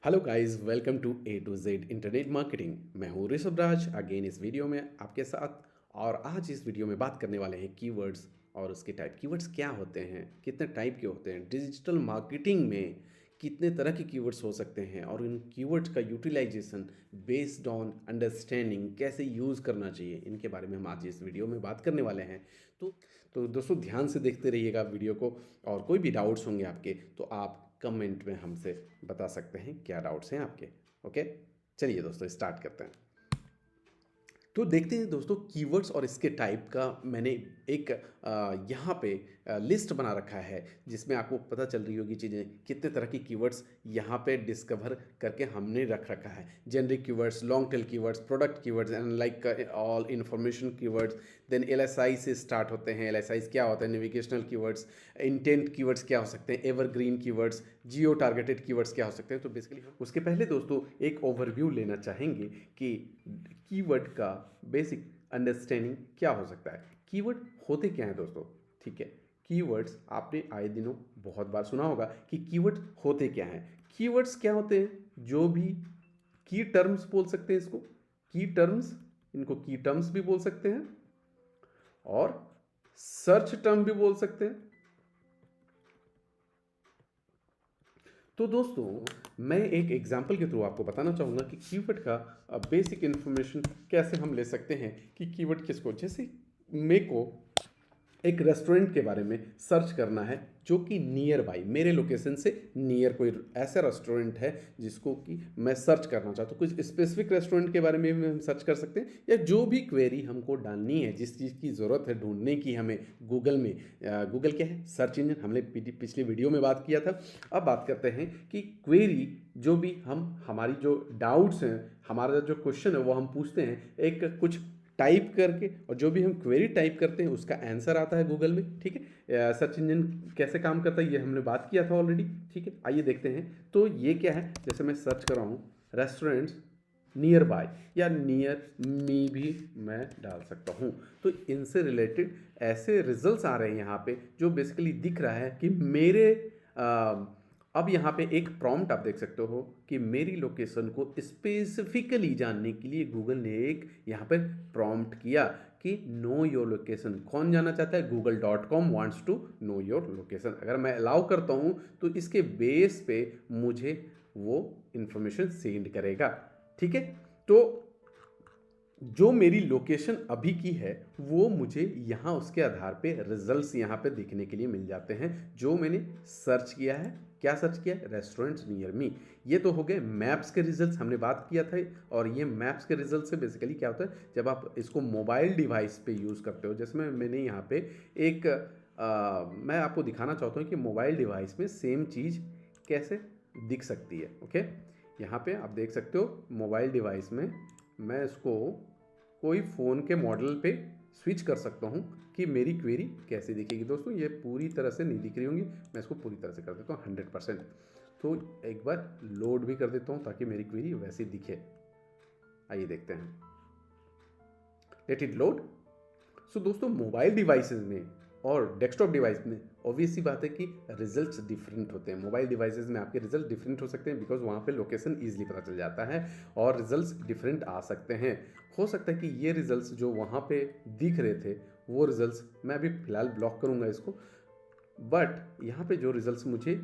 Hello guys, welcome to A to Z internet marketing. मैं हूं Rishabh Raj again इस video में आपके साथ। और आज इस वीडियो में बात करने वाले हैं कीवर्ड्स और उसके टाइप। कीवर्ड्स क्या होते हैं, कितने टाइप के होते हैं, डिजिटल मार्केटिंग में कितने तरह के कीवर्ड्स हो सकते हैं और इन कीवर्ड्स का यूटिलाइजेशन बेस्ड ऑन अंडरस्टैंडिंग कैसे यूज़ करना चाहिए, इनके बारे में हम आज इस वीडियो में बात करने वाले हैं। तो तो दोस्तों ध्यान से देखते रहिएगा वीडियो को। और कोई भी डाउट्स होंगे आपके तो आप कमेंट में हमसे बता सकते हैं क्या डाउट्स हैं आपके। ओके, चलिए दोस्तों स्टार्ट करते हैं। तो देखते हैं दोस्तों, कीवर्ड्स और इसके टाइप का मैंने एक यहाँ पे लिस्ट बना रखा है जिसमें आपको पता चल रही होगी चीज़ें, कितने तरह की कीवर्ड्स यहाँ पे डिस्कवर करके हमने रख रखा है। Generic keywords, long tail keywords, product keywords and like all information keywords. Then LSI से स्टार्ट होते हैं। एलएसआई क्या होता है, नेविगेशनल कीवर्ड्स। इंटेंट कीवर्ड्स क्या हो सकते हैं, एवरग्रीन कीवर्ड्स, जियो टारगेटेड कीवर्ड्स क्या हो सकते हैं। तो बेसिकली उसके पहले दोस्तों एक ओवरव्यू लेना चाहेंगे कि कीवर्ड का बेसिक अंडरस्टैंडिंग क्या हो सकता है। कीवर्ड होते क्या हैं दोस्तों, ठीक है। कीवर्ड्स आपने आए दिनों बहुत बार सुना होगा कि कीवर्ड होते क्या हैं। कीवर्ड्स क्या होते हैं, जो भी की टर्म्स बोल सकते हैं इसको, की टर्म्स, इनको की टर्म्स भी बोल सकते हैं और सर्च टर्म भी बोल सकते हैं। तो दोस्तों मैं एक एग्जांपल के थ्रू आपको बताना चाहूँगा कि कीवर्ड का बेसिक इन्फॉर्मेशन कैसे हम ले सकते हैं कि कीवर्ड किसको, जैसे मेरे को एक रेस्टोरेंट के बारे में सर्च करना है जो कि नियर बाई मेरे लोकेशन से नियर कोई ऐसा रेस्टोरेंट है जिसको कि मैं सर्च करना चाहता हूँ। कुछ स्पेसिफिक रेस्टोरेंट के बारे में भी हम सर्च कर सकते हैं, या जो भी क्वेरी हमको डालनी है, जिस चीज़ की ज़रूरत है ढूंढने की हमें गूगल में। गूगल क्या है, सर्च इंजन, हमने पिछली वीडियो में बात किया था। अब बात करते हैं कि क्वेरी जो भी हम, हमारी जो डाउट्स हैं, हमारा जो क्वेश्चन है वो हम पूछते हैं एक कुछ टाइप करके, और जो भी हम क्वेरी टाइप करते हैं उसका आंसर आता है गूगल में, ठीक है। सर्च इंजन कैसे काम करता है ये हमने बात किया था ऑलरेडी, ठीक है। आइए देखते हैं। तो ये क्या है, जैसे मैं सर्च कर रहा हूँ रेस्टोरेंट्स नियर बाय या नियर मी भी मैं डाल सकता हूँ। तो इनसे रिलेटेड ऐसे रिजल्ट्स आ रहे हैं यहाँ पे, जो बेसिकली दिख रहा है कि मेरे अब यहाँ पे एक प्रॉम्प्ट आप देख सकते हो कि मेरी लोकेशन को स्पेसिफिकली जानने के लिए गूगल ने एक यहाँ पे प्रॉम्प्ट किया कि नो योर लोकेशन। कौन जानना चाहता है, google.com wants to know your location. अगर मैं अलाउ करता हूँ तो इसके बेस पे मुझे वो इंफॉर्मेशन सेंड करेगा, ठीक है। तो जो मेरी लोकेशन अभी की है वो मुझे यहाँ उसके आधार पे रिजल्ट्स यहाँ पे देखने के लिए मिल जाते हैं, जो मैंने सर्च किया है। क्या सर्च किया है, रेस्टोरेंट्स नियर मी। ये तो हो गए मैप्स के रिजल्ट्स, हमने बात किया था। और ये मैप्स के रिजल्ट से बेसिकली क्या होता है, जब आप इसको मोबाइल डिवाइस पे यूज़ करते हो, जैसे मैंने यहाँ पे एक मैं आपको दिखाना चाहता हूँ कि मोबाइल डिवाइस में सेम चीज़ कैसे दिख सकती है। ओके, यहाँ पे आप देख सकते हो मोबाइल डिवाइस में मैं इसको कोई फ़ोन के मॉडल पे स्विच कर सकता हूँ कि मेरी क्वेरी कैसे दिखेगी। दोस्तों ये पूरी तरह से नहीं दिख रही होंगी, मैं इसको पूरी तरह से कर देता हूँ 100%। तो एक बार लोड भी कर देता हूँ ताकि मेरी क्वेरी वैसे दिखे। आइए देखते हैं, लेट इट लोड। सो दोस्तों मोबाइल डिवाइसेस में और डेस्कटॉप डिवाइस में ऑब्वियस सी बात है कि रिजल्ट्स डिफरेंट होते हैं। मोबाइल डिवाइसेस में आपके रिजल्ट डिफरेंट हो सकते हैं, बिकॉज वहाँ पे लोकेशन ईजिली पता चल जाता है और रिजल्ट्स डिफरेंट आ सकते हैं। हो सकता है कि ये रिजल्ट्स जो वहाँ पे दिख रहे थे वो रिजल्ट्स मैं अभी फ़िलहाल ब्लॉक करूँगा इसको, बट यहाँ पे जो रिजल्ट्स मुझे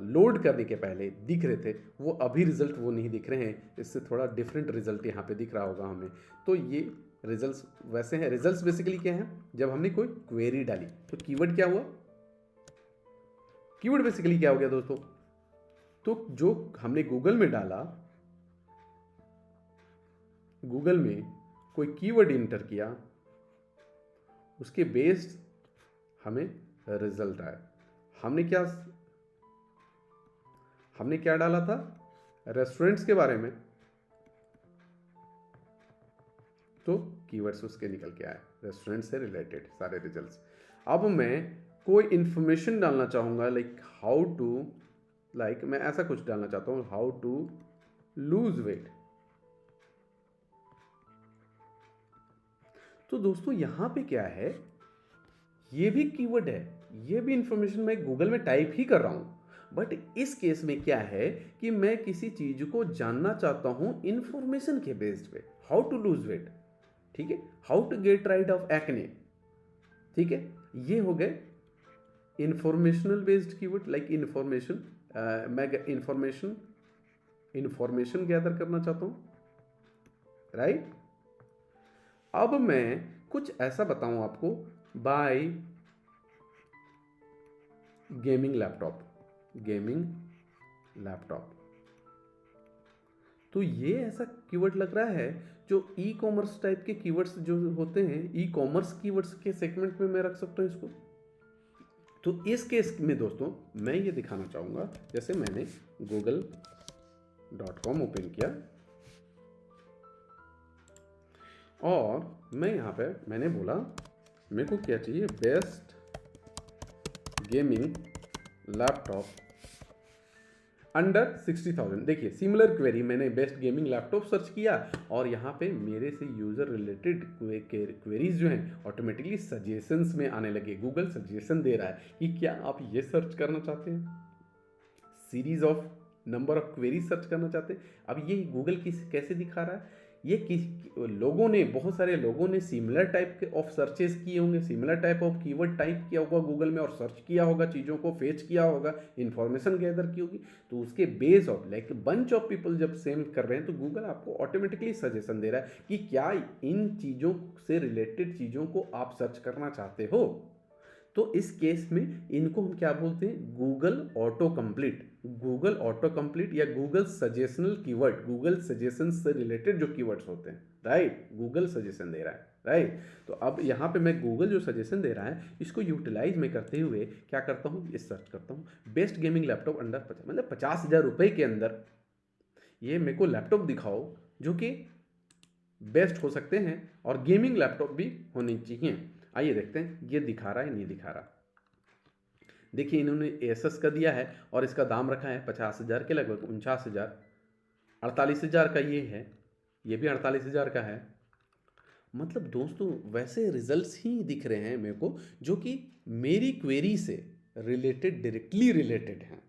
लोड करने के पहले दिख रहे थे वो अभी रिजल्ट वो नहीं दिख रहे हैं। इससे थोड़ा डिफरेंट रिजल्ट यहाँ पे दिख रहा होगा हमें। तो ये रिजल्ट्स वैसे हैं। रिजल्ट्स बेसिकली क्या है, जब हमने कोई क्वेरी डाली तो कीवर्ड क्या हुआ, कीवर्ड बेसिकली क्या हो गया दोस्तों, तो जो हमने गूगल में डाला, गूगल में कोई कीवर्ड इंटर किया, उसके बेस्ड हमें रिजल्ट आया। हमने क्या हमने क्या डाला था, रेस्टोरेंट्स के बारे में, तो कीवर्ड्स उसके निकल के आए, रेस्टोरेंट से रिलेटेड सारे रिजल्ट्स। अब मैं कोई इंफॉर्मेशन डालना चाहूँगा, लाइक हाउ टू, लाइक मैं ऐसा कुछ डालना चाहता हूँ, हाउ टू लूज वेट। तो दोस्तों यहाँ पे क्या है, ये भी कीवर्ड है, ये भी इंफॉर्मेशन मैं गूगल में टाइप ही कर रहा हूँ, बट इस केस में क्या है कि मैं किसी चीज को जानना चाहता हूं इंफॉर्मेशन के बेस्ड पे, हाउ टू लूज वेट, ठीक है, how to get rid of acne, ठीक है, ये हो गए informational based keyword, like information, मैं इंफॉर्मेशन गैदर करना चाहता हूं, राइट। अब मैं कुछ ऐसा बताऊं आपको, बाय गेमिंग लैपटॉप, तो ये ऐसा कीवर्ड लग रहा है जो ई कॉमर्स टाइप के कीवर्ड्स जो होते हैं, ई कॉमर्स कीवर्ड्स के सेगमेंट में मैं रख सकता हूं इसको। तो इस केस में दोस्तों मैं ये दिखाना चाहूंगा, जैसे मैंने google.com ओपन किया और मैं यहाँ पे मैंने बोला मेरे को क्या चाहिए, बेस्ट गेमिंग लैपटॉप अंडर 60,000। देखिए सिमिलर क्वेरी, मैंने बेस्ट गेमिंग लैपटॉप सर्च किया और यहाँ पे मेरे से यूज़र रिलेटेड क्वेरीज जो हैं ऑटोमेटिकली सजेशंस में आने लगे। गूगल सजेशन दे रहा है कि क्या आप ये सर्च करना चाहते हैं, series of number of queries search करना चाहते हैं। अब ये गूगल कैसे दिखा रहा है, ये लोगों ने, बहुत सारे लोगों ने सिमिलर टाइप के ऑफ सर्चेस किए होंगे, similar type of keyword type किया होगा गूगल में और सर्च किया होगा, चीज़ों को फेच किया होगा, इंफॉर्मेशन गैदर की होगी, तो उसके base of like bunch of people जब सेम कर रहे हैं तो गूगल आपको ऑटोमेटिकली सजेशन दे रहा है कि क्या इन चीज़ों से रिलेटेड चीज़ों को आप सर्च करना चाहते हो। तो इस केस में इनको हम क्या बोलते हैं, गूगल ऑटो कंप्लीट या गूगल सजेशनल कीवर्ड, गूगल सजेशन से रिलेटेड जो कीवर्ड्स होते हैं, राइट, गूगल सजेशन दे रहा है, राइट। तो अब यहाँ पे मैं गूगल जो सजेशन दे रहा है इसको यूटिलाइज में करते हुए क्या करता हूँ, ये सर्च करता हूँ बेस्ट गेमिंग लैपटॉप अंडर 50, मतलब 50,000 रुपये के अंदर ये मेरे को लैपटॉप दिखाओ जो कि बेस्ट हो सकते हैं और गेमिंग लैपटॉप भी होनी चाहिए। आइए देखते हैं ये दिखा रहा है नहीं दिखा रहा। देखिए इन्होंने एसएस का दिया है और इसका दाम रखा है 50,000 के लगभग, 49,000, 48,000 का ये है, ये भी 48,000 का है। मतलब दोस्तों वैसे रिजल्ट्स ही दिख रहे हैं मेरे को जो कि मेरी क्वेरी से रिलेटेड, डायरेक्टली रिलेटेड हैं।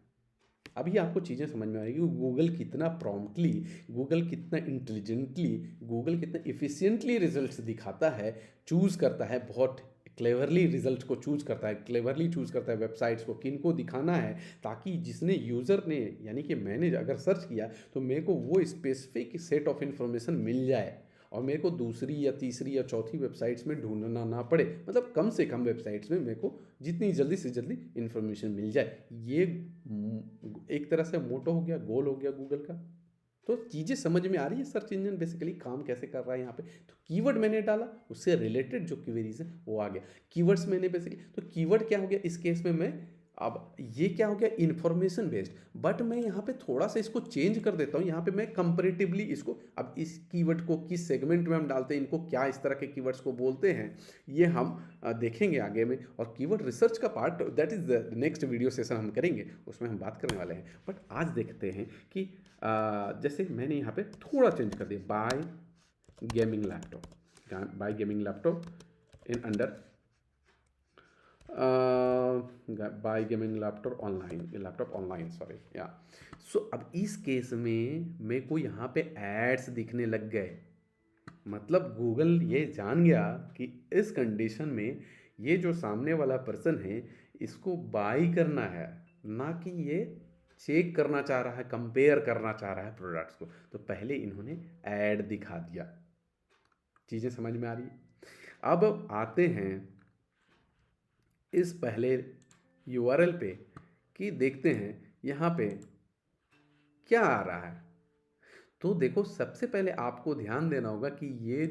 अभी आपको चीज़ें समझ में आएगी गूगल कितना प्रॉम्प्टली, गूगल कितना इंटेलिजेंटली, गूगल कितना इफ़िशियंटली रिजल्ट्स दिखाता है, चूज़ करता है, बहुत क्लेवरली रिजल्ट को चूज़ करता है, क्लेवरली चूज़ करता है वेबसाइट्स को किन को दिखाना है, ताकि जिसने यूज़र ने यानी कि मैंने अगर सर्च किया तो मेरे को वो स्पेसिफिक सेट ऑफ इन्फॉर्मेशन मिल जाए और मेरे को दूसरी या तीसरी या चौथी वेबसाइट्स में ढूंढना ना पड़े, मतलब कम से कम वेबसाइट्स में मेरे को जितनी जल्दी से जल्दी इन्फॉर्मेशन मिल जाए। ये एक तरह से मोटो हो गया, गोल हो गया गूगल का। तो चीज़ें समझ में आ रही है, सर्च इंजन बेसिकली काम कैसे कर रहा है यहाँ पे। तो कीवर्ड मैंने डाला, उससे रिलेटेड जो क्वेरीज है वो आ गया। कीवर्ड्स मैंने बेसिकली, तो कीवर्ड क्या हो गया इस केस में, मैं अब ये क्या हो गया इन्फॉर्मेशन बेस्ड, बट मैं यहाँ पे थोड़ा सा इसको चेंज कर देता हूँ। यहाँ पे मैं कंपैरेटिवली इसको, अब इस कीवर्ड को किस सेगमेंट में हम डालते हैं, इनको क्या इस तरह के कीवर्ड्स को बोलते हैं, ये हम देखेंगे आगे में। और कीवर्ड रिसर्च का part that is the next video session हम करेंगे, उसमें हम बात करने वाले हैं। बट आज देखते हैं कि जैसे मैंने यहाँ पे थोड़ा चेंज कर दिया, buy gaming laptop in under buy gaming laptop online sorry या। सो अब इस केस में मेरे को यहाँ पे एड्स दिखने लग गए, मतलब गूगल ये जान गया कि इस कंडीशन में ये जो सामने वाला पर्सन है इसको बाई करना है, ना कि ये चेक करना चाह रहा है, कंपेयर करना चाह रहा है प्रोडक्ट्स को। तो पहले इन्होंने ऐड दिखा दिया। चीज़ें समझ में आ रही है। अब आते हैं इस पहले यूआरएल पे कि देखते हैं यहाँ पे क्या आ रहा है। तो देखो सबसे पहले आपको ध्यान देना होगा कि ये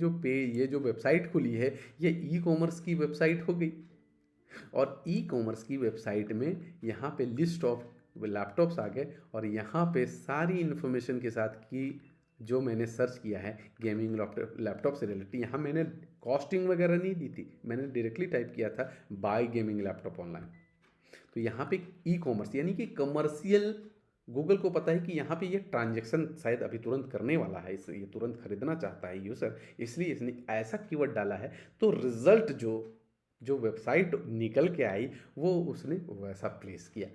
जो वेबसाइट खुली है ये ई कॉमर्स की वेबसाइट हो गई, और ई कॉमर्स की वेबसाइट में यहाँ पे लिस्ट ऑफ लैपटॉप्स आ गए और यहाँ पे सारी इन्फॉर्मेशन के साथ कि जो मैंने सर्च किया है गेमिंग लैपटॉप से रिलेटेड। यहाँ मैंने कॉस्टिंग वगैरह नहीं दी थी, मैंने डायरेक्टली टाइप किया था बाय गेमिंग लैपटॉप ऑनलाइन। तो यहाँ पे ई कॉमर्स यानी कि कमर्शियल, गूगल को पता है कि यहाँ पे ये ट्रांजैक्शन शायद अभी तुरंत करने वाला है, इस ये तुरंत खरीदना चाहता है यूज़र, इसलिए इसने ऐसा कीवर्ड डाला है। तो रिजल्ट जो वेबसाइट निकल के आई वो उसने वैसा प्लेस किया।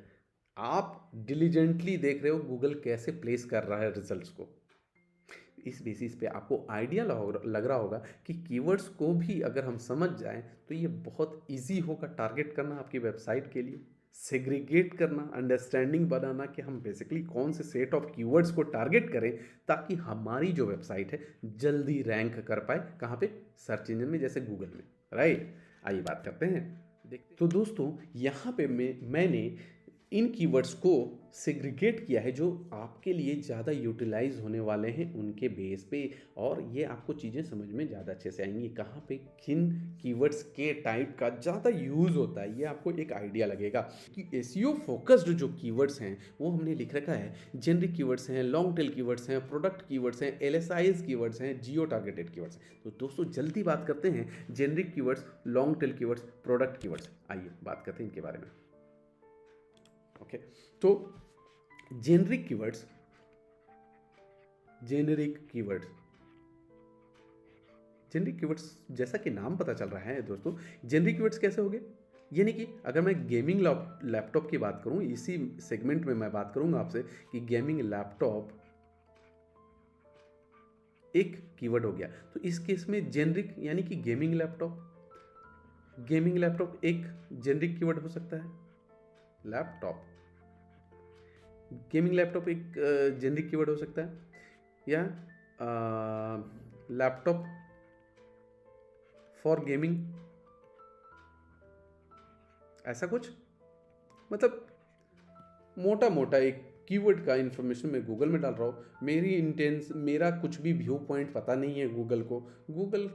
आप डिलीजेंटली देख रहे हो गूगल कैसे प्लेस कर रहा है रिजल्ट्स को। इस बेसिस पे आपको आइडिया लग रहा होगा कि कीवर्ड्स को भी अगर हम समझ जाएं तो ये बहुत इजी होगा टारगेट करना आपकी वेबसाइट के लिए, सेग्रीगेट करना, अंडरस्टैंडिंग बनाना कि हम बेसिकली कौन से सेट ऑफ कीवर्ड्स को टारगेट करें ताकि हमारी जो वेबसाइट है जल्दी रैंक कर पाए। कहाँ पे? सर्च इंजन में, जैसे गूगल में, राइट। आइए बात करते हैं, देखते। तो दोस्तों यहाँ पे मैंने इन कीवर्ड्स को सेग्रीगेट किया है जो आपके लिए ज़्यादा यूटिलाइज होने वाले हैं उनके बेस पे, और ये आपको चीज़ें समझ में ज़्यादा अच्छे से आएंगी कहाँ पे किन कीवर्ड्स के टाइप का ज़्यादा यूज़ होता है, ये आपको एक आइडिया लगेगा। कि एसईओ फोकस्ड जो कीवर्ड्स हैं वो हमने लिख रखा है, जेनरिक कीवर्ड्स हैं, लॉन्ग टेल कीवर्ड्स हैं, प्रोडक्ट कीवर्ड्स हैं, एलएसआईज कीवर्ड्स हैं, जियो टारगेटेड कीवर्ड्स हैं। तो दोस्तों जल्दी बात करते हैं generic keywords, long tail keywords, product keywords. आइए बात करते हैं इनके बारे में। ओके, तो generic keywords, generic keywords, generic keywords जैसा कि नाम पता चल रहा है दोस्तों, जेनरिक कीवर्ड्स कैसे हो गए? यानी कि अगर मैं गेमिंग लैपटॉप की बात करूं, इसी सेगमेंट में मैं बात करूंगा आपसे कि गेमिंग लैपटॉप एक कीवर्ड हो गया, तो इस केस में जेनरिक यानी कि गेमिंग लैपटॉप, गेमिंग लैपटॉप एक जेनरिक कीवर्ड हो सकता है। लैपटॉप, गेमिंग लैपटॉप एक जेनरिक कीवर्ड हो सकता है, या लैपटॉप फॉर गेमिंग, ऐसा कुछ। मतलब मोटा मोटा एक कीवर्ड का इन्फॉर्मेशन मैं गूगल में डाल रहा हूँ। मेरा कुछ भी व्यू पॉइंट पता नहीं है गूगल को। गूगल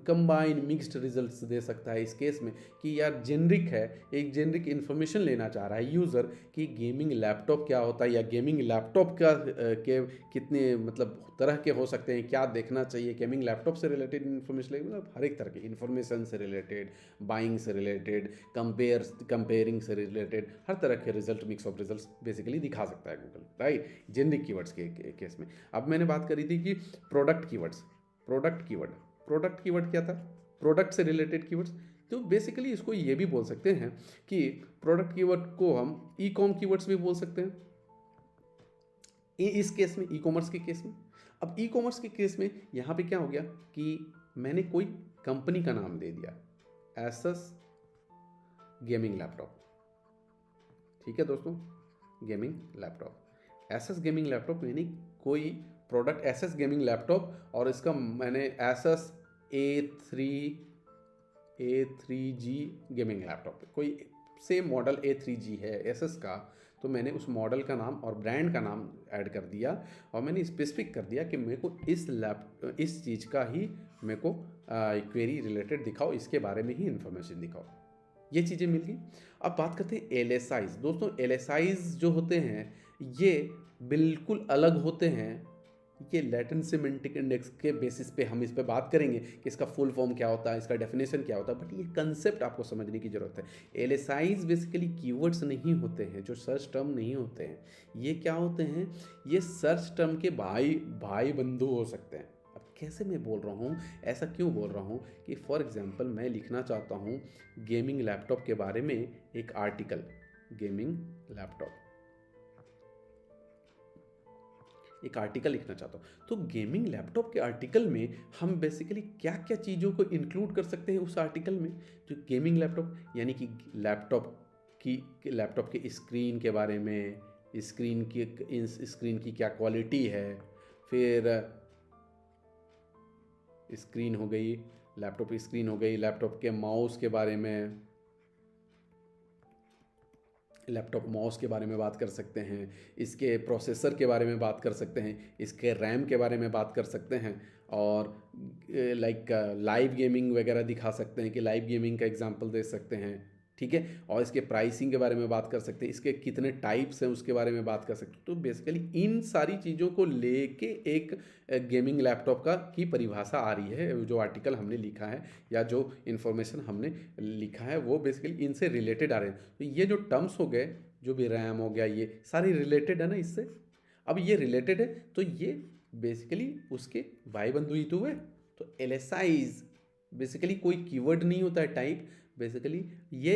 कंबाइन मिक्स्ड रिजल्ट्स दे सकता है इस केस में कि यार जेनरिक है, एक जेनरिक इन्फॉर्मेशन लेना चाह रहा है यूज़र कि गेमिंग लैपटॉप क्या होता है, या गेमिंग लैपटॉप का के कितने मतलब तरह के हो सकते हैं, क्या देखना चाहिए। गेमिंग लैपटॉप से रिलेटेड इन्फॉर्मेशन लेगी, मतलब हर एक तरह की इन्फॉर्मेशन से रिलेटेड, बाइंग से रिलेटेड, कंपेयरिंग से रिलेटेड, हर तरह के result, mix of results basically दिखा सकता है गूगल, राइट, जेनरिक कीवर्ड्स के केस में। अब मैंने बात करी थी कि प्रोडक्ट कीवर्ड्स, प्रोडक्ट कीवर्ड क्या था? प्रोडक्ट से रिलेटेड कीवर्ड्स। तो बेसिकली इसको ये भी बोल सकते हैं कि प्रोडक्ट कीवर्ड को हम ई कॉम कीवर्ड्स भी बोल सकते हैं इस केस में, ई कॉमर्स के केस में। अब ई कॉमर्स के केस में यहाँ पे क्या हो गया कि मैंने कोई कंपनी का नाम दे दिया, एसएस गेमिंग लैपटॉप, ठीक है दोस्तों, gaming laptop, SS gaming laptop, यानी कोई प्रोडक्ट एसएस गेमिंग लैपटॉप, और इसका मैंने एसएस A3G गेमिंग लैपटॉप, कोई सेम मॉडल A3G है एसएस का, तो मैंने उस मॉडल का नाम और ब्रांड का नाम ऐड कर दिया, और मैंने स्पेसिफिक कर दिया कि मेरे को इस चीज़ का ही मेरे को क्वेरी रिलेटेड दिखाओ, इसके बारे में ही इंफॉर्मेशन दिखाओ। ये चीज़ें मिल गई। अब बात करते हैं एलएसआईज। दोस्तों एलएसआईज जो होते हैं ये बिल्कुल अलग होते हैं। ये लैटिन सिमेंटिक इंडेक्स के बेसिस पे हम इस पे बात करेंगे कि इसका फुल फॉर्म क्या होता है, इसका डेफिनेशन क्या होता है, बट ये कंसेप्ट आपको समझने की जरूरत है। एलएसआईज बेसिकली कीवर्ड्स नहीं होते हैं, जो सर्च टर्म नहीं होते हैं। ये क्या होते हैं? ये सर्च टर्म के भाई बंधु हो सकते हैं। कैसे मैं बोल रहा हूँ, ऐसा क्यों बोल रहा हूँ कि फॉर एग्जांपल मैं लिखना चाहता हूँ गेमिंग लैपटॉप के बारे में एक आर्टिकल, गेमिंग लैपटॉप, एक आर्टिकल लिखना चाहता हूँ, तो गेमिंग लैपटॉप के आर्टिकल में हम बेसिकली क्या क्या चीज़ों को इंक्लूड कर सकते हैं उस आर्टिकल में। जो गेमिंग लैपटॉप यानी कि लैपटॉप के स्क्रीन के बारे में, स्क्रीन की क्या क्वालिटी है, फिर स्क्रीन हो गई, लैपटॉप की स्क्रीन हो गई, लैपटॉप के माउस के बारे में, लैपटॉप माउस के बारे में बात कर सकते हैं, इसके प्रोसेसर के बारे में बात कर सकते हैं, इसके रैम के बारे में बात कर सकते हैं, और लाइक लाइव गेमिंग वगैरह दिखा सकते हैं कि लाइव गेमिंग का एग्जांपल दे सकते हैं, ठीक है, और इसके प्राइसिंग के बारे में बात कर सकते हैं, इसके कितने टाइप्स हैं उसके बारे में बात कर सकते हैं। तो बेसिकली इन सारी चीज़ों को लेके एक गेमिंग लैपटॉप का की परिभाषा आ रही है। जो आर्टिकल हमने लिखा है या जो इन्फॉर्मेशन हमने लिखा है वो बेसिकली इनसे रिलेटेड आ रहे हैं। तो ये जो टर्म्स हो गए, जो भी रैम हो गया, ये सारे रिलेटेड है ना इससे। अब ये रिलेटेड है तो ये बेसिकली उसके भाई बंधु ही तो हुए। तो एलएसआईज बेसिकली कोई कीवर्ड नहीं होता है टाइप, बेसिकली ये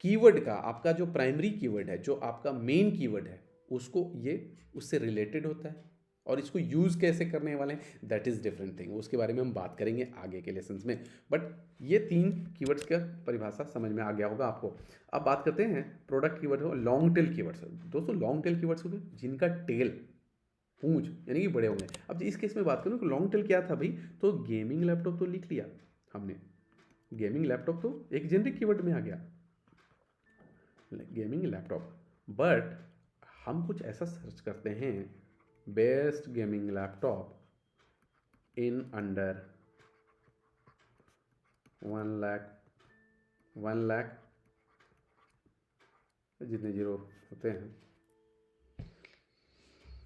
कीवर्ड का, आपका जो प्राइमरी कीवर्ड है, जो आपका मेन कीवर्ड है, उसको ये उससे रिलेटेड होता है, और इसको यूज़ कैसे करने वाले हैं दैट इज़ डिफरेंट थिंग, उसके बारे में हम बात करेंगे आगे के लेसन्स में। बट ये 3 कीवर्ड्स का परिभाषा समझ में आ गया होगा आपको। अब बात करते हैं प्रोडक्ट कीवर्ड हो, लॉन्ग टेल कीवर्ड्स। दोस्तों लॉन्ग टेल कीवर्ड्स होते हैं जिनका टेल, पूंछ यानी कि बड़े होंगे। अब इस केस में बात करूँ कि लॉन्ग टेल क्या था भाई, तो गेमिंग लैपटॉप तो लिख लिया हमने, गेमिंग लैपटॉप तो एक जेनरिक कीवर्ड में आ गया, गेमिंग लैपटॉप। बट हम कुछ ऐसा सर्च करते हैं, best gaming laptop in under 1 lakh जितने जीरो होते हैं,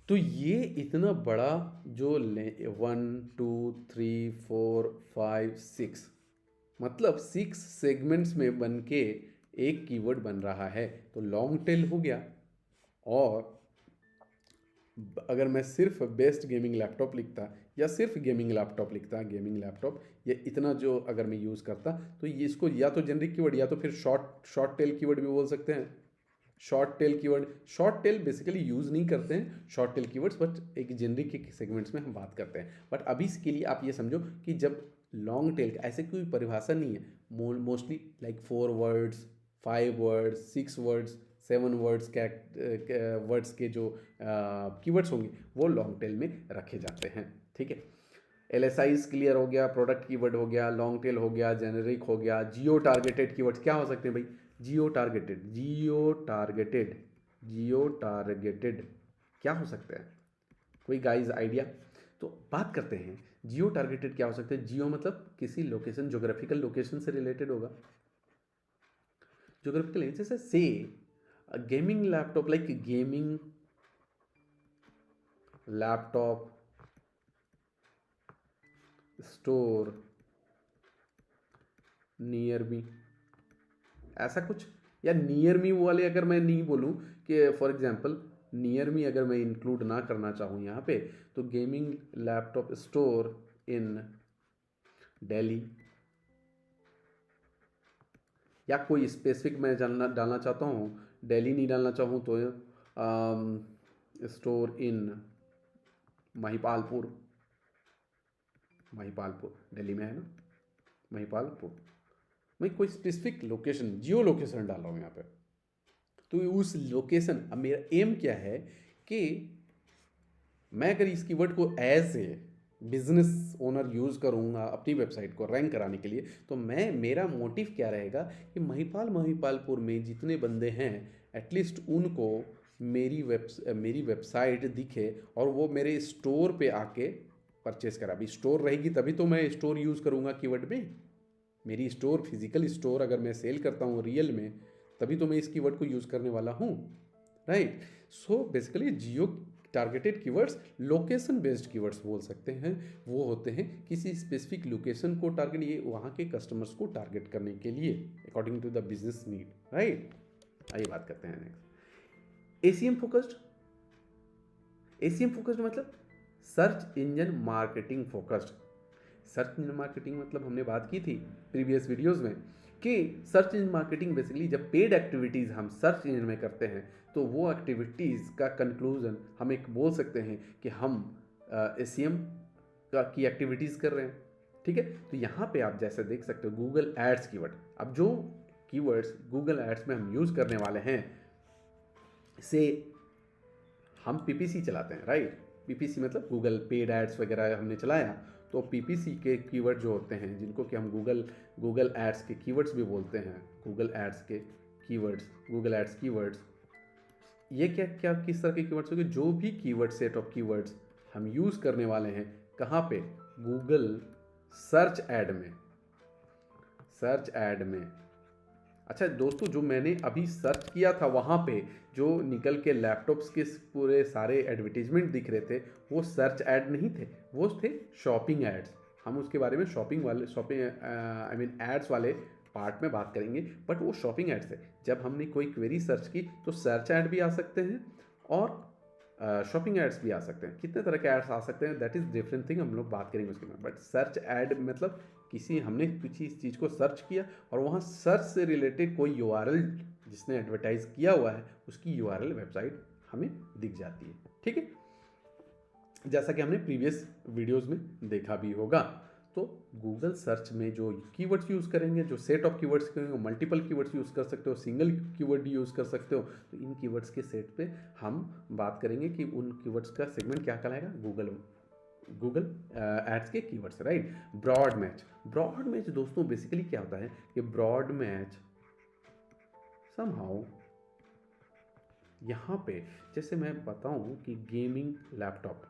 तो ये इतना बड़ा जो 1 2 3 4 5 6 मतलब 6 सेगमेंट्स में बन के एक कीवर्ड बन रहा है, तो लॉन्ग टेल हो गया। और अगर मैं सिर्फ बेस्ट गेमिंग लैपटॉप लिखता या सिर्फ गेमिंग लैपटॉप लिखता, गेमिंग लैपटॉप, ये इतना जो अगर मैं यूज़ करता, तो ये इसको या तो जेनरिक कीवर्ड या तो फिर शॉर्ट टेल कीवर्ड भी बोल सकते हैं। Short tail keyword, short tail basically use नहीं करते हैं शॉर्ट टेल कीवर्ड्स, बट एक जेनरिक के सेगमेंट्स में हम बात करते हैं। बट अभी इसके लिए आप ये समझो कि जब लॉन्ग टेल का ऐसे कोई परिभाषा नहीं है, mostly like 4 words, 5 words, 6 words, 7 words words के जो कीवर्ड्स होंगे वो लॉन्ग टेल में रखे जाते हैं। ठीक है, LSIs क्लियर हो गया, प्रोडक्ट कीवर्ड हो गया, लॉन्ग टेल हो गया, जेनरिक हो गया। जियो टारगेटेड कीवर्ड्स क्या हो सकते हैं भाई, जियो टारगेटेड क्या हो सकता है, कोई गाइस आइडिया? तो बात करते हैं जियो टारगेटेड क्या हो सकता है। जियो मतलब किसी लोकेशन, जोग्राफिकल लोकेशन से रिलेटेड होगा, जोग्राफिकल, जैसे से gaming laptop, like gaming laptop store near me, ऐसा कुछ। या नियर मी वाले अगर मैं नहीं बोलूँ कि फॉर एग्जांपल नियर मी अगर मैं इंक्लूड ना करना चाहूँ यहाँ पे, तो gaming laptop store in Delhi, या कोई स्पेसिफिक मैं डालना चाहता हूँ, दिल्ली नहीं डालना चाहूँ तो स्टोर इन महिपालपुर, दिल्ली में है ना महिपालपुर, मैं कोई स्पेसिफिक लोकेशन, जियो लोकेशन डाल रहा हूँ यहाँ पे। तो उस लोकेशन, अब मेरा एम क्या है कि मैं अगर इस कीवर्ड को as a business owner use करूँगा अपनी वेबसाइट को रैंक कराने के लिए, तो मेरा मोटिव क्या रहेगा कि महिपालपुर में जितने बंदे हैं एटलीस्ट उनको मेरी वेबसाइट दिखे और वो मेरे स्टोर पे आके परचेस करा। अभी स्टोर रहेगी तभी तो मैं स्टोर यूज़ करूँगा कीवर्ड में, मेरी स्टोर, फिजिकल स्टोर अगर मैं सेल करता हूँ रियल में, तभी तो मैं इस कीवर्ड को यूज़ करने वाला हूँ, right. So basically geo targeted keywords location based keywords बोल सकते हैं, वो होते हैं किसी स्पेसिफिक लोकेशन को टारगेट, ये वहाँ के कस्टमर्स को टारगेट करने के लिए according to the business need, right. आइए बात करते हैं next, ACM focused. ACM focused मतलब search engine marketing focused. Search engine marketing मतलब हमने बात की थी प्रीवियस वीडियोस में कि सर्च इंजन मार्केटिंग बेसिकली जब पेड एक्टिविटीज़ हम सर्च इंजन में करते हैं, तो वो एक्टिविटीज़ का कंक्लूजन हम एक बोल सकते हैं कि हम एसीएम की एक्टिविटीज़ कर रहे हैं। ठीक है, तो यहाँ पे आप जैसे देख सकते हो गूगल एड्स कीवर्ड। अब जो कीवर्ड्स गूगल एड्स में हम यूज़ करने वाले हैं, से हम पीपीसी चलाते हैं, राइट। पीपीसी मतलब गूगल पेड एड्स वगैरह हमने चलाया, तो पीपीसी के कीवर्ड जो होते हैं, जिनको कि हम गूगल एड्स के कीवर्ड्स भी बोलते हैं, गूगल एड्स के कीवर्ड्स, गूगल एड्स कीवर्ड्स, ये क्या किस तरह के कीवर्ड्स होंगे, जो भी कीवर्ड सेट ऑफ कीवर्ड्स हम यूज़ करने वाले हैं, कहाँ पे, गूगल सर्च ऐड में। अच्छा दोस्तों, जो मैंने अभी सर्च किया था वहाँ पे जो निकल के लैपटॉप्स के पूरे सारे एडवर्टीजमेंट दिख रहे थे, वो सर्च ऐड नहीं थे, वो थे शॉपिंग एड्स। हम उसके बारे में शॉपिंग एड्स वाले पार्ट में बात करेंगे, बट वो शॉपिंग एड्स थे। जब हमने कोई क्वेरी सर्च की तो सर्च ऐड भी आ सकते हैं और शॉपिंग एड्स भी आ सकते हैं। कितने तरह के एड्स आ सकते हैं दैट इज़ डिफरेंट थिंग, हम लोग बात करेंगे उसके में। बट सर्च ऐड मतलब हमने किसी चीज़ को सर्च किया और वहाँ सर्च से रिलेटेड कोई URL जिसने एडवर्टाइज किया हुआ है उसकी यूआरएल वेबसाइट हमें दिख जाती है। ठीक है, जैसा कि हमने प्रीवियस वीडियोस में देखा भी होगा। तो गूगल सर्च में जो कीवर्ड्स यूज़ करेंगे, जो सेट ऑफ कीवर्ड्स करेंगे, मल्टीपल कीवर्ड्स यूज़ कर सकते हो, सिंगल कीवर्ड यूज़ कर सकते हो। तो इन कीवर्ड्स के सेट पे हम बात करेंगे कि उन कीवर्ड्स का सेगमेंट क्या कहलाएगा, गूगल एड्स के कीवर्ड्स, राइट। ब्रॉड मैच दोस्तों बेसिकली क्या होता है कि ब्रॉड मैच समहाउ यहाँ पे जैसे मैं बताऊँ कि गेमिंग लैपटॉप,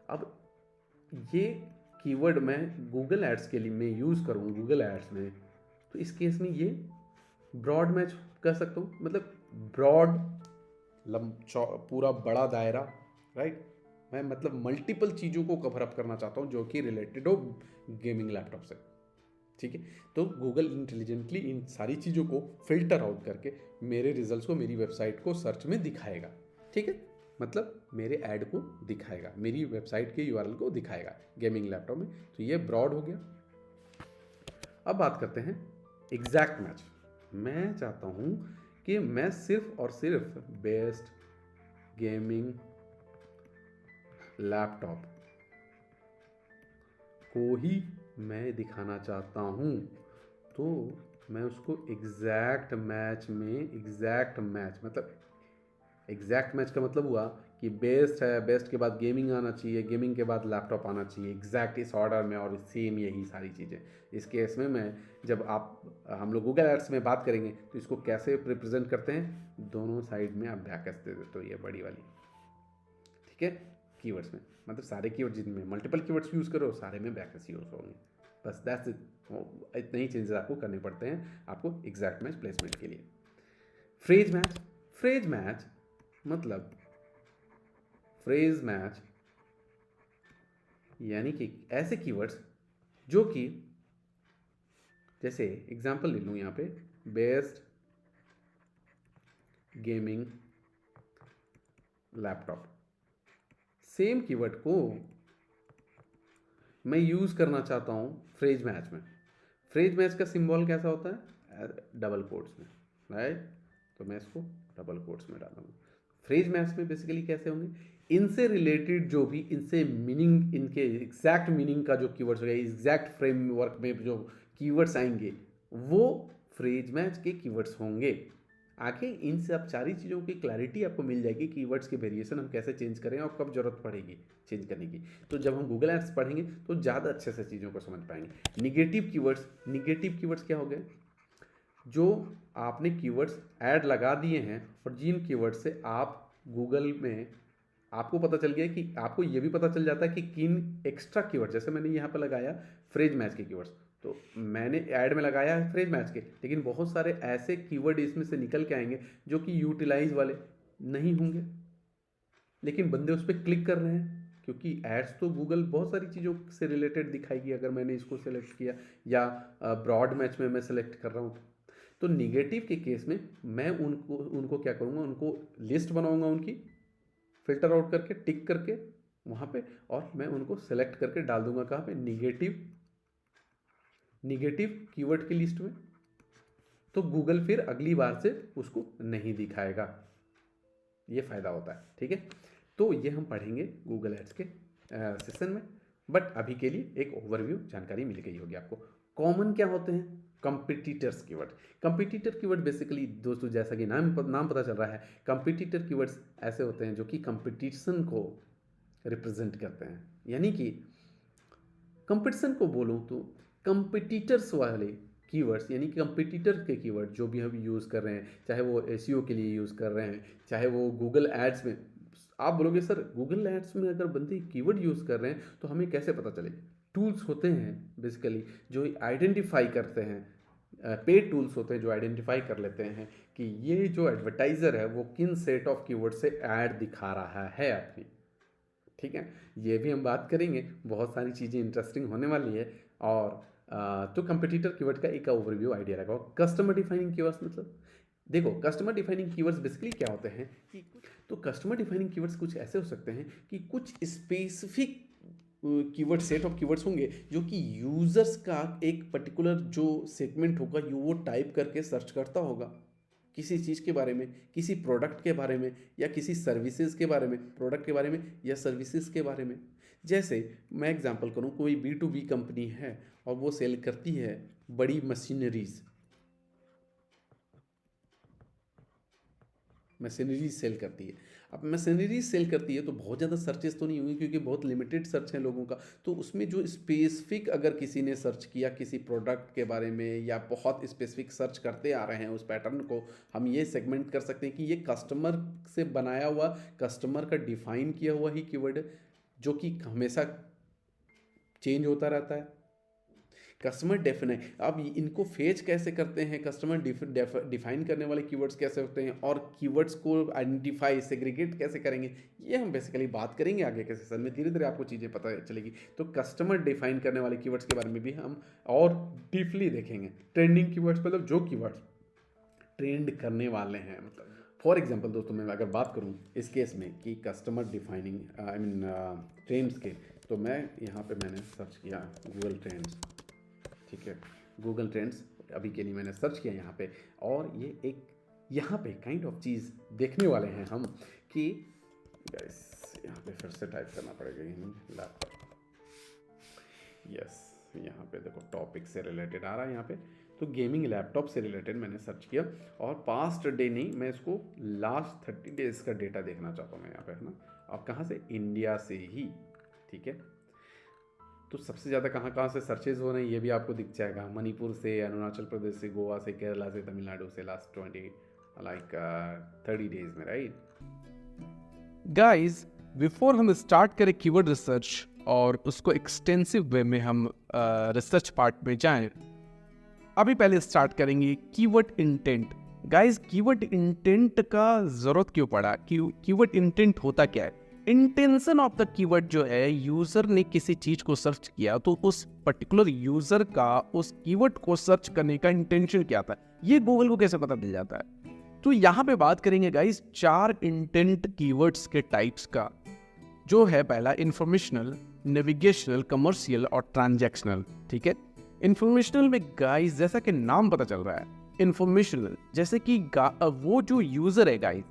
अब ये कीवर्ड मैं गूगल एड्स के लिए मैं यूज़ करूँ गूगल एड्स में, तो इस केस में ये ब्रॉड मैच कर सकता हूँ, मतलब ब्रॉड पूरा बड़ा दायरा, राइट। मैं मतलब मल्टीपल चीज़ों को कवर अप करना चाहता हूँ जो कि रिलेटेड हो गेमिंग लैपटॉप से। ठीक है, तो गूगल इंटेलिजेंटली इन सारी चीज़ों को फिल्टर आउट करके मेरे रिजल्ट्स को मेरी वेबसाइट को सर्च में दिखाएगा। ठीक है, मतलब मेरे ऐड को दिखाएगा, मेरी वेबसाइट के यूआरएल को दिखाएगा गेमिंग लैपटॉप में। तो ये ब्रॉड हो गया। अब बात करते हैं एग्जैक्ट मैच। मैं चाहता हूँ कि मैं सिर्फ और सिर्फ बेस्ट गेमिंग लैपटॉप को ही मैं दिखाना चाहता हूँ, तो मैं उसको एग्जैक्ट मैच मतलब एग्जैक्ट मैच का मतलब हुआ कि बेस्ट है, बेस्ट के बाद गेमिंग आना चाहिए, गेमिंग के बाद लैपटॉप आना चाहिए, एग्जैक्ट इस ऑर्डर में और सेम यही सारी चीज़ें। इस केस में मैं जब हम लोग गूगल एड्स में बात करेंगे तो इसको कैसे रिप्रेजेंट करते हैं, दोनों साइड में आप ब्रैकेट्स दे देते हो, ये बड़ी वाली। ठीक है, कीवर्ड्स में मतलब सारे कीवर्ड जिनमें मल्टीपल कीवर्ड्स यूज़ करो सारे में ब्रैकेट्स यूज़ होंगे, बस दैट्स इट। इतने ही चेंजेस आपको करने पड़ते हैं आपको एग्जैक्ट मैच प्लेसमेंट के लिए। फ्रेज मैच मतलब फ्रेज मैच यानी कि ऐसे कीवर्ड्स जो कि जैसे एग्जांपल ले लूँ यहाँ पे, best gaming laptop, same keyword को मैं यूज़ करना चाहता हूँ फ्रेज मैच में। फ्रेज मैच का सिंबल कैसा होता है, डबल कोट्स में, राइट। तो मैं इसको डबल कोट्स में डालूंगा। फ्रेज मैच में बेसिकली कैसे होंगे, इनसे रिलेटेड जो भी इनसे मीनिंग, इनके एग्जैक्ट मीनिंग का जो कीवर्ड्स होगा, एग्जैक्ट फ्रेमवर्क में जो कीवर्ड्स आएंगे वो फ्रेज मैच के कीवर्ड्स होंगे। आगे इन सब सारी चीज़ों की क्लैरिटी आपको मिल जाएगी, कीवर्ड्स के वेरिएशन हम कैसे चेंज करें और कब जरूरत पड़ेगी चेंज करने की। तो जब हम गूगल एड्स पढ़ेंगे तो ज़्यादा अच्छे से चीज़ों को समझ पाएंगे। निगेटिव कीवर्ड्स क्या हो गए, जो आपने कीवर्ड्स ऐड लगा दिए हैं और जिन कीवर्ड्स से आप गूगल में आपको पता चल गया कि आपको ये भी पता चल जाता है कि किन एक्स्ट्रा कीवर्ड, जैसे मैंने यहाँ पर लगाया फ्रेज मैच के कीवर्ड्स, तो मैंने ऐड में लगाया है फ्रेज मैच के, लेकिन बहुत सारे ऐसे कीवर्ड इसमें से निकल के आएंगे जो कि यूटिलाइज वाले नहीं होंगे, लेकिन बंदे उस पर क्लिक कर रहे हैं क्योंकि एड्स तो गूगल बहुत सारी चीज़ों से रिलेटेड दिखाएगी अगर मैंने इसको सेलेक्ट किया, या ब्रॉड मैच में मैं सेलेक्ट कर रहा हूँ। तो निगेटिव के केस में मैं उनको क्या करूँगा, उनको लिस्ट बनाऊँगा उनकी, फिल्टर आउट करके टिक करके वहाँ पे, और मैं उनको सेलेक्ट करके डाल दूंगा कहाँ पे, निगेटिव कीवर्ड की लिस्ट में। तो गूगल फिर अगली बार से उसको नहीं दिखाएगा, ये फ़ायदा होता है। ठीक है, तो ये हम पढ़ेंगे गूगल एड्स के सेशन में, बट अभी के लिए एक ओवरव्यू जानकारी मिल गई होगी आपको। कॉमन क्या होते हैं, competitors keyword. Competitor keyword basically दोस्तों जैसा कि नाम पता चल रहा है, कंपिटिटर कीवर्ड्स ऐसे होते हैं जो कि कंपटीशन को रिप्रेजेंट करते हैं। यानी कि कंपटीशन को बोलूँ तो कंपिटिटर्स वाले कीवर्ड्स, यानी कि कंपिटिटर के कीवर्ड जो भी हम यूज़ कर रहे हैं, चाहे वो एसईओ के लिए यूज़ कर रहे हैं, चाहे वो गूगल एड्स में। आप बोलोगे सर गूगल एड्स में अगर बंदे कीवर्ड यूज़ कर रहे हैं तो हमें कैसे पता चलेगा। टूल्स होते हैं बेसिकली जो आइडेंटिफाई करते हैं, पेड टूल्स होते हैं जो आइडेंटिफाई कर लेते हैं कि ये जो एडवर्टाइज़र है वो किन सेट ऑफ कीवर्ड से ऐड दिखा रहा है अपनी। ठीक है, ये भी हम बात करेंगे, बहुत सारी चीज़ें इंटरेस्टिंग होने वाली है। और तो कंपटीटर कीवर्ड का एक ओवरव्यू आइडिया लगाओ। कस्टमर डिफाइनिंग कीवर्ड्स मतलब देखो, कस्टमर डिफाइनिंग कीवर्ड्स बेसिकली क्या होते हैं कि, तो कस्टमर डिफाइनिंग कीवर्ड्स कुछ ऐसे हो सकते हैं कि कुछ specific keyword set of keywords होंगे जो कि यूजर्स का एक पर्टिकुलर जो सेगमेंट होगा वो टाइप करके सर्च करता होगा किसी चीज़ के बारे में, किसी प्रोडक्ट के बारे में या किसी सर्विसेज के बारे में, प्रोडक्ट के बारे में या सर्विसेज के बारे में। जैसे मैं एग्जांपल करूं, कोई B2B कंपनी है और वो सेल करती है बड़ी मशीनरीज सेल करती है। अब मशीनरीज सेल करती है तो बहुत ज़्यादा सर्चेस तो नहीं हुई क्योंकि बहुत लिमिटेड सर्च है लोगों का। तो उसमें जो स्पेसिफिक अगर किसी ने सर्च किया किसी प्रोडक्ट के बारे में या बहुत स्पेसिफिक सर्च करते आ रहे हैं उस पैटर्न को, हम ये सेगमेंट कर सकते हैं कि ये कस्टमर से बनाया हुआ, कस्टमर का डिफाइन किया हुआ ही कीवर्ड जो कि हमेशा चेंज होता रहता है। कस्टमर डेफिनेट, अब इनको फेच कैसे करते हैं, कस्टमर डिफाइन करने वाले कीवर्ड्स कैसे होते हैं और कीवर्ड्स को आइडेंटिफाई सेग्रीगेट कैसे करेंगे, ये हम बेसिकली बात करेंगे आगे के सेशन में। धीरे धीरे आपको चीज़ें पता चलेगी। तो कस्टमर डिफाइन करने वाले कीवर्ड्स के बारे में भी हम और डीपली देखेंगे। ट्रेंडिंग कीवर्ड्स मतलब जो कीवर्ड्स ट्रेंड करने वाले हैं, मतलब फॉर एग्जाम्पल दोस्तों मैं अगर बात करूँ इस केस में कि कस्टमर डिफाइनिंग ट्रेंड्स के, तो मैं यहाँ पे मैंने सर्च किया गूगल ट्रेंड्स, ठीक है, गूगल ट्रेंड्स अभी के लिए मैंने सर्च किया यहाँ पे, और ये एक यहाँ पे काइंड ऑफ चीज़ देखने वाले हैं हम कि गाइस यहाँ पे फिर से टाइप करना पड़ेगा लैपटॉप, यस यहाँ पे देखो टॉपिक से रिलेटेड आ रहा है यहाँ पे। तो गेमिंग लैपटॉप से रिलेटेड मैंने सर्च किया और पास्ट डे नहीं, मैं इसको लास्ट 30 डेज का डेटा देखना चाहता हूँ मैं यहाँ पे, है ना। अब कहाँ से, इंडिया से ही, ठीक है। तो सबसे ज़्यादा कहाँ कहाँ से सर्चेज हो रहे हैं ये भी आपको दिख जाएगा, मणिपुर से, अरुणाचल प्रदेश से, गोवा से, केरला से, तमिलनाडु से, लास्ट 30 डेज में, राइट गाइस। बिफोर हम स्टार्ट करें कीवर्ड रिसर्च और उसको एक्सटेंसिव वे में हम रिसर्च पार्ट में जाएं, अभी पहले स्टार्ट करेंगे keyword intent. Guys keyword intent का जरूरत क्यों पड़ा, कीवर्ड इंटेंट होता क्या है? इंटेंशन ऑफ द कीवर्ड जो है, यूजर ने किसी चीज को सर्च किया तो उस पर्टिकुलर यूजर का उस कीवर्ड को सर्च करने का इंटेंशन क्या था, ये गूगल को कैसे पता चल जाता है? तो यहाँ पे बात करेंगे गाइस 4 इंटेंट कीवर्ड्स के टाइप्स का, जो है पहला इंफॉर्मेशनल, नेविगेशनल, कमर्शियल और ट्रांजैक्शनल, ठीक है। इंफॉर्मेशनल में गाइस जैसा कि नाम पता चल रहा है, इंफॉर्मेशनल जैसे कि वो जो यूजर है गाइस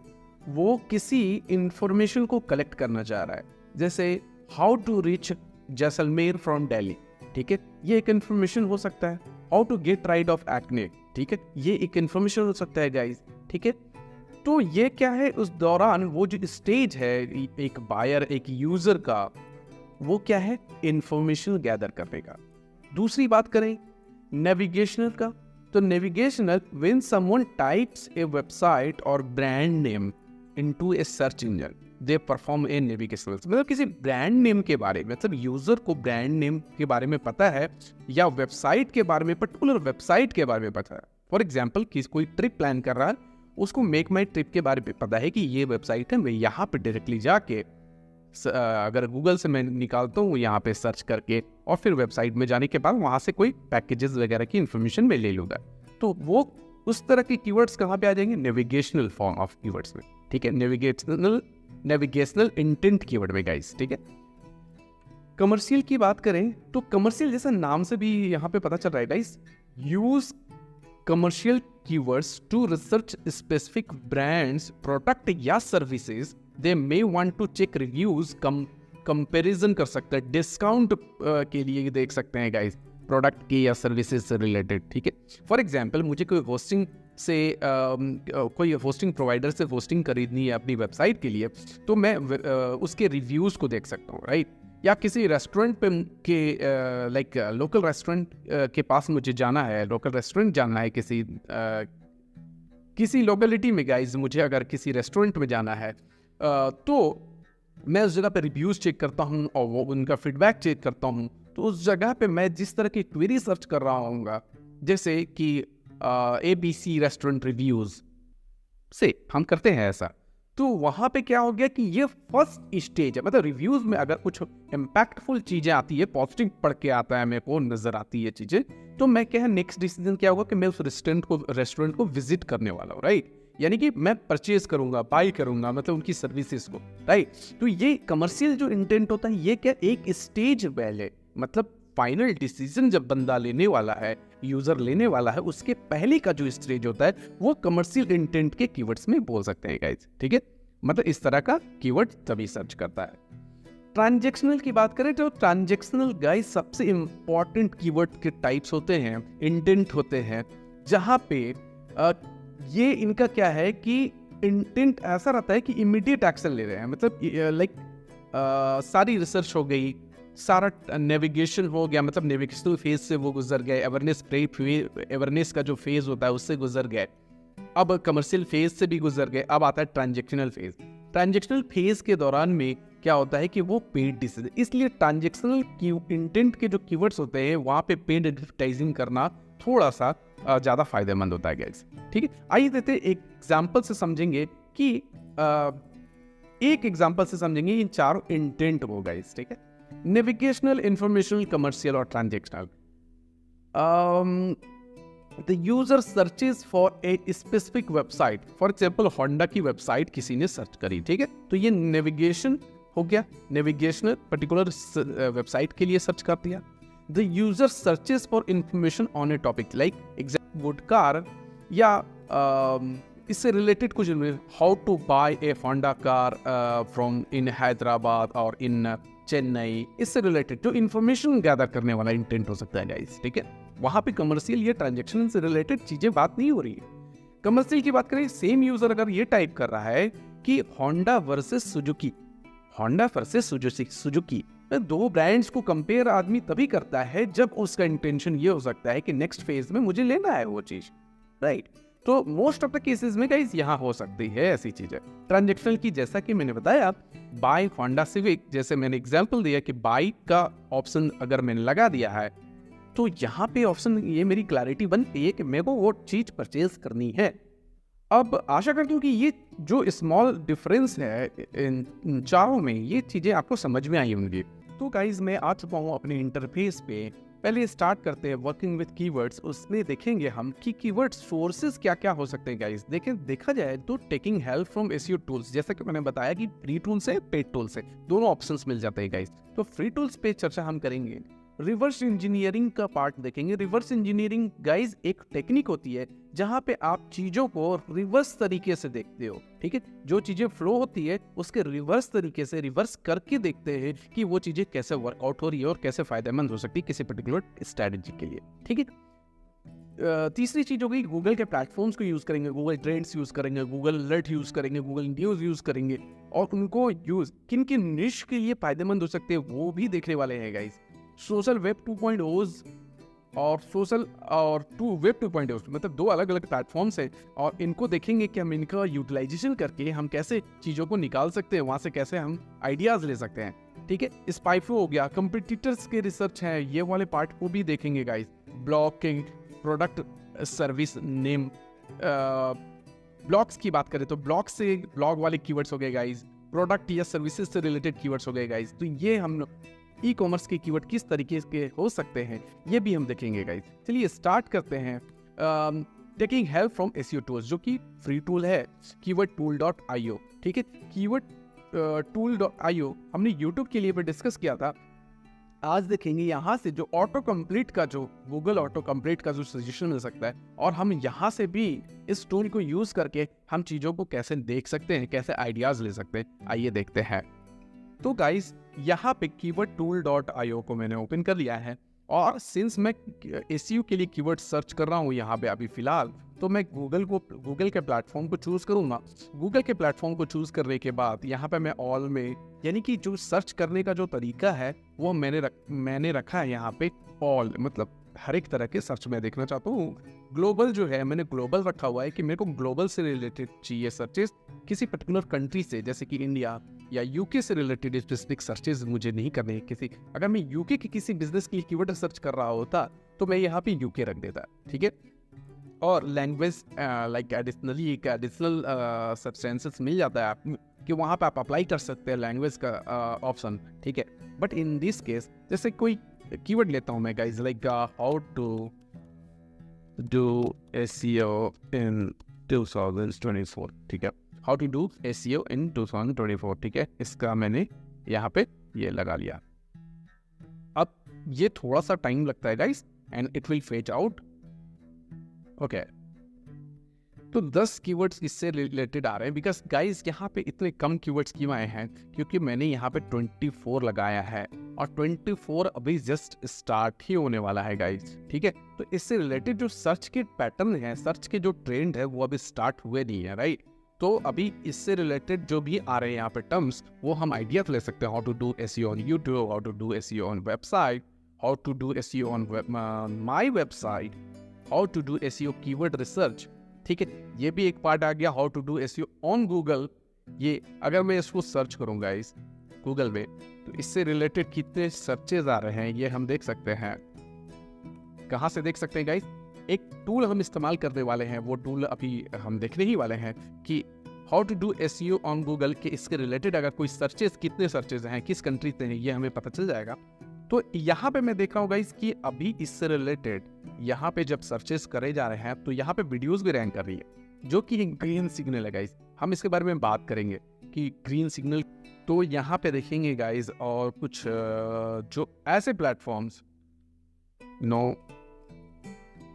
वो किसी इंफॉर्मेशन को कलेक्ट करना चाह रहा है, जैसे how to reach Jaisalmer from Delhi, ठीक है, ये एक इंफॉर्मेशन हो सकता है। How to get rid of acne, ठीक है, ये एक इंफॉर्मेशन हो सकता है गाइस, ठीक है। तो ये क्या है, उस दौरान वो जो स्टेज है एक बायर, एक यूजर का, वो क्या है, इंफॉर्मेशन गैदर करने का। दूसरी बात करें नेविगेशनल का, तो navigational when someone types a website और brand name into a search engine they perform a navigational, मतलब किसी ब्रांड नेम के बारे में, मतलब यूजर को ब्रांड नेम के बारे में पता है या वेबसाइट के बारे में, पर्टिकुलर वेबसाइट के बारे में पता है। फॉर एग्जाम्पल कोई ट्रिप प्लान कर रहा है, उसको मेक माई ट्रिप के बारे में पता है कि ये वेबसाइट है, मैं यहाँ पे डायरेक्टली जाके अगर गूगल से मैं निकालता हूँ यहाँ पे सर्च करके और फिर वेबसाइट में जाने के बाद वहाँ से कोई पैकेजेस वगैरह की इन्फॉर्मेशन मैं ले लूँगा। तो वो उस तरह के कीवर्ड्स कहाँ पे आ जाएंगे, नेविगेशनल फॉर्म ऑफ कीवर्ड्स में, ठीक है, नेविगेशनल इंटेंट कीवर्ड में गाइस, ठीक है। कमर्शियल की बात करें तो कमर्शियल जैसा नाम से भी यहाँ पे पता चल रहा है guys, use commercial keywords to research specific brands, product या services they may want to check reviews, comparison कर सकते हैं, डिस्काउंट के लिए देख सकते हैं गाइस, प्रोडक्ट की या सर्विसेज से रिलेटेड, ठीक है। फॉर एग्जांपल मुझे कोई होस्टिंग से कोई होस्टिंग प्रोवाइडर से होस्टिंग खरीदनी है अपनी वेबसाइट के लिए, तो मैं उसके रिव्यूज़ को देख सकता हूँ, राइट। या किसी रेस्टोरेंट पे के लाइक लोकल रेस्टोरेंट के पास मुझे जाना है, लोकल रेस्टोरेंट जाना है किसी लोकेलिटी में गाइज, मुझे अगर किसी रेस्टोरेंट में जाना है तो मैं उस जगह पे रिव्यूज़ चेक करता हूँ और वो उनका फीडबैक चेक करता हूँ। तो उस जगह पे मैं जिस तरह की क्वेरी सर्च कर रहा हूँगा, जैसे कि ABC रेस्टोरेंट रिव्यूज़ से हम करते हैं ऐसा, तो वहाँ पे क्या हो गया कि ये फर्स्ट स्टेज है, मतलब रिव्यूज़ में अगर कुछ इम्पैक्टफुल चीज़ें आती है, पॉजिटिव पढ़ के आता है, मेरे को नज़र आती है चीज़ें, तो मैं क्या है नेक्स्ट डिसीजन क्या होगा कि मैं उस रेस्टोरेंट को विजिट करने वाला हूँ, राइट। यानी कि मैं परचेज करूंगा, बाई करूंगा, मतलब उनकी सर्विसेज को, राइट। तो ये कमर्शियल जो इंटेंट होता है ये क्या एक स्टेज पहले, मतलब फाइनल डिसीजन जब बंदा लेने वाला है, यूजर लेने वाला है, उसके पहले का जो स्टेज होता है वो कमर्शियल इंटेंट के कीवर्ड्स में बोल सकते हैं गाइस, ठीक है। मतलब इस तरह का कीवर्ड तभी सर्च करता है। ट्रांजैक्शनल की बात करें तो ट्रांजैक्शनल गाइस सबसे इंपॉर्टेंट कीवर्ड के टाइप्स होते हैं, इंटेंट होते हैं, जहां पे ये इनका क्या है कि इंटेंट ऐसा रहता है कि इमीडिएट एक्शन ले रहे हैं, मतलब लाइक सारी रिसर्च हो गई, सारा नेविगेशन हो गया, मतलब नेविगेशनल फेज से वो गुजर गए, अवेयरनेस का जो फेज होता है उससे गुजर गए, अब कमर्शियल फेज से भी गुजर गए, अब आता है ट्रांजैक्शनल फेज। ट्रांजैक्शनल फेज के दौरान में क्या होता है कि वो पेड डिसीजन, इसलिए ट्रांजैक्शनल की इंटेंट के जो कीवर्ड्स होते हैं वहां पे पेड एडवर्टाइजिंग करना थोड़ा सा ज्यादा फायदेमंद होता है गाइस, ठीक है। आइए देते एग्जांपल से समझेंगे कि एक एग्जांपल से समझेंगे इन चारों इंटेंट को गाइस, ठीक है। नेविगेशनल, इंफॉर्मेशनल, कमर्शियल और transactional. The user searches for a specific website, for example Honda की वेबसाइट किसी ने सर्च करी, ठीक है, तो ये नेविगेशन हो गया, नेविगेशनल पर्टिकुलर वेबसाइट के लिए सर्च कर दिया। The user searches for information on a topic like example wood car, या इससे रिलेटेड कुछ, how to buy a Honda car from in Hyderabad और इन चेन्नई, इससे रिलेटेड जो इन्फॉर्मेशन गैदर करने वाला इंटेंट हो सकता है गाइस, ठीक है। वहां पे कमर्शियल या ट्रांजैक्शन से रिलेटेड चीजें बात नहीं हो रही है। कमर्शियल की बात करें, सेम यूजर अगर ये टाइप कर रहा है कि Honda versus Suzuki, Honda versus Suzuki, दो ब्रांड्स को कंपेयर आदमी तभी करता है जब उसका इंटेंशन ये हो सकता है कि नेक्स्ट फेज में मुझे लेना है वो चीज, राइट। तो मोस्ट ऑफ द केसेस में गाइस यहाँ हो सकती है ऐसी चीजें। ट्रांजैक्शनल की जैसा कि मैंने बताया, बाय होंडा सिविक, जैसे मैंने एग्जांपल दिया कि बाय का ऑप्शन अगर मैंने लगा दिया है तो यहाँ पे ऑप्शन ये मेरी क्लैरिटी बनती है कि मेरे को वो चीज परचेज करनी है। अब आशा करता हूँ कि ये जो स्मॉल डिफरेंस है इन चारों में, ये चीजें आपको समझ में आई होंगी। तो गाइज मैं आ चुका हूँ अपने इंटरफेस पे। पहले स्टार्ट करते हैं वर्किंग विद कीवर्ड्स। उसमें देखेंगे हम कि कीवर्ड सोर्सेज क्या क्या हो सकते हैं गाइज। देखा जाए तो taking help from SEO tools, जैसा कि मैंने बताया कि फ्री टूल्स है, पेड टूल्स है, दोनों ऑप्शंस मिल जाते हैं गाइज। तो फ्री टूल्स पे चर्चा हम करेंगे। रिवर्स इंजीनियरिंग का पार्ट देखेंगे। रिवर्स इंजीनियरिंग गाइज एक टेक्निक होती है जहां पे आप चीजों को रिवर्स तरीके से देखते हो, ठीक है। जो चीजें फ्लो होती है उसके रिवर्स तरीके से रिवर्स करके देखते हैं कि वो चीजें कैसे वर्कआउट हो रही है और कैसे फायदेमंद हो सकती है किसी पर्टिकुलर स्ट्रेटजी के लिए, ठीक है। तीसरी चीज हो गई, गूगल के प्लेटफॉर्म्स को यूज करेंगे, गूगल ट्रेंड्स यूज करेंगे, गूगल अलर्ट यूज करेंगे, गूगल न्यूज यूज करेंगे और उनको यूज किन किन निश के लिए फायदेमंद हो सकते हैं वो भी देखने वाले हैं गाइज। सोशल वेब 2.0 और सोशल और वेब 2.0 मतलब दो अलग अलग प्लेटफॉर्म्स हैं और इनको देखेंगे कि हम इनका यूटिलाइजेशन करके हम कैसे चीज़ों को निकाल सकते हैं, वहाँ से कैसे हम आइडियाज ले सकते हैं, ठीक है। स्पाइफो हो गया, कंपिटिटर्स के रिसर्च है, ये वाले पार्ट को भी देखेंगे guys. Blocking, product service name, blogs की बात करें तो ब्लॉग से ब्लॉग वाले कीवर्ड्स हो गए गाइस। प्रोडक्ट या सर्विसेज से रिलेटेड कीवर्ड्स हो गए गाइस। तो ये हम ई कॉमर्स के कीवर्ड किस तरीके के हो सकते हैं ये भी हम देखेंगे गाइस। चलिए स्टार्ट करते हैं। Taking help from SEO tools, जो कि फ्री टूल है, keywordtool.io, ठीक है। keywordtool.io हमने यूट्यूब के लिए भी डिस्कस किया था। आज देखेंगे यहाँ से जो ऑटो कंप्लीट का, जो गूगल ऑटो कंप्लीट का जो सजेशन मिल सकता है और हम यहाँ से भी इस टूल को यूज करके हम चीजों को कैसे देख सकते हैं, कैसे आइडियाज ले सकते हैं, आइए देखते हैं। तो गाइस यहाँ पे keywordtool.io को मैंने ओपन कर लिया है और सिंस मैं एसईओ के लिए कीवर्ड सर्च कर रहा हूँ यहाँ पे अभी फिलहाल, तो मैं गूगल के प्लेटफॉर्म को चूज करूंगा। गूगल के प्लेटफॉर्म को चूज करने के बाद यहाँ पे मैं ऑल में, यानी कि जो सर्च करने का जो तरीका है वो मैंने रखा है यहाँ पे ऑल, मतलब हर एक तरह के सर्च में देखना चाहता हूँ। ग्लोबल जो है मैंने ग्लोबल रखा हुआ है कि मेरे को ग्लोबल से रिलेटेड चाहिए सर्चेस, किसी पर्टिकुलर कंट्री से जैसे कि इंडिया या यूके से रिलेटेड स्पेसिफिक सर्चेस मुझे नहीं करने हैं। किसी अगर मैं यूके के किसी बिजनेस के लिए कीवर्ड सर्च कर रहा होता तो मैं यहाँ पे यूके रख देता, ठीक है। और लैंग्वेज लाइक एडिशनली एक एडिशनल सब्सटेंसेस मिल जाता है आप कि वहाँ पे आप अप्लाई कर सकते हैं लैंग्वेज का ऑप्शन, ठीक है। बट इन दिस केस जैसे कोई कीवर्ड लेता हूँ मैं guys, like how to do SEO in 2024, ठीक है। How to do SEO in 2024, ठीक है। इसका मैंने यहाँ पे ये लगा लिया। अब ये थोड़ा सा टाइम लगता है guys, and it will fetch out. Okay, तो 10 कीवर्ड्स इससे रिलेटेड आ रहे हैं, बिकॉज गाइस यहाँ पे इतने कम कीवर्ड्स क्यों आए हैं, क्योंकि मैंने यहाँ पे 24 लगाया है, और 24 अभी जस्ट स्टार्ट ही होने वाला है गाइस, ठीक है। तो इससे रिलेटेड जो सर्च के पैटर्न है, सर्च के जो ट्रेंड है, वो अभी स्टार्ट हुए नहीं है, राइट। तो अभी इससे रिलेटेड जो भी आ रहे हैं यहाँ पे टर्म्स, वो हम आइडिया तो ले सकते हैं। How to do SEO on YouTube, how to do SEO on website, how to do SEO on my website, how to do SEO keyword research, ठीक है। ये भी एक पार्ट आ गया। How to do SEO on Google, ये अगर मैं इसको सर्च करूंगा इस गूगल में, तो इससे रिलेटेड कितने सर्चेज आ रहे हैं ये हम देख सकते हैं। कहाँ से देख सकते हैं गाइस? एक टूल हम इस्तेमाल करने वाले हैं, वो टूल अभी हम देखने ही वाले हैं कि how to do SEO on Google के इसके रिलेटेड अगर कोई सर्चेज, कितने सर्चेज हैं, किस कंट्री से हैं, ये हमें पता चल जाएगा। तो यहाँ पे मैं देख रहा हूँ गाइस कि अभी इससे रिलेटेड यहाँ पे जब सर्चेस करे जा रहे हैं, तो यहाँ पे वीडियोस भी रैंक कर रही है, जो कि ग्रीन सिग्नल है गाइस। हम इसके बारे में बात करेंगे कि ग्रीन सिग्नल, तो यहाँ पे देखेंगे गाइस। और कुछ जो ऐसे प्लेटफॉर्म्स, नो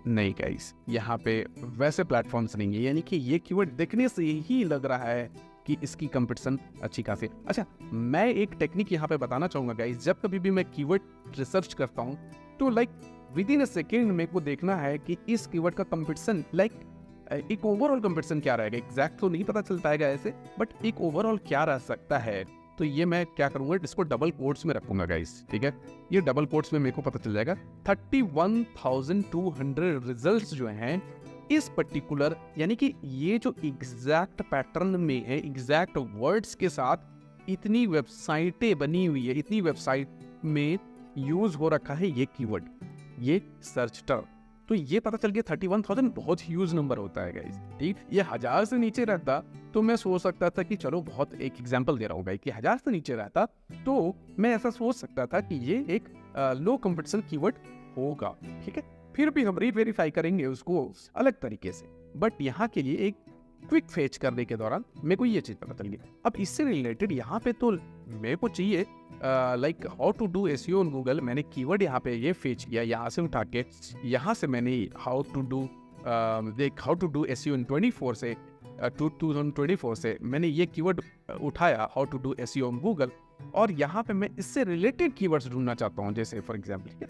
नहीं गाइस, यहाँ पे वैसे प्लेटफॉर्म्स नहीं है, यानी कि ये कीवर्ड देखने से ही लग रहा है कि इसकी कंपटीशन अच्छी खासी। अच्छा, मैं एक टेक्निक यहाँ पे बताना चाहूँगा गाइस। जब कभी भी मैं कीवर्ड रिसर्च करता हूँ, तो like with in a second मेरे को देखना है कि इस कीवर्ड का कंपटीशन, लाइक एक ओवरऑल कंपटीशन क्या रहेगा। एग्जैक्ट तो नहीं पता चल पाएगा ऐसे, बट एक ओवरऑल क्या रह सकता है। तो ये मैं क्या करूँगा, इसको डबल कोट्स में रखूंगा गाइस, ठीक है। ये डबल कोट्स में मेरे को पता चल जाएगा 31,200 रिजल्ट्स जो हैं इस पर्टिकुलर, यानी कि ये जो एग्जैक्ट पैटर्न में है, एग्जैक्ट वर्ड्स के साथ इतनी वेबसाइटें बनी हुई है, इतनी वेबसाइट में यूज हो रखा है ये कीवर्ड, ये सर्च टर्म। तो ये पता चल गया 31,000 बहुत ह्यूज नंबर होता है गाइस, ठीक। ये 1000 से नीचे रहता तो मैं सोच सकता था कि चलो, बहुत एक एग्जांपल दे रहा हूँ गाइस, कि 1000 से नीचे रहता तो मैं ऐसा सोच सकता था कि ये एक लो कंपटीशन कीवर्ड होगा, ठीक है। फिर भी हम रीवेरीफाई करेंगे उसको अलग तरीके से, बट यहाँ के लिए एक क्विक फेच करने के दौरान मेरे को ये चीज पता चल गई। अब इससे रिलेटेड यहाँ पे तो मेरे को चाहिए like how to do SEO on Google. मैंने कीवर्ड यहाँ पे ये फेच किया, यहाँ से उठा के, यहाँ से मैंने how to do SEO in 24 से 2024 से मैंने ये कीवर्ड उठाया, how to do SEO on Google. और यहाँ पे मैं इससे रिलेटेड कीवर्ड्स ढूंढना चाहता हूँ, जैसे फॉर एग्जाम्पल,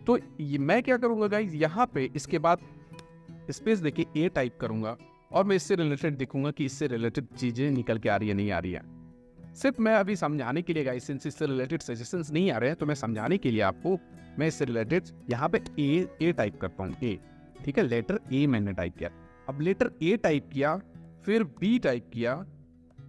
तो ये मैं क्या करूँगा गाइज, यहाँ पे इसके बाद स्पेस देके A टाइप करूँगा, और मैं इससे रिलेटेड देखूंगा कि इससे रिलेटेड चीजें निकल के आ रही है नहीं आ रही है। सिर्फ मैं अभी समझाने के लिए गाइस, सिंस इससे रिलेटेड सजेशंस नहीं आ रहे हैं, तो मैं समझाने के लिए आपको मैं इससे रिलेटेड यहाँ पे ए टाइप करता हूँ, A, ठीक है। लेटर A मैंने टाइप किया। अब लेटर A टाइप किया, फिर B टाइप किया,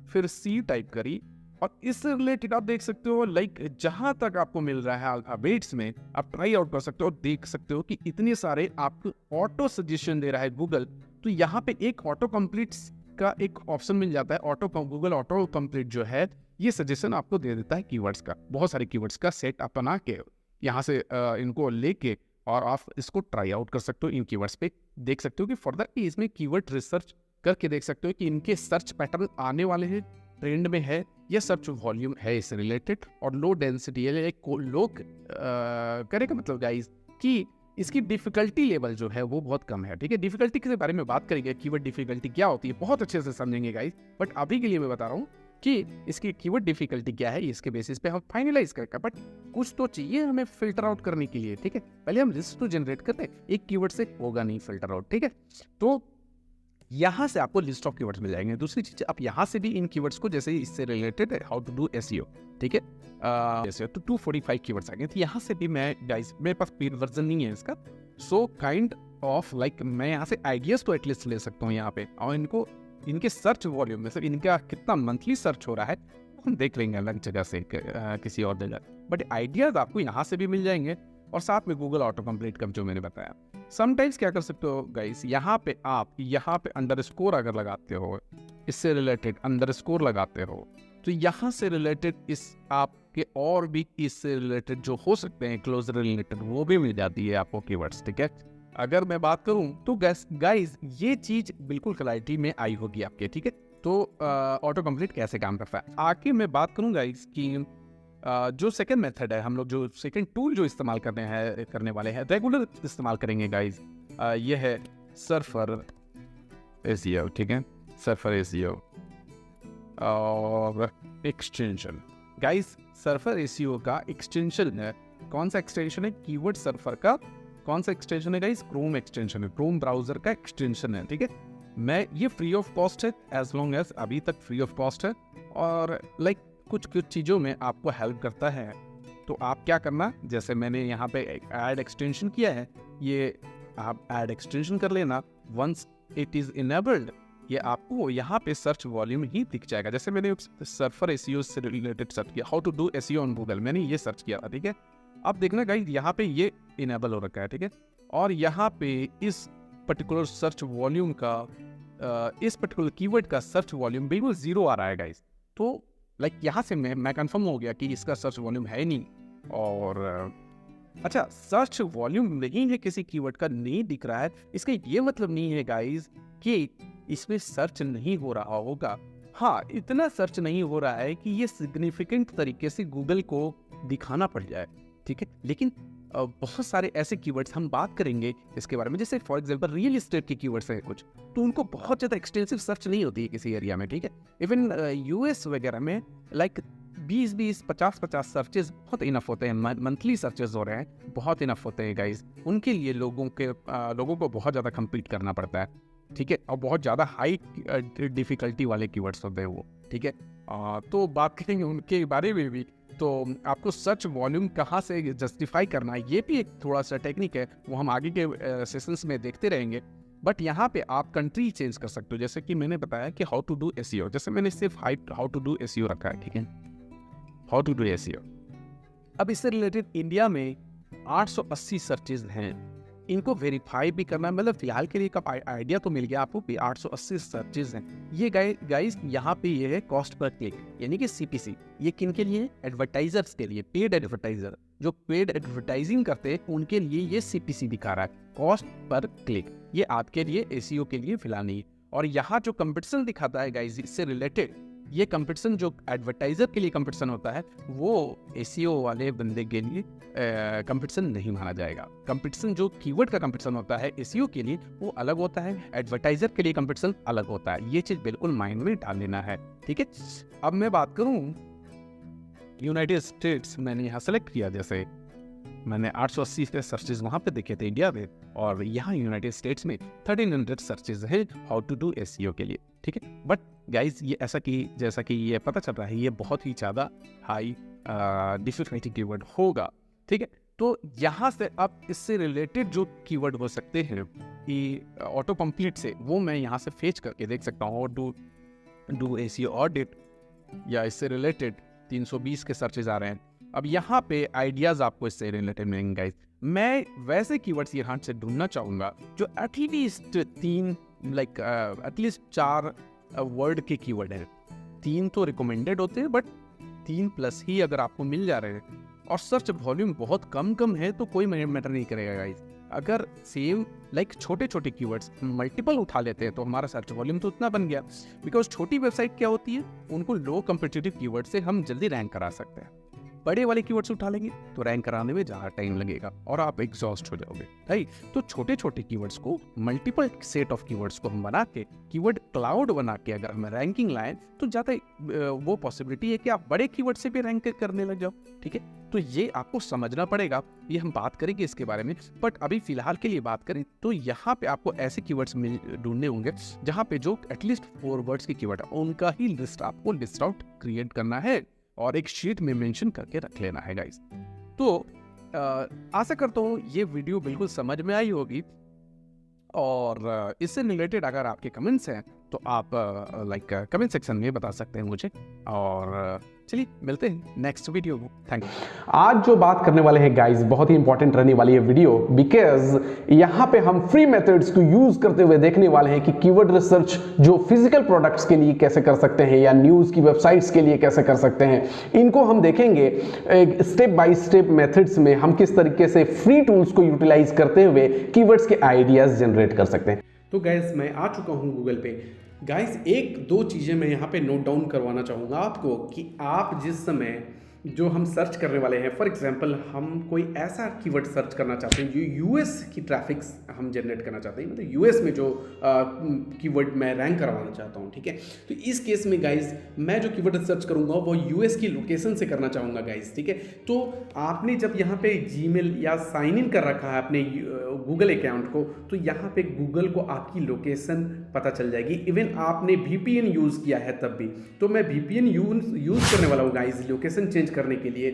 फिर C टाइप करी, और इससे रिलेटेड आप देख सकते हो, लाइक जहां तक आपको मिल रहा है अल्फाबेट्स में, आप ट्राई आउट कर सकते हो, देख सकते हो कि इतने सारे आपको ऑटो सजेशन दे रहा है गूगल। तो यहाँ पे एक ऑटो कंप्लीट का एक ऑप्शन मिल जाता है। गूगल ऑटो कंप्लीट जो है, ये सजेशन आपको दे देता है कीवर्ड्स का, बहुत सारे कीवर्ड्स का सेट आप बना के यहाँ से इनको लेके, और आप इसको ट्राई आउट कर सकते हो। इन कीवर्ड्स पे देख सकते हो कि फर्दर कि इसमें कीवर्ड रिसर्च करके देख सकते हो कि इनके सर्च पैटर्न आने वाले हैं, ट्रेंड में है, या सर्च वॉल्यूम है इससे रिलेटेड, और लो डेंसिटी है, लो करेगा मतलब गाइस कि इसकी डिफिकल्टी लेवल जो है वो बहुत कम है, ठीक है। डिफिकल्टी के बारे में बात करेंगे, कीवर्ड डिफिकल्टी क्या होती है, बहुत अच्छे से समझेंगे गाइस, बट अभी के लिए मैं बता रहा हूँ कि इसकी कीवर्ड डिफिकल्टी क्या है, इसके बेसिस पे हम फाइनलाइज करेंगे। बट कुछ तो चाहिए हमें फिल्टर आउट करने के लिए, ठीक है। पहले हम लिस्ट तो जनरेट करते हैं, एक कीवर्ड से होगा नहीं फिल्टर आउट, ठीक है। तो यहाँ से आपको लिस्ट ऑफ कीवर्ड्स मिल जाएंगे। दूसरी चीज, आप यहाँ से भी इन कीवर्ड्स को, जैसे इससे रिलेटेड है हाउ टू डू SEO, ठीक है, जैसे तो 245 कीवर्ड्स आ गए, तो यहाँ से भी मैं गाइस, मेरे पास पेड वर्जन नहीं है इसका, सो काइंड ऑफ लाइक मैं यहाँ से आइडियाज तो एटलीस्ट ले सकता हूँ यहाँ पे, और इनको इनके सर्च वॉल्यूम में से इनका कितना मंथली सर्च हो रहा है हम देख लेंगे अलग जगह से, किसी और जगह, बट आइडियाज आपको यहाँ से भी मिल जाएंगे, और साथ में गूगल ऑटो कंप्लीट का जो मैंने बताया। समटाइम्स क्या कर सकते हो गाइस, यहाँ पे आप यहाँ पे अंडरस्कोर अगर लगाते हो, इससे रिलेटेड अंडरस्कोर लगाते हो, तो यहाँ से रिलेटेड इस आपके और भी इससे रिलेटेड जो हो सकते हैं क्लोजर रिलेटेड, वो भी मिल जाती है आपको कीवर्ड्स, ठीक है। अगर मैं बात करूं तो गाइस ये चीज बिल्कुल क्लैरिटी में आई होगी आपके, ठीक है। तो ऑटो कंप्लीट कैसे काम करता है, आगे मैं बात करूं गाइस कि जो सेकंड मेथड है, हम लोग जो सेकंड टूल जो इस्तेमाल करने वाले हैं, रेगुलर इस्तेमाल करेंगे गाइस, ये है सर्फर एसईओ, ठीक है। सर्फर एसईओ और एक्सटेंशन गाइस, सर्फर एसईओ का एक्सटेंशन है, कौन सा एक्सटेंशन है, कीवर्ड सर्फर का कौन सा एक्सटेंशन है गाइस, क्रोम एक्सटेंशन है, क्रोम ब्राउजर का एक्सटेंशन है, ठीक है। मैं ये फ्री ऑफ कॉस्ट है, एज लॉन्ग एज अभी तक फ्री ऑफ कॉस्ट है, और लाइक कुछ चीज़ों में आपको हेल्प करता है। तो आप क्या करना, जैसे मैंने यहाँ पे ऐड एक्सटेंशन किया है, ये आप ऐड एक्सटेंशन कर लेना। वंस इट इज़ इनेबल्ड, ये आपको यहाँ पे सर्च वॉल्यूम ही दिख जाएगा। जैसे मैंने सर्फर एसईओ से रिलेटेड सर्च किया, how to do SEO on Google, मैंने ये सर्च किया था, ठीक है। अब देखना गाइस, यहाँ पे ये इनेबल हो रखा है, ठीक है। और यहाँ पे इस पर्टिकुलर सर्च वॉल्यूम का इस पर्टिकुलर कीवर्ड का सर्च वॉल्यूम बिल्कुल 0 आ रहा है गाइस। तो लाइक यहाँ से मैं कंफर्म हो गया कि इसका सर्च वॉल्यूम है नहीं। और अच्छा, सर्च वॉल्यूम नहीं है किसी कीवर्ड का, नहीं दिख रहा है, इसका ये मतलब नहीं है गाइस कि इसमें सर्च नहीं हो रहा होगा। हाँ, इतना सर्च नहीं हो रहा है कि ये सिग्निफिकेंट तरीके से गूगल को दिखाना पड़ जाए, ठीक है। लेकिन बहुत सारे ऐसे कीवर्ड्स हम बात करेंगे इसके बारे में, जैसे फॉर एग्जांपल रियल एस्टेट के कीवर्ड्स हैं कुछ, तो उनको बहुत ज़्यादा एक्सटेंसिव सर्च नहीं होती है किसी एरिया में, ठीक है। इवन यूएस वगैरह में लाइक 20-20, 50-50 सर्चेज बहुत इनफ होते हैं, मंथली सर्चेज हो रहे हैं, बहुत इनफ होते हैं गाइज। उनके लिए लोगों को बहुत ज़्यादा कम्पीट करना पड़ता है, ठीक है, और बहुत ज़्यादा हाई डिफिकल्टी वाले कीवर्ड्स होते हैं वो, ठीक है। तो बात करेंगे उनके बारे में भी। तो आपको सर्च वॉल्यूम कहाँ से जस्टिफाई करना है, ये भी एक थोड़ा सा टेक्निक है, वो हम आगे के सेशंस में देखते रहेंगे। बट यहाँ पे आप कंट्री चेंज कर सकते हो, जैसे कि मैंने बताया कि हाउ टू डू एसईओ, जैसे मैंने सिर्फ हाउ टू डू एसईओ रखा है, ठीक है, हाउ टू डू एसईओ। अब इससे रिलेटेड इंडिया में 880 सर्चेज हैं, इनको वेरीफाई भी करना, मतलब फिलहाल के लिए का आइडिया तो मिल गया आपको कि 880 सर्चेज हैं। ये गाइस यहाँ पे ये है कॉस्ट पर क्लिक, यानी कि सीपीसी। ये किन के लिए, एडवर्टाइजर्स के लिए, पेड एडवर्टाइजर जो पेड एडवर्टाइजिंग करते हैं उनके लिए ये सीपीसी दिखा रहा है, कॉस्ट पर क्लिक। ये आपके लिए एसईओ के लिए फिलहाल नहीं है। और यहाँ जो कंपटीशन दिखाता है गाइस इससे रिलेटेड, ये कंपटीशन जो एडवर्टाइजर के लिए कंपटीशन होता है वो एसईओ वाले बंदे के लिए कंपटीशन नहीं माना जाएगा। कंपटीशन जो कीवर्ड का कंपटीशन होता है एसईओ के लिए वो अलग होता है, एडवर्टाइजर के लिए कंपटीशन अलग होता है। ये चीज बिल्कुल माइंड में डाल लेना है, ठीक है। अब मैं बात करूं यूनाइटेड स्टेट्स, मैंने यहाँ सेलेक्ट किया, जैसे मैंने 880 के सर्चेज वहाँ पे देखे थे इंडिया में, और यहाँ यूनाइटेड स्टेट्स में 1300 सर्चेज है हाउ टू डू एसईओ के लिए, ठीक है। बट गाइज ये जैसा कि ये पता चल रहा है, ये बहुत ही ज़्यादा हाई डिफिकल्टी कीवर्ड होगा, ठीक है। तो यहाँ से आप इससे रिलेटेड जो कीवर्ड हो सकते हैं कि ऑटो कंप्लीट से, वो मैं यहाँ से फेच करके देख सकता हूँ, और डू एसईओ ऑडिट या इससे रिलेटेड 320 के सर्चेज आ रहे हैं। अब यहाँ पे आइडियाज आपको इससे रिलेटेड मिलेंगे गाइस। मैं वैसे कीवर्ड्स यहाँ से ढूंढना चाहूँगा जो एटलीस्ट 4 वर्ड के कीवर्ड है। 3 तो रिकमेंडेड होते हैं, बट 3+ ही अगर आपको मिल जा रहे हैं, और सर्च वॉल्यूम बहुत कम है तो कोई मैटर नहीं करेगा गाइस। अगर सेम छोटे छोटे कीवर्ड्स मल्टीपल उठा लेते हैं तो हमारा सर्च वॉल्यूम तो उतना बन गया। बिकॉज छोटी वेबसाइट क्या होती है, उनको लो कम्पिटिटिव कीवर्ड से हम जल्दी रैंक करा सकते हैं। बड़े वाले कीवर्ड्स उठा लेंगे तो रैंक कराने में ज़्यादा टाइम लगेगा और आप एग्जॉस्ट हो जाओगे, राइट। तो छोटे छोटे कीवर्ड्स को, मल्टीपल सेट ऑफ कीवर्ड्स को हम बना के, कीवर्ड क्लाउड बना के अगर हम रैंकिंग लाएं तो ज़्यादा वो पॉसिबिलिटी है कि आप बड़े कीवर्ड से भी रैंक करने लग जाओ, ठीक है। तो ये आपको समझना पड़ेगा, ये हम बात करेंगे इसके बारे में। बट अभी फिलहाल के लिए बात करें तो यहाँ पे आपको ऐसे कीवर्ड्स ढूंढने होंगे जहाँ पे जो एटलीस्ट 4 वर्ड्स के कीवर्ड है उनका ही लिस्ट आपको लिस्ट आउट क्रिएट करना है और एक शीट में मेंशन करके रख लेना है गाइस। तो आशा करता हूँ ये वीडियो बिल्कुल समझ में आई होगी, और इससे रिलेटेड अगर आपके कमेंट्स हैं तो आप कमेंट सेक्शन में बता सकते हैं मुझे। और चलिए मिलते हैं नेक्स्ट वीडियो में। Thank you. आज जो बात करने वाले हैं गाइस, बहुत ही इंपॉर्टेंट रहने वाली है वीडियो, बिकॉज यहाँ पे हम फ्री मेथड्स को यूज करते हुए देखने वाले हैं कि कीवर्ड रिसर्च जो फिजिकल प्रोडक्ट्स के लिए कैसे कर सकते हैं या न्यूज की वेबसाइट्स के लिए कैसे कर सकते हैं। इनको हम देखेंगे स्टेप बाय स्टेप मेथड्स में हम किस तरीके से फ्री टूल्स को यूटिलाइज करते हुए कीवर्ड्स के आइडियाज जनरेट कर सकते हैं। तो गाइस मैं आ चुका हूँ गूगल पे। गाइस एक दो चीज़ें मैं यहाँ पे नोट डाउन करवाना चाहूँगा आपको कि आप जिस समय जो हम सर्च करने वाले हैं, फॉर एग्जांपल हम कोई ऐसा कीवर्ड सर्च करना चाहते हैं जो यूएस की ट्रैफिक हम जनरेट करना चाहते हैं, मतलब यूएस में जो कीवर्ड मैं रैंक करवाना चाहता हूँ, ठीक है। तो इस केस में गाइज मैं जो कीवर्ड सर्च करूँगा वो यूएस की लोकेशन से करना चाहूँगा गाइज, ठीक है। तो आपने जब यहाँ पे जीमेल या साइन इन कर रखा है अपने गूगल अकाउंट को, तो यहाँ पे गूगल को आपकी लोकेशन पता चल जाएगी। इवन आपने VPN यूज़ किया है तब भी, तो मैं VPN यूज़ करने वाला हूँ गाइज लोकेशन चेंज करने के लिए,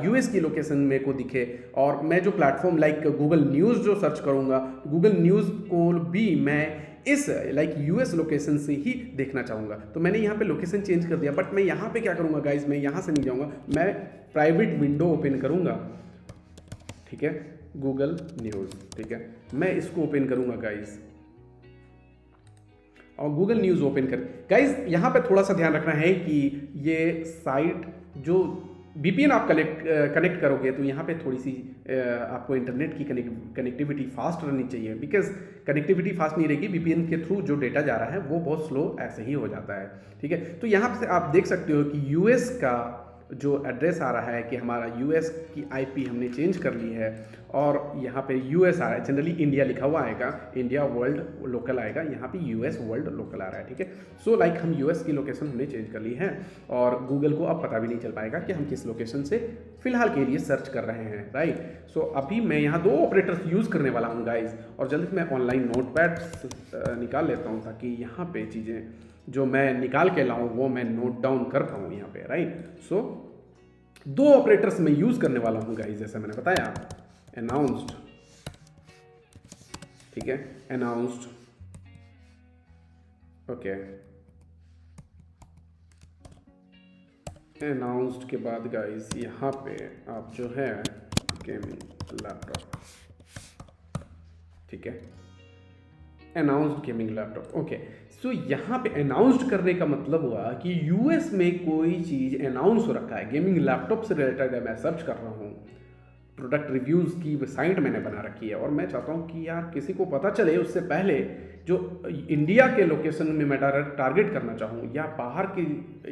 यूएस की लोकेशन मेरे को दिखे। और मैं जो प्लेटफॉर्म लाइक गूगल न्यूज़ जो सर्च करूँगा, गूगल न्यूज़ को भी मैं इस लाइक यूएस लोकेशन से ही देखना चाहूँगा। तो मैंने यहाँ पे लोकेशन चेंज कर दिया, बट मैं यहाँ पे क्या करूँगा गाइज, मैं यहाँ से नहीं जाऊँगा, मैं प्राइवेट विंडो ओपन करूँगा, ठीक है, गूगल न्यूज़, ठीक है। मैं इसको ओपन करूँगा गाइज और गूगल न्यूज़ ओपन कर। गाइज यहाँ पे थोड़ा सा ध्यान रखना है कि ये साइट जो VPN आप कनेक्ट करोगे तो यहाँ पे थोड़ी सी आपको इंटरनेट की कनेक्टिविटी फास्ट रहनी चाहिए, बिकॉज कनेक्टिविटी फास्ट नहीं रहेगी VPN के थ्रू जो डेटा जा रहा है वो बहुत स्लो ऐसे ही हो जाता है, ठीक है। तो यहाँ से आप देख सकते हो कि यूएस का जो एड्रेस आ रहा है कि हमारा यूएस की IP हमने चेंज कर ली है और यहाँ पे यूएस आ रहा है। जनरली इंडिया लिखा हुआ आएगा, इंडिया वर्ल्ड लोकल आएगा, यहाँ पे यूएस वर्ल्ड लोकल आ रहा है, ठीक है। सो लाइक हम यूएस की लोकेशन हमने चेंज कर ली है और गूगल को अब पता भी नहीं चल पाएगा कि हम किस लोकेशन से फिलहाल के लिए सर्च कर रहे हैं, राइट। सो अभी मैं यहाँ 2 ऑपरेटर्स यूज़ करने वाला हूँ गाइज, और जल्दी मैं ऑनलाइन नोटपैड निकाल लेता हूँ ताकि यहाँ पे चीज़ें जो मैं निकाल के लाऊं वो मैं नोट डाउन कर पाऊँ यहाँ पे, राइट। सो 2 ऑपरेटर्स मैं यूज करने वाला हूँ गाइस, जैसे मैंने बताया, अनाउंस्ड, ठीक है, अनाउंस्ड, ओके, अनाउंस्ड के बाद गाइस यहाँ पे आप जो है गेमिंग लैपटॉप, ठीक है, अनाउंस्ड गेमिंग लैपटॉप, ओके। सो यहाँ पे अनाउंस्ड करने का मतलब हुआ कि यूएस में कोई चीज़ अनाउंस हो रखा है, गेमिंग लैपटॉप से रिलेटेड मैं सर्च कर रहा हूँ, प्रोडक्ट रिव्यूज़ की साइट मैंने बना रखी है और मैं चाहता हूँ कि यार किसी को पता चले उससे पहले जो इंडिया के लोकेशन में मैं टारगेट करना चाहूँ या बाहर के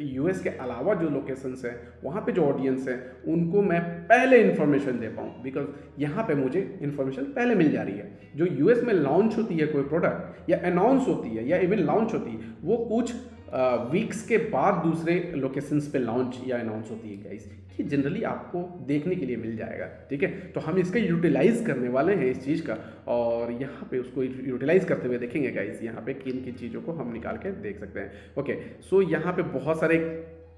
यूएस के अलावा जो लोकेशंस हैं वहाँ पे जो ऑडियंस है उनको मैं पहले इन्फॉर्मेशन दे पाऊँ, बिकॉज यहाँ पे मुझे इन्फॉर्मेशन पहले मिल जा रही है। जो यूएस में लॉन्च होती है कोई प्रोडक्ट या अनाउंस होती है या इवन लॉन्च होती है वो कुछ वीक्स के बाद दूसरे लोकेशंस पे लॉन्च या अनाउंस होती है गाइस, ये जनरली आपको देखने के लिए मिल जाएगा, ठीक है। तो हम इसका यूटिलाइज करने वाले हैं इस चीज़ का, और यहाँ पे उसको यूटिलाइज करते हुए देखेंगे गाइस, यहाँ पे किन किन चीज़ों को हम निकाल के देख सकते हैं। ओके, सो यहाँ पे बहुत सारे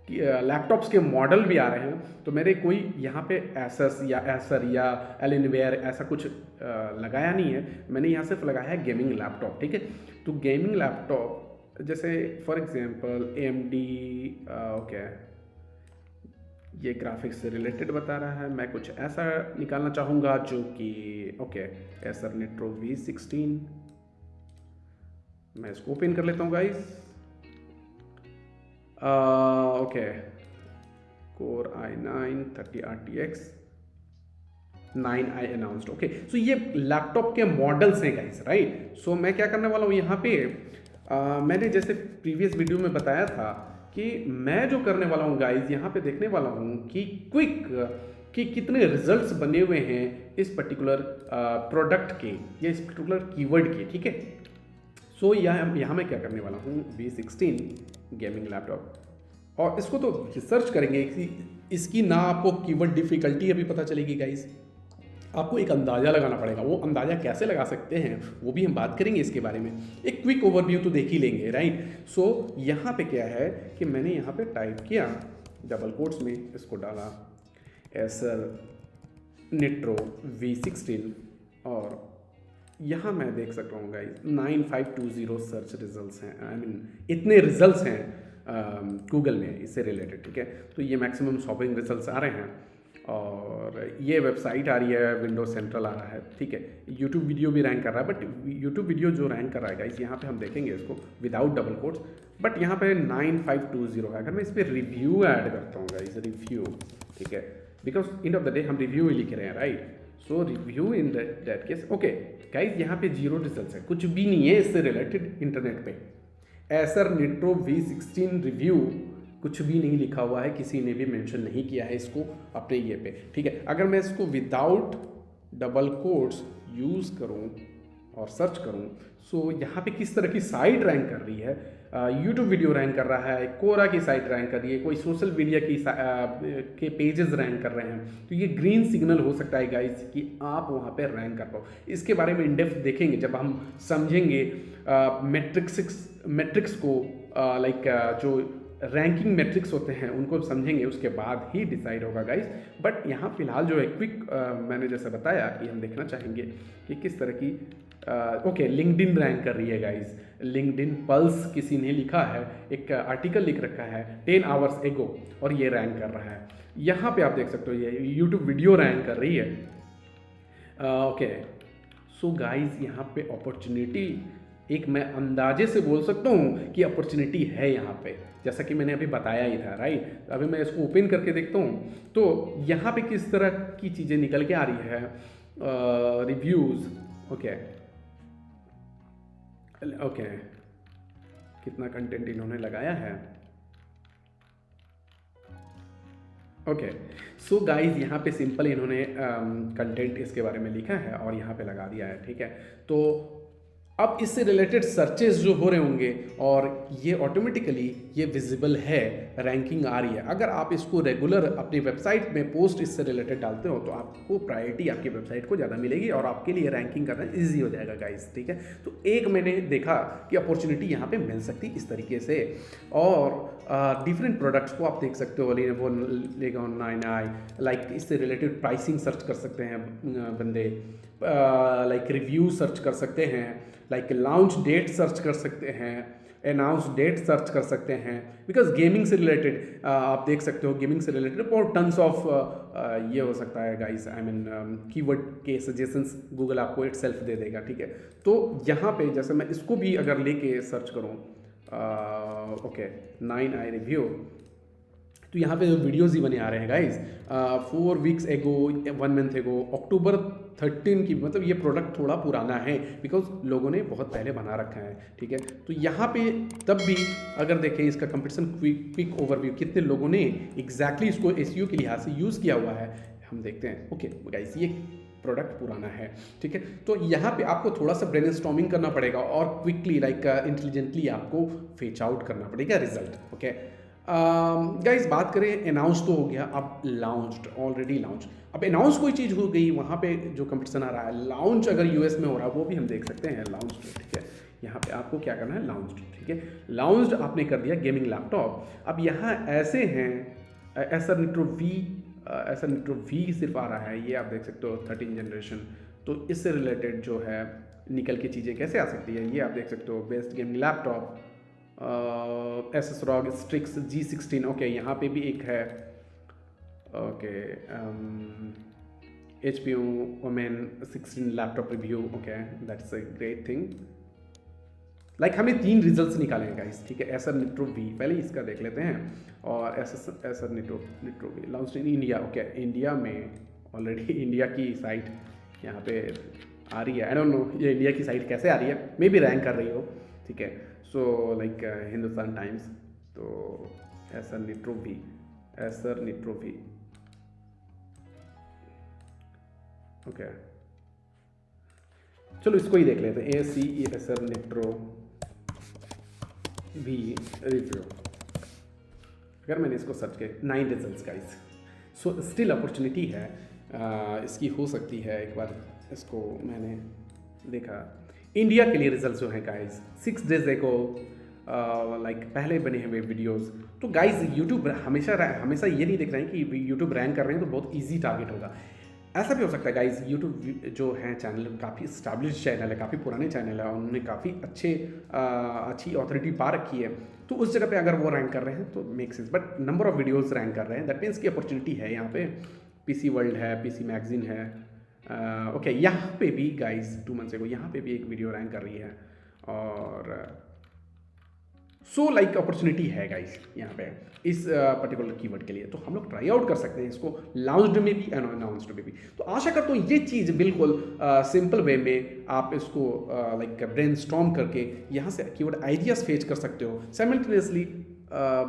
लैपटॉप्स के मॉडल भी आ रहे हैं, तो मेरे कोई यहाँ पे एसस या एसर या एलिनवेयर ऐसा कुछ लगाया नहीं है, मैंने यहाँ सिर्फ लगाया है गेमिंग लैपटॉप, ठीक है। तो गेमिंग लैपटॉप जैसे फॉर एग्जांपल AMD, ओके, ये ग्राफिक्स से रिलेटेड बता रहा है, मैं कुछ ऐसा निकालना चाहूँगा जो कि ओके एसर नेट्रो V16, मैं इसको ओपन कर लेता हूँ guys, okay, core i9 30 RTX 9i announced, okay. So ये लैपटॉप के मॉडल्स हैं गाइस, राइट। सो मैं क्या करने वाला हूँ यहाँ पे, मैंने जैसे प्रीवियस वीडियो में बताया था कि मैं जो करने वाला हूँ गाइस, यहाँ पे देखने वाला हूँ कि क्विक कि कितने रिजल्ट्स बने हुए हैं इस पर्टिकुलर प्रोडक्ट के या इस पर्टिकुलर कीवर्ड के, ठीक है। सो यहाँ मैं क्या करने वाला हूँ, V16 गेमिंग लैपटॉप, और इसको तो रिसर्च करेंगे, इसकी ना आपको कीवर्ड डिफिकल्टी अभी पता चलेगी गाइस, आपको एक अंदाज़ा लगाना पड़ेगा। वो अंदाज़ा कैसे लगा सकते हैं वो भी हम बात करेंगे इसके बारे में, एक क्विक ओवरव्यू तो देख ही लेंगे, राइट। सो यहाँ पे क्या है कि मैंने यहाँ पे टाइप किया डबल कोट्स में, इसको डाला एसर नेट्रो V16, और यहाँ मैं देख सकता हूँ गाइस 9520 सर्च रिजल्ट्स हैं, आई मीन इतने रिजल्ट्स हैं गूगल में इससे रिलेटेड, ठीक है। तो ये मैक्सिमम शॉपिंग रिजल्ट्स आ रहे हैं और ये वेबसाइट आ रही है, विंडोज सेंट्रल आ रहा है, ठीक है। यूट्यूब वीडियो भी रैंक कर रहा है, बट यूट्यूब वीडियो जो रैंक कर रहा है गाइस, यहाँ पे हम देखेंगे इसको विदाउट डबल कोट्स, बट यहाँ पे 9520 है। अगर मैं इस पर रिव्यू ऐड करता हूँ गाइस, रिव्यू, ठीक है, because end of the day हम रिव्यू ही लिख रहे हैं, right. So review in that case, okay guys, यहाँ पे 0 रिजल्ट है, कुछ भी नहीं है इससे रिलेटेड इंटरनेट पे। एसर निट्रो V16 रिव्यू कुछ भी नहीं लिखा हुआ है, किसी ने भी मेंशन नहीं किया है इसको अपने ये पे, ठीक है। अगर मैं इसको विदाउट डबल कोट्स यूज़ करूँ और सर्च करूँ, सो यहाँ पे किस तरह की साइट रैंक कर रही है, यूट्यूब वीडियो रैंक कर रहा है, कोरा की साइट रैंक कर रही है, कोई सोशल मीडिया की के पेजेस रैंक कर रहे हैं, तो ये ग्रीन सिग्नल हो सकता है गाइस कि आप वहाँ पे रैंक कर पाओ। इसके बारे में इन डेप्थ देखेंगे जब हम समझेंगे मैट्रिक्स को, लाइक जो रैंकिंग मैट्रिक्स होते हैं उनको समझेंगे, उसके बाद ही डिसाइड होगा गाइस। बट यहाँ फिलहाल जो है क्विक, मैंने जैसे बताया कि हम देखना चाहेंगे कि किस तरह की ओके लिंक्डइन रैंक कर रही है गाइस। लिंक्डइन पल्स किसी ने लिखा है, एक आर्टिकल लिख रखा है 10 आवर्स एगो, और ये रैंक कर रहा है। यहाँ पे आप देख सकते हो ये यूट्यूब वीडियो रैंक कर रही है, ओके। सो गाइस यहाँ पे अपॉर्चुनिटी, एक मैं अंदाजे से बोल सकता हूँ कि अपॉर्चुनिटी है यहाँ पे, जैसा कि मैंने अभी बताया ही था, राइट। अभी मैं इसको ओपन करके देखता हूँ तो यहाँ पे किस तरह की चीज़ें निकल के आ रही है, रिव्यूज़, ओके ओके, कितना कंटेंट इन्होंने लगाया है, ओके। सो गाइज यहाँ पे सिंपल इन्होंने कंटेंट इसके बारे में लिखा है और यहाँ पे लगा दिया है, ठीक है। तो अब इससे रिलेटेड सर्चेस जो हो रहे होंगे और ये ऑटोमेटिकली ये विजिबल है, रैंकिंग आ रही है। अगर आप इसको रेगुलर अपनी वेबसाइट में पोस्ट इससे रिलेटेड डालते हो तो आपको प्रायोरिटी आपकी वेबसाइट को ज़्यादा मिलेगी और आपके लिए रैंकिंग करना ईजी हो जाएगा गाइस, ठीक है। तो एक मैंने देखा कि अपॉर्चुनिटी यहाँ पे मिल सकती इस तरीके से, और डिफरेंट प्रोडक्ट्स को आप देख सकते हो, लेनोवो लेगियन 9i, लाइक इससे रिलेटेड प्राइसिंग सर्च कर सकते हैं बंदे, लाइक रिव्यू सर्च कर सकते हैं, लाइक लॉन्च डेट सर्च कर सकते हैं, अनाउंस डेट सर्च कर सकते हैं, बिकॉज गेमिंग से रिलेटेड आप देख सकते हो, गेमिंग से रिलेटेड और टन्स ऑफ ये हो सकता है गाइस, आई मीन कीवर्ड के सजेशंस गूगल आपको इटसेल्फ दे देगा, ठीक है। तो यहाँ पे जैसे मैं इसको भी अगर लेके सर्च करूँ, ओके 9i रिव्यू, तो यहाँ पे जो वीडियोज़ ही बने आ रहे हैं गाइज, 4 वीक्स एगो, 1 मंथ एगो, अक्टूबर 13 की, मतलब ये प्रोडक्ट थोड़ा पुराना है बिकॉज लोगों ने बहुत पहले बना रखा है, ठीक है। तो यहाँ पे तब भी अगर देखें इसका कंपटीशन क्विक ओवरव्यू, कितने लोगों ने एग्जैक्टली इसको एसईओ के लिहाज से यूज़ किया हुआ है, हम देखते हैं। ओके गाइज, ये प्रोडक्ट पुराना है, ठीक है। तो यहाँ पे आपको थोड़ा सा ब्रेनस्टॉर्मिंग करना पड़ेगा और क्विकली लाइक इंटेलिजेंटली आपको फेच आउट करना पड़ेगा रिजल्ट, ओके। गाइस बात करें, अनाउंस तो हो गया, अब लॉन्च्ड, ऑलरेडी लॉन्च। अब अनाउंस कोई चीज़ हो गई, वहाँ पे जो कंपटीशन आ रहा है, लॉन्च अगर यूएस में हो रहा है वो भी हम देख सकते हैं, लॉन्च, ठीक है। यहाँ पे आपको क्या करना है, लॉन्च, ठीक है। लॉन्च आपने कर दिया गेमिंग लैपटॉप। अब यहाँ ऐसे हैं, एसर निट्रो वी सिर्फ आ रहा है, ये आप देख सकते हो 13 जनरेशन। तो इससे रिलेटेड जो है निकल के चीज़ें कैसे आ सकती है, ये आप देख सकते हो, best gaming laptop, ASUS ROG Strix G16, okay. यहाँ पे भी एक है, okay, HP Omen 16 laptop review, okay, that's a great thing. Like हमें 3 रिजल्ट्स निकाले हैं गाइस, ठीक है। एसर निट्रो वी, पहले इसका देख लेते हैं, और Acer Nitro V launch in India, okay. India में ऑलरेडी इंडिया की साइट यहाँ पे आ रही है, आई डोंट नो ये इंडिया की साइट कैसे आ रही है, मे बी रैंक कर रही हो, ठीक है। सो लाइक हिंदुस्तान टाइम्स, तो एसर निट्रो वी, ओके। चलो इसको ही देख लेते हैं, ACE Acer Nitro V review. अगर मैंने इसको सर्च किया, 9 results guys, so still opportunity है, इसकी हो सकती है। एक बार इसको मैंने देखा, इंडिया के लिए रिजल्ट जो है गाइस 6 डेज एगो, लाइक पहले बने हुए वीडियोस। तो गाइस यूट्यूब हमेशा ये नहीं देख रहे हैं कि यूट्यूब रैंक कर रहे हैं तो बहुत इजी टारगेट होगा। ऐसा भी हो सकता है गाइज, यूट्यूब जो है चैनल काफ़ी स्टैब्लिश चैनल है, काफ़ी पुराने चैनल है, उन्होंने काफ़ी अच्छी ऑथोरिटी पा रखी है, तो उस जगह पे अगर वो रैंक कर रहे हैं तो make sense. But number of videos rank कर रहे हैं, दैट मीन्स की अपॉर्चुनिटी है यहाँ पे। पीसी वर्ल्ड है, पीसी मैगजीन है, ओके यहाँ पे भी गाइज 2 मंथ्स को यहाँ पे भी एक वीडियो रैंक कर रही है, और सो लाइक अपॉर्चुनिटी है गाइस यहाँ पे इस पर्टिकुलर कीवर्ड के लिए। तो हम लोग ट्राई आउट कर सकते हैं इसको, लाउंज्ड में भी अनाउंस्ड में भी। तो आशा करता हूँ ये चीज़ बिल्कुल सिंपल वे में आप इसको लाइक ब्रेनस्टॉर्म करके यहाँ से कीवर्ड आइडियाज फेच कर सकते हो। साइमल्टेनियसली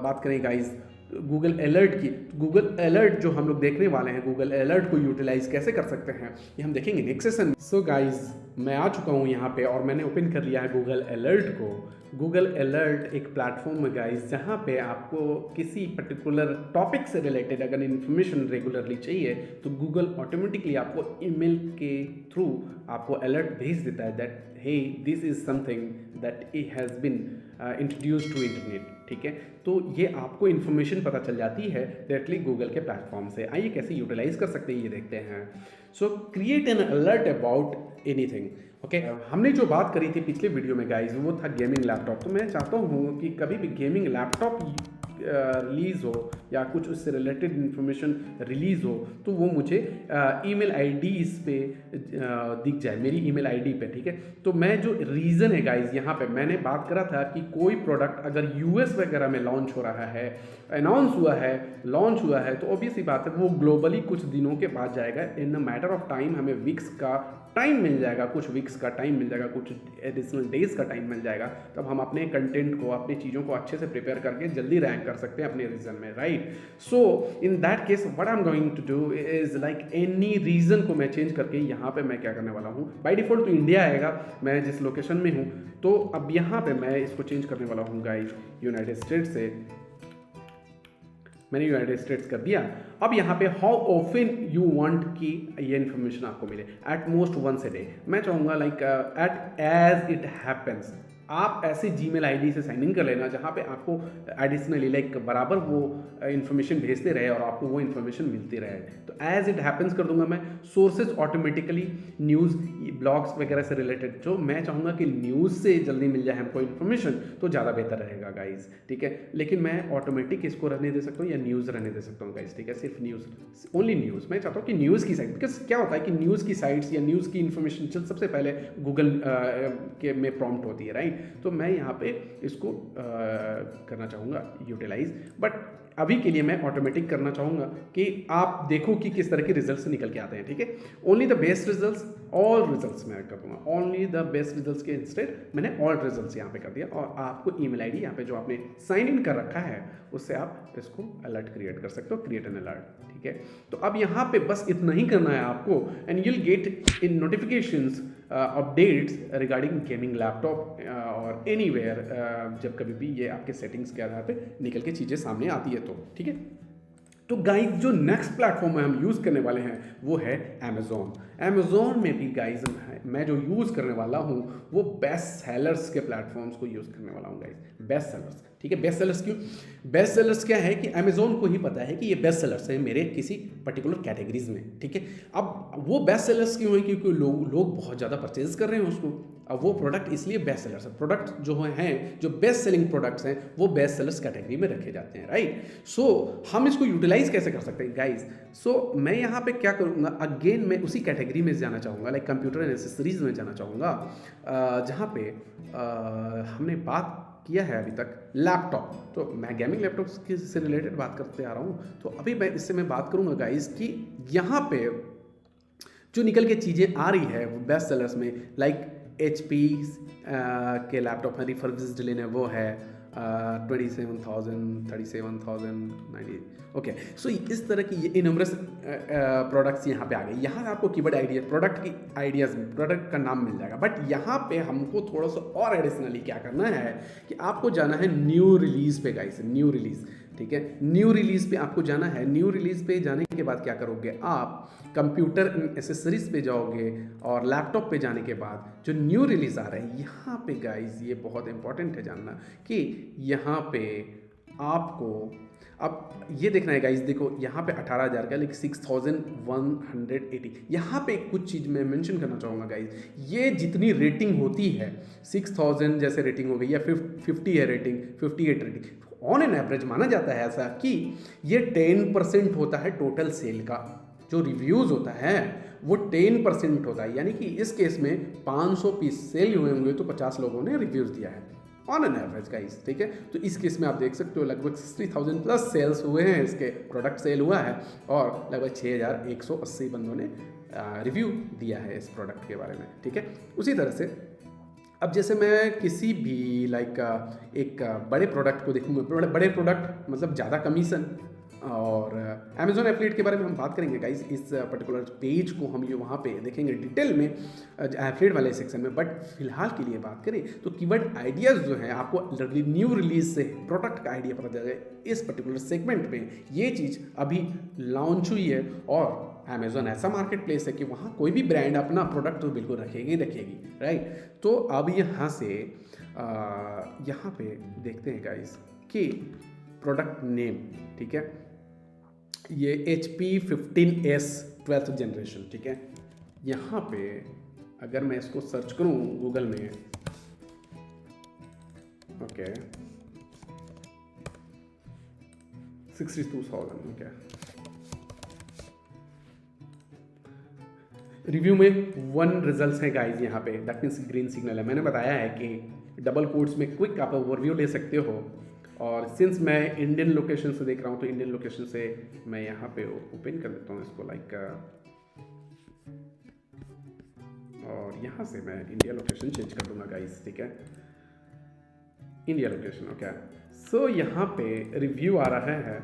बात करें गाइस गूगल अलर्ट की, गूगल अलर्ट जो हम लोग देखने वाले हैं, गूगल अलर्ट को यूटिलाइज कैसे कर सकते हैं ये हम देखेंगे नेक्स्ट सेशन। सो गाइज मैं आ चुका हूँ यहाँ पे और मैंने ओपन कर लिया है गूगल अलर्ट को। गूगल अलर्ट एक प्लेटफॉर्म है गाइज जहाँ पे आपको किसी पर्टिकुलर टॉपिक से रिलेटेड अगर इन्फॉर्मेशन रेगुलरली चाहिए तो गूगल ऑटोमेटिकली आपको ईमेल के थ्रू आपको अलर्ट भेज देता है that hey this is something that it has been introduce to internet. ठीक है, तो ये आपको इन्फॉर्मेशन पता चल जाती है डायरेक्टली गूगल के प्लेटफॉर्म से। आइए कैसे यूटिलाइज कर सकते हैं ये देखते हैं। सो create an alert about anything. Okay, हमने जो बात करी थी पिछले वीडियो में गाइज वो था गेमिंग लैपटॉप। तो मैं चाहता हूँ कि कभी भी गेमिंग लैपटॉप रिलीज़ हो या कुछ उससे रिलेटेड इन्फॉर्मेशन रिलीज़ हो तो वो मुझे ईमेल आईडी इस पे दिख जाए, मेरी ईमेल आईडी पे। ठीक है, तो मैं जो रीज़न है गाइज यहाँ पे मैंने बात करा था कि कोई प्रोडक्ट अगर यूएस वगैरह में लॉन्च हो रहा है, अनाउंस हुआ है, लॉन्च हुआ है, तो ऑब्वियसली बात है वो ग्लोबली कुछ दिनों के बाद जाएगा। इन अ मैटर ऑफ टाइम हमें वीक्स का टाइम मिल जाएगा, कुछ वीक्स का टाइम मिल जाएगा, कुछ एडिशनल डेज का टाइम मिल जाएगा, तब हम अपने कंटेंट को, अपनी चीज़ों को अच्छे से प्रिपेयर करके जल्दी रैंक कर सकते हैं अपने रीजन में, right. So in that case what I am going to do is like any region को मैं चेंज करके यहाँ पे मैं क्या करने वाला हूँ, बाय डिफॉल्ट तो इंडिया आएगा, मैं जिस लोकेशन में हूँ, तो अब यहाँ पे मैं इसको चेंज करने वाला हूँ गाइस यूनाइटेड स्टेट्स से। मैंने यूनाइटेड स्टेट्स कर दिया। अब यहाँ पे हाउ ऑफन यू वांट कि ये इन्फॉर्मेशन आपको मिले, at most once a day. मैं चाहूँगा like at as it happens. आप ऐसे जीमेल आईडी से साइन इन कर लेना जहाँ पे आपको एडिशनली लाइक बराबर वो इन्फॉर्मेशन भेजते रहे और आपको वो इन्फॉर्मेशन मिलती रहे। तो एज इट हैपन्स कर दूंगा मैं। सोर्सेज ऑटोमेटिकली न्यूज़ ब्लॉग्स वगैरह से रिलेटेड, जो मैं चाहूँगा कि न्यूज़ से जल्दी मिल जाए हमको इन्फॉर्मेशन तो ज़्यादा बेहतर रहेगा गाइज। ठीक है, लेकिन मैं ऑटोमेटिक इसको रहने दे सकता हूँ या न्यूज़ रहने दे सकता हूँ गाइज। ठीक है, सिर्फ न्यूज़, ओनली न्यूज़। मैं चाहता हूँ कि न्यूज़ की साइट, बिकॉज क्या होता है कि न्यूज़ की साइट्स या न्यूज़ की इन्फॉर्मेशन सबसे पहले गूगल के में प्रॉम्प्ट होती है, राइट। तो मैं यहाँ पे इसको करना चाहूँगा यूटिलाइज, बट अभी के लिए मैं ऑटोमेटिक करना चाहूँगा कि आप देखो कि किस तरह के रिजल्ट्स निकल के आते हैं। ठीक है, only the best results, all results मैं कर दूंगा, ओनली द बेस्ट रिजल्ट्स के इंस्टेड मैंने ऑल रिजल्ट्स यहाँ पे कर दिया। और आपको ईमेल आईडी यहाँ पे जो आपने साइन इन कर रखा है उससे आप इसको अलर्ट क्रिएट कर सकते हो, क्रिएट एन अलर्ट। ठीक है, तो अब यहाँ पे बस इतना ही करना है आपको, and you'll get in notifications updates regarding gaming laptop और एनीवेयर जब कभी भी ये आपके सेटिंग्स के आधार पे निकल के चीज़ें सामने आती है तो। ठीक है, तो गाइज जो नेक्स्ट प्लेटफॉर्म है हम यूज़ करने वाले हैं वो है अमेज़ॉन। अमेज़ॉन में भी गाइज मैं जो यूज़ करने वाला हूँ वो बेस्ट सेलर्स के प्लेटफॉर्म्स को यूज़ करने वाला हूँ गाइज, बेस्ट सेलर्स। ठीक है, बेस्ट सेलर्स क्यों? बेस्ट सेलर्स क्या है कि अमेज़ॉन को ही पता है कि ये बेस्ट सेलर्स है मेरे किसी पर्टिकुलर कैटेगरीज में। ठीक है, अब वो बेस्ट सेलर्स क्यों है? क्योंकि लोग बहुत ज़्यादा परचेज कर रहे हैं उसको। अब वो प्रोडक्ट इसलिए बेस्ट सेलर्स है। प्रोडक्ट जो हैं, जो बेस्ट सेलिंग प्रोडक्ट्स हैं वो बेस्ट सेलर्स कैटेगरी में रखे जाते हैं, राइट। सो हम इसको यूटिलाइज कैसे कर सकते हैं गाइज? सो मैं यहाँ पे क्या करूँगा, अगेन मैं उसी कैटेगरी में जाना चाहूँगा, लाइक कंप्यूटर एंड एक्सेसरीज में जाना चाहूँगा, जहाँ पे हमने बात किया है अभी तक लैपटॉप। तो मैं गेमिंग लैपटॉप से रिलेटेड बात करते आ रहा हूँ। तो अभी मैं इससे बात करूँगा गाइज कि यहाँ पे जो निकल के चीज़ें आ रही है वो बेस्ट सेलर्स में, लाइक HP के लैपटॉप में रिफर्बिश्ड लेने वो है 27,000, 37,090। ओके, सो इस तरह की ये इनमरस प्रोडक्ट्स यहाँ पे आ गए। यहाँ आपको कीवर्ड आइडिया, प्रोडक्ट की आइडियाज़, प्रोडक्ट का नाम मिल जाएगा। बट यहाँ पे हमको थोड़ा सा और एडिशनली क्या करना है कि आपको जाना है न्यू रिलीज़ पे गाइस, न्यू रिलीज़। ठीक है, न्यू रिलीज़ पे आपको जाना है। न्यू रिलीज़ पे जाने के बाद क्या करोगे, आप कंप्यूटर एसेसरीज पे जाओगे और लैपटॉप पे जाने के बाद जो न्यू रिलीज़ आ रहा है यहाँ पे गाइज, ये बहुत इंपॉर्टेंट है जानना कि यहाँ पे आपको अब ये देखना है गाइस, देखो यहाँ पे 18,000 का, लेकिन 6,180। यहाँ पे कुछ चीज़ मैं मेंशन करना चाहूँगा गाइस, ये जितनी रेटिंग होती है 6,000 जैसे रेटिंग हो गई या 50 है rating, 58 rating, on an average माना जाता है ऐसा कि ये 10% होता है टोटल सेल का। जो रिव्यूज़ होता है वो 10% होता है, यानी कि इस केस में 500 पीस सेल हुए होंगे तो 50 लोगों ने रिव्यूज़ दिया है ऑन एन एवरेज गाइस, ठीक है। तो इस केस में आप देख सकते हो लगभग 60,000 प्लस सेल्स हुए हैं, इसके प्रोडक्ट सेल हुआ है और लगभग 6,180 बंदों ने रिव्यू दिया है इस प्रोडक्ट के बारे में, ठीक है। उसी तरह से अब जैसे मैं किसी भी एक बड़े प्रोडक्ट को देखूंगा, बड़े प्रोडक्ट मतलब ज़्यादा कमीशन, और अमेजोन एफिलिएट के बारे में हम बात करेंगे गाइस। इस पर्टिकुलर पेज को हम ये वहाँ पे देखेंगे डिटेल में एफिलिएट वाले सेक्शन में, बट फिलहाल के लिए बात करें तो कीवर्ड आइडियाज़ जो हैं आपको न्यू रिलीज से प्रोडक्ट का आइडिया पता चलेगा। इस पर्टिकुलर सेगमेंट में ये चीज़ अभी लॉन्च हुई है और अमेजोन ऐसा मार्केट प्लेस है कि वहाँ कोई भी ब्रांड अपना प्रोडक्ट तो बिल्कुल रखेगी, राइट। तो अब यहाँ से यहाँ पे देखते हैं गाइस कि प्रोडक्ट नेम, ठीक है, ये HP 15S 12th जनरेशन, ठीक है। यहाँ पे अगर मैं इसको सर्च करूँ गूगल में, ओके, 62,000, ओके, रिव्यू में 1 रिजल्ट्स है गाइस यहाँ पे, दैट मीन्स ग्रीन सिग्नल है। मैंने बताया है कि डबल कोट्स में क्विक आप ओवरव्यू ले सकते हो, और सिंस मैं इंडियन लोकेशन से देख रहा हूँ तो इंडियन लोकेशन से मैं यहाँ पे ओपन कर देता हूँ इसको और यहाँ से मैं इंडिया लोकेशन चेंज कर दूंगा गाइस, ठीक है, इंडिया लोकेशन, ओके। सो यहाँ पे रिव्यू आ रहा है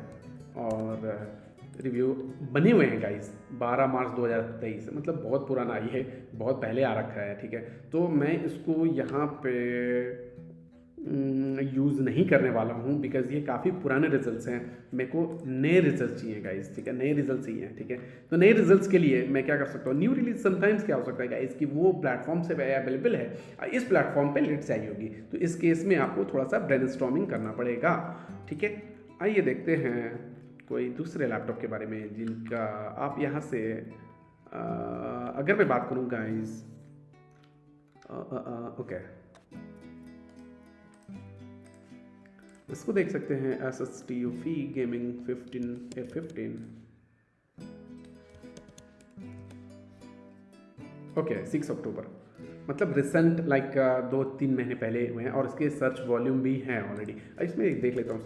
और रिव्यू बने हुए हैं गाइस 12 मार्च 2023, मतलब बहुत पुराना, ये बहुत पहले आ रखा है, ठीक है। तो मैं इसको यहाँ पे यूज़ नहीं करने वाला हूँ बिकॉज ये काफ़ी पुराने रिजल्ट्स हैं, मेरे को नए रिजल्ट्स चाहिए गाइस, ठीक है, नए रिजल्ट्स चाहिए, ठीक है। तो नए रिजल्ट्स के लिए मैं क्या कर सकता हूँ, न्यू रिलीज समटाइम्स क्या हो सकता है गाइस कि वो प्लेटफॉर्म से अवेलेबल है, इस प्लेटफॉर्म पे लेट चाहिए होगी, तो इस केस में आपको थोड़ा सा ब्रेनस्टॉर्मिंग करना पड़ेगा, ठीक है। आइए देखते हैं कोई दूसरे लैपटॉप के बारे में जिनका आप यहाँ से अगर मैं बात करूँ गाइस, ओके, इसको देख सकते हैं Asus TUF gaming 15A15, okay, 6 अक्टूबर, मतलब रिसेंट 2-3 महीने पहले हुए हैं, और इसके सर्च वॉल्यूम भी हैं ऑलरेडी। इसमें देख लेता हूँ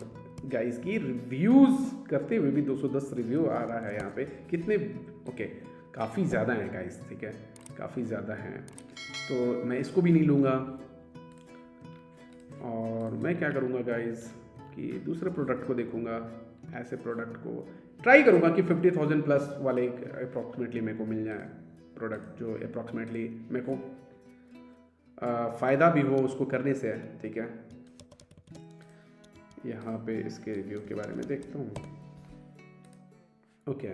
गाइस की रिव्यूज़ करते हुए भी 210 रिव्यू आ रहा है यहाँ पे, कितने, ओके, काफ़ी ज़्यादा हैं गाइस, ठीक है, काफ़ी ज़्यादा हैं, तो मैं इसको भी नहीं लूँगा। और मैं क्या करूँगा गाइस कि दूसरे प्रोडक्ट को देखूँगा, ऐसे प्रोडक्ट को ट्राई करूँगा कि 50,000 प्लस वाले अप्रॉक्सीमेटली मेरे को मिल जाए प्रोडक्ट, जो अप्रॉक्सीमेटली मेरे को फ़ायदा भी हो उसको करने से, ठीक है। यहाँ पे इसके रिव्यू के बारे में देखता हूँ, ओके,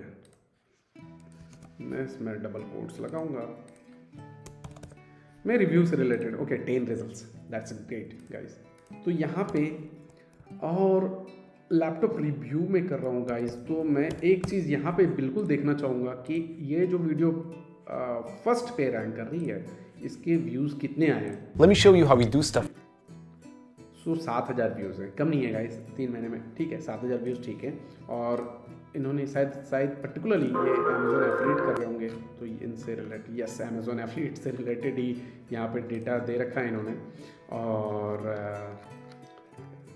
मैं इसमें डबल कोट्स लगाऊंगा, मैं रिव्यू से related, okay, 10 results, that's great guys. तो यहाँ पे और लैपटॉप रिव्यू में कर रहा हूँ गाइस, तो मैं एक चीज़ यहाँ पे बिल्कुल देखना चाहूँगा कि ये जो वीडियो फर्स्ट पे रैंक कर रही है, इसके व्यूज़ कितने आए हैं। Let me show you how we do stuff. So 7,000 views हैं, कम नहीं है गाइस 3 महीने में, ठीक है, 7,000 व्यूज़ ठीक है। और इन्होंने शायद पर्टिकुलरली ये अमेजोन एफिलिएट कर रहे होंगे, तो इनसे रिलेटेड, यस, अमेजोन एफिलिएट से रिलेटेड ही यहाँ पे डेटा दे रखा है इन्होंने, और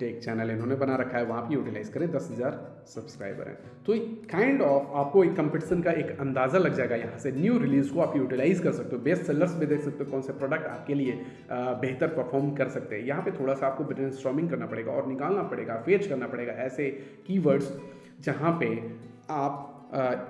टेक चैनल इन्होंने बना रखा है, वहाँ पे यूटिलाइज़ करें, 10,000 सब्सक्राइबर हैं। तो काइंड ऑफ आपको एक कंपटीशन का एक अंदाज़ा लग जाएगा, यहाँ से न्यू रिलीज़ को आप यूटिलाइज़ कर सकते हो, बेस्ट सेलर्स में देख सकते हो कौन से प्रोडक्ट आपके लिए बेहतर परफॉर्म कर सकते हैं। यहाँ पे थोड़ा सा आपको ब्रेनस्टॉर्मिंग करना पड़ेगा और निकालना पड़ेगा, फेच करना पड़ेगा ऐसे कीवर्ड्स जहाँ पे आप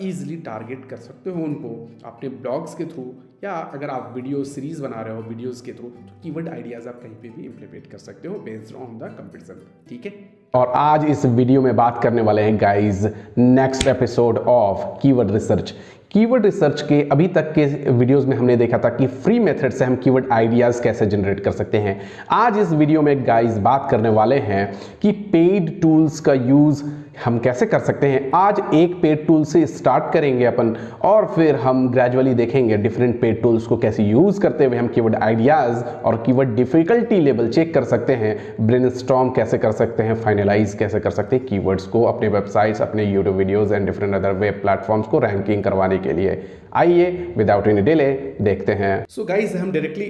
ईज़िली टारगेट कर सकते हो उनको अपने ब्लॉग्स के थ्रू, या अगर आप वीडियो सीरीज़ बना रहे हो वीडियोज़ के थ्रू, तो कीवर्ड आइडियाज़ आप कहीं पे भी इम्प्लीमेंट कर सकते हो बेस्ड ऑन द कंपटीशन, ठीक है। और आज इस वीडियो में बात करने वाले हैं guys next episode of keyword research. Keyword research के अभी तक के वीडियोस में हमने देखा था कि फ्री मेथड से हम कीवर्ड आइडियाज़ कैसे जनरेट कर सकते हैं। आज इस वीडियो में गाइस बात करने वाले हैं कि पेड टूल्स का यूज़ हम कैसे कर सकते हैं। आज एक पेड टूल से स्टार्ट करेंगे अपन और फिर हम ग्रेजुअली देखेंगे डिफरेंट पेड टूल्स को कैसे यूज़ करते हुए हम कीवर्ड आइडियाज़ और कीवर्ड डिफिकल्टी लेवल चेक कर सकते हैं, ब्रेनस्टॉर्म कैसे कर सकते हैं, फाइनलाइज कैसे कर सकते हैं कीवर्ड्स को अपने वेबसाइट्स, अपने YouTube videos and different other web platforms को रैंकिंग करवाने के लिए। आइए विदाउट एनी डिले देखते हैं। सो गाइज हम डायरेक्टली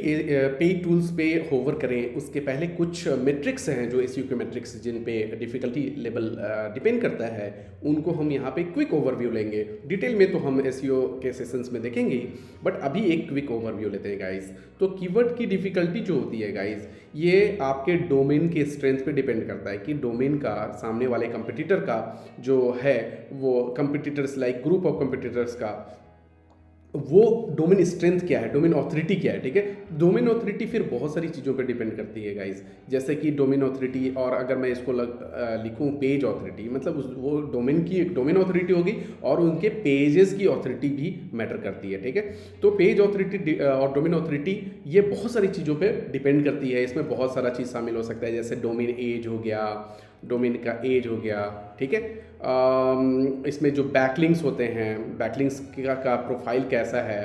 पेड टूल्स पे होवर करें उसके पहले कुछ मेट्रिक्स हैं जो एसईओ के मेट्रिक्स जिन पे डिफिकल्टी लेवल डिपेंड करता है, उनको हम यहाँ पे क्विक ओवरव्यू लेंगे। डिटेल में तो हम एसईओ के सेशंस में देखेंगे ही, बट अभी एक क्विक ओवरव्यू लेते हैं गाइज। तो कीवर्ड की डिफिकल्टी जो होती है गाइज, ये आपके डोमेन के स्ट्रेंथ पे डिपेंड करता है कि डोमेन का सामने वाले कंपटीटर का जो है वो competitors like group of competitors का वो डोमेन स्ट्रेंथ क्या है, डोमेन ऑथोरिटी क्या है। ठीक है, डोमेन ऑथोरिटी फिर बहुत सारी चीज़ों पे डिपेंड करती है गाइस, जैसे कि डोमेन ऑथोरिटी, और अगर मैं इसको लिखूँ पेज ऑथोरिटी, मतलब वो डोमेन की डोमेन ऑथोरिटी होगी और उनके पेजेस की ऑथोरिटी भी मैटर करती है। ठीक है, तो पेज ऑथोरिटी और डोमेन ऑथोरिटी ये बहुत सारी चीज़ों पर डिपेंड करती है। इसमें बहुत सारा चीज़ शामिल हो सकता है, जैसे डोमेन एज हो गया, डोमेन का एज हो गया। ठीक है, इसमें जो बैकलिंक्स होते हैं, बैकलिंक्स का प्रोफाइल कैसा है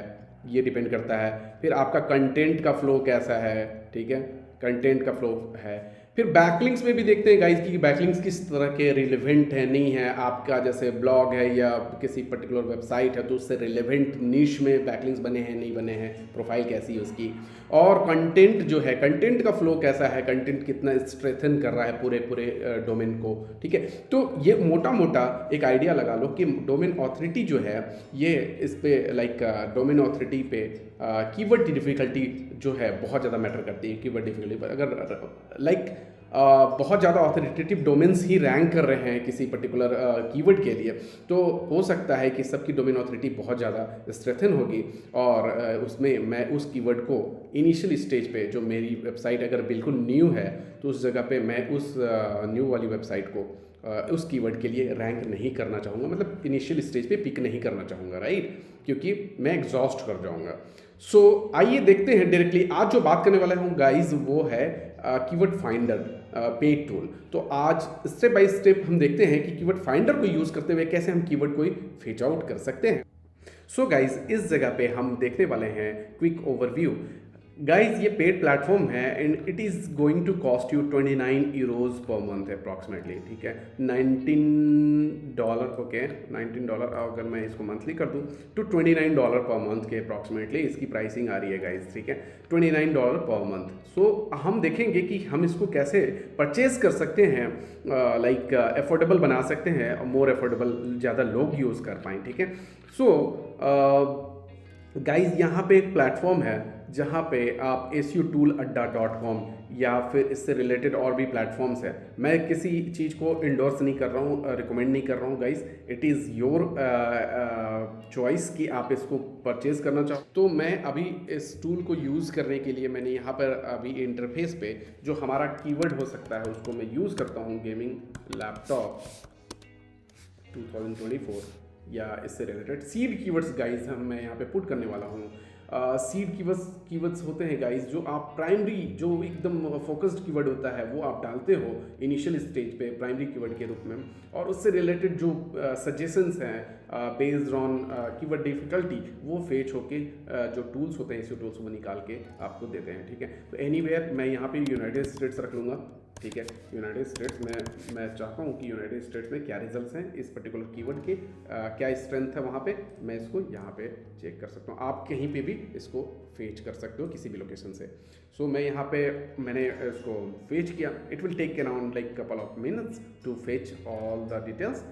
ये डिपेंड करता है। फिर आपका कंटेंट का फ्लो कैसा है। ठीक है, कंटेंट का फ्लो है। फिर बैकलिंक्स में भी देखते हैं गाइस कि बैकलिंक्स किस तरह के रिलेवेंट है नहीं है। आपका जैसे ब्लॉग है या किसी पर्टिकुलर वेबसाइट है तो उससे रिलेवेंट नीश में बैकलिंक्स बने हैं नहीं बने हैं, प्रोफाइल कैसी है उसकी। और कंटेंट जो है, कंटेंट का फ्लो कैसा है, कंटेंट कितना स्ट्रेथन कर रहा है पूरे डोमेन को। ठीक है, तो ये मोटा मोटा एक आइडिया लगा लो कि डोमेन ऑथोरिटी जो है ये इस पे लाइक डोमेन ऑथोरिटी पे कीवर्ड की डिफिकल्टी जो है बहुत ज़्यादा मैटर करती है। कीवर्ड डिफिकल्टी पर अगर लाइक बहुत ज़्यादा ऑथोरिटेटिव डोमेन्स ही रैंक कर रहे हैं किसी पर्टिकुलर कीवर्ड के लिए, तो हो सकता है कि सबकी डोमेन ऑथोरिटी बहुत ज़्यादा स्ट्रेथन होगी और उसमें मैं उस कीवर्ड को इनिशियल स्टेज पे, जो मेरी वेबसाइट अगर बिल्कुल न्यू है तो उस जगह पे मैं उस न्यू वाली वेबसाइट को उस कीवर्ड के लिए रैंक नहीं करना चाहूँगा, मतलब इनिशियल स्टेज पे पिक नहीं करना चाहूँगा, राइट, क्योंकि मैं एग्जॉस्ट कर जाऊँगा। सो आइए देखते हैं डायरेक्टली आज जो बात करने वाला हूँ गाइज, वो है कीवर्ड फाइंडर पेड टूल। तो आज स्टेप बाय स्टेप हम देखते हैं कि कीवर्ड फाइंडर को यूज़ करते हुए कैसे हम कीवर्ड को फेच आउट कर सकते हैं। सो गाइज इस जगह पे हम देखने वाले हैं क्विक ओवरव्यू। गाइज ये पेड प्लेटफॉर्म है and it is going to cost you 29 euros per month approximately. ठीक है, $19, ओके, $19 अगर मैं इसको मंथली कर दूँ तो $29 पर मंथ के अप्रॉक्सीमेटली इसकी प्राइसिंग आ रही है गाइज। ठीक है, $29 पर मंथ। सो हम देखेंगे कि हम इसको कैसे परचेज कर सकते हैं, लाइक अफोर्डेबल बना सकते हैं, मोर अफोर्डेबल, ज़्यादा लोग यूज़ कर पाएँ। ठीक है, सो गाइज यहाँ पे एक प्लेटफॉर्म है जहाँ पे आप seotool.com या फिर इससे रिलेटेड और भी प्लेटफॉर्म्स है। मैं किसी चीज़ को इंडोर्स नहीं कर रहा हूँ, रिकमेंड नहीं कर रहा हूँ guys, it is your choice कि आप इसको परचेज करना चाहो। तो मैं अभी इस टूल को यूज़ करने के लिए मैंने यहाँ पर अभी इंटरफेस पे जो हमारा कीवर्ड हो सकता है उसको मैं यूज़ करता हूँ, गेमिंग लैपटॉप 2024 या इससे रिलेटेड सीड कीवर्ड्स गाइज मैं यहाँ पे पुट करने वाला हूँ। सीड कीवर्ड्स होते हैं गाइज जो आप प्राइमरी, जो एकदम फोकस्ड कीवर्ड होता है वो आप डालते हो इनिशियल स्टेज पे प्राइमरी कीवर्ड के रूप में, और उससे रिलेटेड जो सजेशंस हैं बेस्ड ऑन कीवर्ड डिफिकल्टी वो फेच होके जो टूल्स होते हैं इसी टूल्स को निकाल के आपको देते हैं। ठीक है, तो एनीवेयर मैं यहाँ पे यूनाइटेड स्टेट्स रख लूँगा। ठीक है, यूनाइटेड स्टेट्स में मैं चाहता हूँ कि यूनाइटेड स्टेट्स में क्या रिजल्ट्स हैं इस पर्टिकुलर कीवर्ड के, क्या स्ट्रेंथ है वहाँ पे, मैं इसको यहाँ पे चेक कर सकता हूँ। आप कहीं पे भी इसको फेच कर सकते हो किसी भी लोकेशन से। सो मैं यहाँ पे मैंने इसको फेच किया, it will take around like couple of minutes to fetch all the details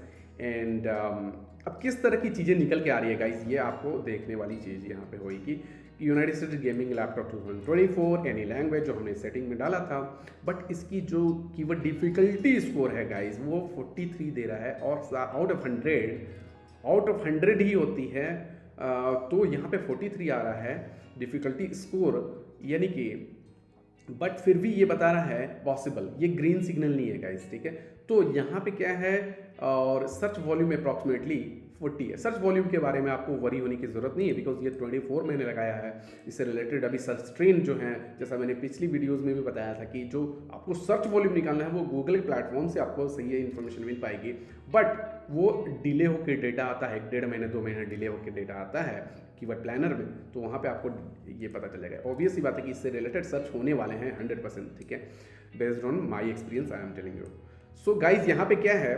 and अब किस तरह की चीज़ें निकल के आ रही है गाइस, ये आपको देखने वाली चीज़ यहाँ पे होगी। United states gaming laptop 2024 any language जो हमने सेटिंग में डाला था, बट इसकी जो कीवर्ड डिफिकल्टी स्कोर है गाइस वो 43 दे रहा है और आउट ऑफ 100 ही होती है। तो यहाँ पे 43 आ रहा है डिफिकल्टी स्कोर, यानी कि बट फिर भी ये बता रहा है पॉसिबल, ये ग्रीन सिग्नल नहीं है गाइस। ठीक है, तो यहाँ पे क्या है, और सर्च वॉल्यूम अप्रॉक्सीमेटली 40 है। सर्च वॉल्यूम के बारे में आपको वरी होने की ज़रूरत नहीं है, बिकॉज ये 24 मैंने लगाया है। इससे रिलेटेड अभी सर्च ट्रेंड जो है, जैसा मैंने पिछली वीडियोस में भी बताया था कि जो आपको सर्च वॉल्यूम निकालना है वो गूगल के प्लेटफॉर्म से आपको सही इन्फॉर्मेशन मिल पाएगी, बट वो डिले होकर डेटा आता है, 1.5 महीने 2 महीने डिले होकर डेटा आता है कीवर्ड प्लानर में, तो वहाँ पे आपको ये पता चलेगा। ऑब्वियस सी बात है कि इससे रिलेटेड सर्च होने वाले हैं 100%, ठीक है, based on my experience I am telling you. So guys यहाँ पे क्या है,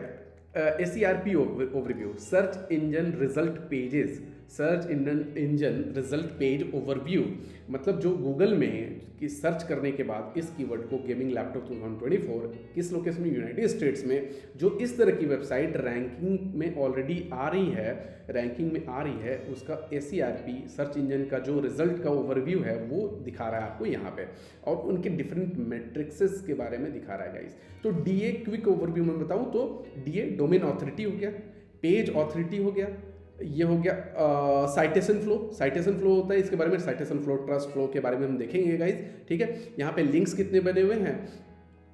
SERP overview, search engine result pages, search engine result page overview, मतलब जो गूगल में कि सर्च करने के बाद इस कीवर्ड को गेमिंग लैपटॉप 2024 किस लोकेशन में, यूनाइटेड स्टेट्स में, जो इस तरह की वेबसाइट रैंकिंग में ऑलरेडी आ रही है, रैंकिंग में आ रही है, उसका SERP सर्च इंजन का जो रिजल्ट का ओवरव्यू है वो दिखा रहा है आपको यहाँ पे, और उनके डिफरेंट मैट्रिक्सेस के बारे में दिखा रहा है गाइस। तो DA क्विक ओवरव्यू में बताऊँ तो DA डोमेन ऑथोरिटी हो गया, पेज ऑथोरिटी हो गया, ये हो गया साइटेशन फ्लो, साइटेशन फ्लो होता है, इसके बारे में साइटेशन फ्लो, ट्रस्ट फ्लो के बारे में हम देखेंगे गाइज, ठीक है। यहाँ पे लिंक्स कितने बने हुए हैं,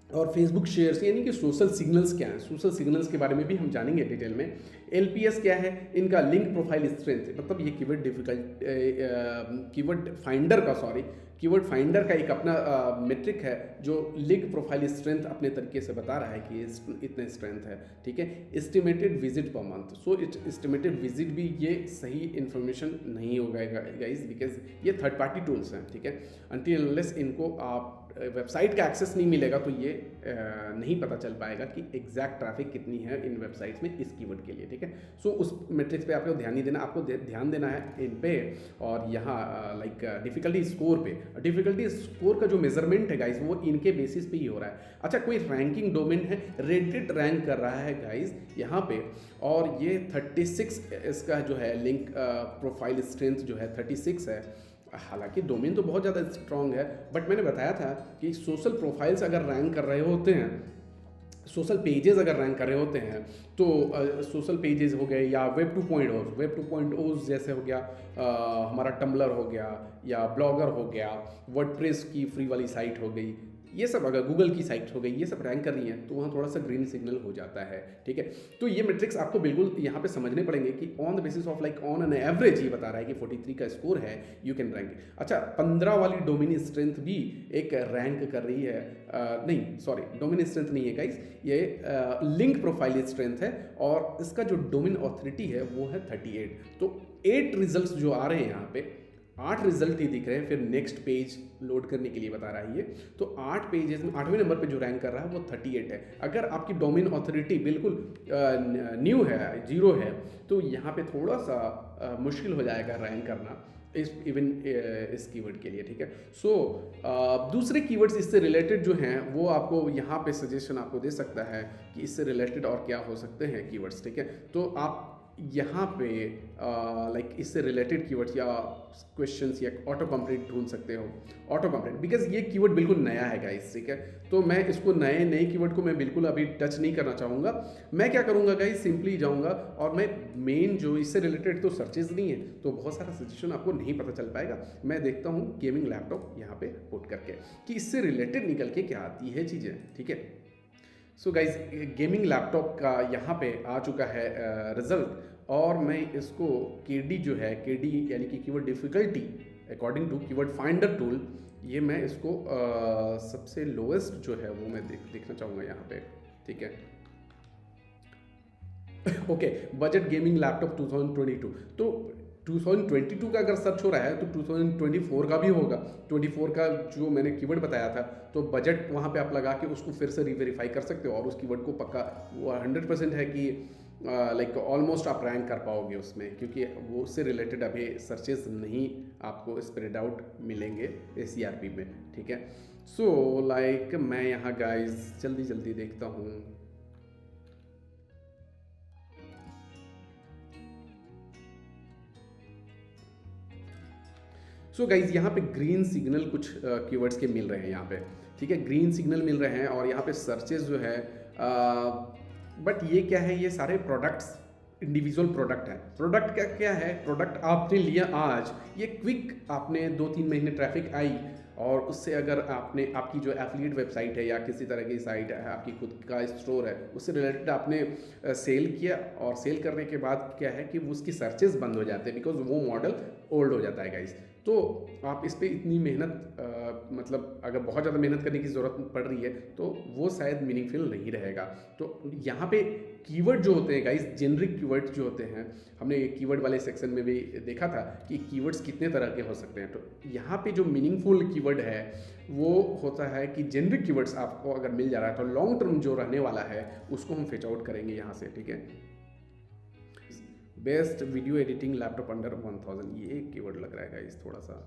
और फेसबुक शेयर्स, यानी कि सोशल सिग्नल्स क्या हैं, सोशल सिग्नल्स के बारे में भी हम जानेंगे डिटेल में। LPS क्या है, इनका लिंक प्रोफाइल स्ट्रेंथ, मतलब ये कीवर्ड फाइंडर का एक अपना मेट्रिक है जो लिंक प्रोफाइल स्ट्रेंथ अपने तरीके से बता रहा है कि इतने स्ट्रेंथ है, ठीक है। एस्टिमेटेड विजिट पर मंथ, सो एस्टिमेटेड विजिट भी ये सही इन्फॉर्मेशन नहीं होगा गाइस, बिकॉज ये थर्ड पार्टी टूल्स हैं, ठीक है। अनटिल अनलेस इनको आप वेबसाइट का एक्सेस नहीं मिलेगा तो ये नहीं पता चल पाएगा कि एग्जैक्ट ट्रैफिक कितनी है इन वेबसाइट्स में इस कीवर्ड के लिए, ठीक है। सो उस मैट्रिक्स पे आपको ध्यान नहीं देना, आपको ध्यान देना है इन पे, और यहाँ लाइक डिफिकल्टी स्कोर पे। डिफिकल्टी स्कोर का जो मेजरमेंट है गाइस वो इनके बेसिस पे ही हो रहा है। अच्छा, कोई रैंकिंग डोमेन है, रेडिट रैंक कर रहा है गाइस यहाँ पे, और ये 36 इसका जो है लिंक प्रोफाइल स्ट्रेंथ जो है 36 है। हालांकि डोमेन तो बहुत ज़्यादा स्ट्रॉन्ग है, बट मैंने बताया था कि सोशल प्रोफाइल्स अगर रैंक कर रहे होते हैं, सोशल पेजेस अगर रैंक कर रहे होते हैं, तो सोशल पेजेस हो गए या वेब 2.0 जैसे हो गया, हमारा टम्बलर हो गया, या ब्लॉगर हो गया, वर्डप्रेस की फ्री वाली साइट हो गई, ये सब अगर गूगल की साइट हो गई, ये सब रैंक कर रही हैं तो वहाँ थोड़ा सा ग्रीन सिग्नल हो जाता है, ठीक है। तो ये मैट्रिक्स आपको बिल्कुल यहाँ पे समझने पड़ेंगे कि on the basis of like on an average ये बता रहा है कि 43 का स्कोर है, यू कैन रैंक। अच्छा, 15 वाली डोमेन स्ट्रेंथ भी एक रैंक कर रही है, नहीं सॉरी, डोमेन स्ट्रेंथ नहीं है गाइस, ये लिंक प्रोफाइल स्ट्रेंथ है, और इसका जो डोमेन ऑथोरिटी है वो है 38। तो 8 रिजल्ट जो आ रहे हैं यहाँ पे, 8 रिजल्ट ही दिख रहे हैं, फिर नेक्स्ट पेज लोड करने के लिए बता रहा है ये। तो 8 पेजेस में 8वें नंबर पे जो रैंक कर रहा है वो 38 है। अगर आपकी डोमेन ऑथोरिटी बिल्कुल न्यू है, 0 है, तो यहाँ पे थोड़ा सा मुश्किल हो जाएगा रैंक करना इस कीवर्ड के लिए, ठीक है। सो दूसरे कीवर्ड्स इससे रिलेटेड जो हैं वो आपको यहाँ पे सजेशन आपको दे सकता है कि इससे रिलेटेड और क्या हो सकते हैं कीवर्ड्स, ठीक है। तो आप यहाँ पे लाइक इससे रिलेटेड कीवर्ड्स या क्वेश्चंस या ऑटो कंप्लीट ढूंढ सकते हो, ऑटो कंप्लीट, बिकॉज ये कीवर्ड बिल्कुल नया है गाइस, ठीक है। तो मैं इसको नए कीवर्ड को मैं बिल्कुल अभी टच नहीं करना चाहूँगा। मैं क्या करूँगा गाइस, सिंपली जाऊँगा और मैं मेन जो इससे रिलेटेड तो सर्चेज नहीं है, तो बहुत सारा सजेशन आपको नहीं पता चल पाएगा। मैं देखता हूँ गेमिंग लैपटॉप यहाँ पे पुट करके कि इससे रिलेटेड निकल के क्या आती है चीज़ें, ठीक है। सो गाइज, गेमिंग लैपटॉप का यहाँ पे आ चुका है रिजल्ट, और मैं इसको KD जो है, KD यानी कि keyword difficulty according to keyword finder tool, ये मैं इसको सबसे लोएस्ट जो है वो मैं देखना चाहूँगा यहाँ पे, ठीक है। ओके, बजट गेमिंग लैपटॉप 2022, तो 2022 का अगर सर्च हो रहा है तो 2024 का भी होगा। 24 का जो मैंने कीवर्ड बताया था, तो बजट वहाँ पे आप लगा के उसको फिर से रीवेरीफाई कर सकते हो, और उस कीवर्ड को पक्का वो 100% है कि लाइक ऑलमोस्ट आप रैंक कर पाओगे उसमें, क्योंकि वो उससे रिलेटेड अभी सर्चेस नहीं आपको स्प्रेड आउट मिलेंगे SERP में, ठीक है। सो लाइक मैं यहाँ गाइस जल्दी देखता हूँ। सो गाइज, यहाँ पे ग्रीन सिग्नल कुछ कीवर्ड्स के मिल रहे हैं यहाँ पे, ठीक है, ग्रीन सिग्नल मिल रहे हैं, और यहाँ पे सर्चेस जो है, बट ये क्या है, ये सारे प्रोडक्ट्स इंडिविजुअल प्रोडक्ट है। प्रोडक्ट क्या क्या है, प्रोडक्ट आपने लिया आज, ये क्विक आपने 2-3 महीने ट्रैफिक आई, और उससे अगर आपने आपकी जो एफिलिएट वेबसाइट है या किसी तरह की साइट है, आपकी खुद का स्टोर है, उससे रिलेटेड आपने सेल किया और सेल करने के बाद क्या है कि उसकी सर्चेस बंद हो जाते हैं बिकॉज वो मॉडल ओल्ड हो जाता है गाइस। तो आप इस पर इतनी मेहनत मतलब अगर बहुत ज़्यादा मेहनत करने की ज़रूरत पड़ रही है तो वो शायद मीनिंगफुल नहीं रहेगा। तो यहाँ पे कीवर्ड जो होते हैं गाइस, जेनरिक कीवर्ड जो होते हैं, हमने कीवर्ड वाले सेक्शन में भी देखा था कि कीवर्ड्स कितने तरह के हो सकते हैं। तो यहाँ पे जो मीनिंगफुल कीवर्ड है वो होता है कि जेनरिक कीवर्ड्स आपको अगर मिल जा रहा है तो लॉन्ग टर्म जो रहने वाला है उसको हम फेच आउट करेंगे यहाँ से, ठीक है। Best video editing laptop under 1000, ये एक कीवर्ड लग रहा है गाइस थोड़ा सा।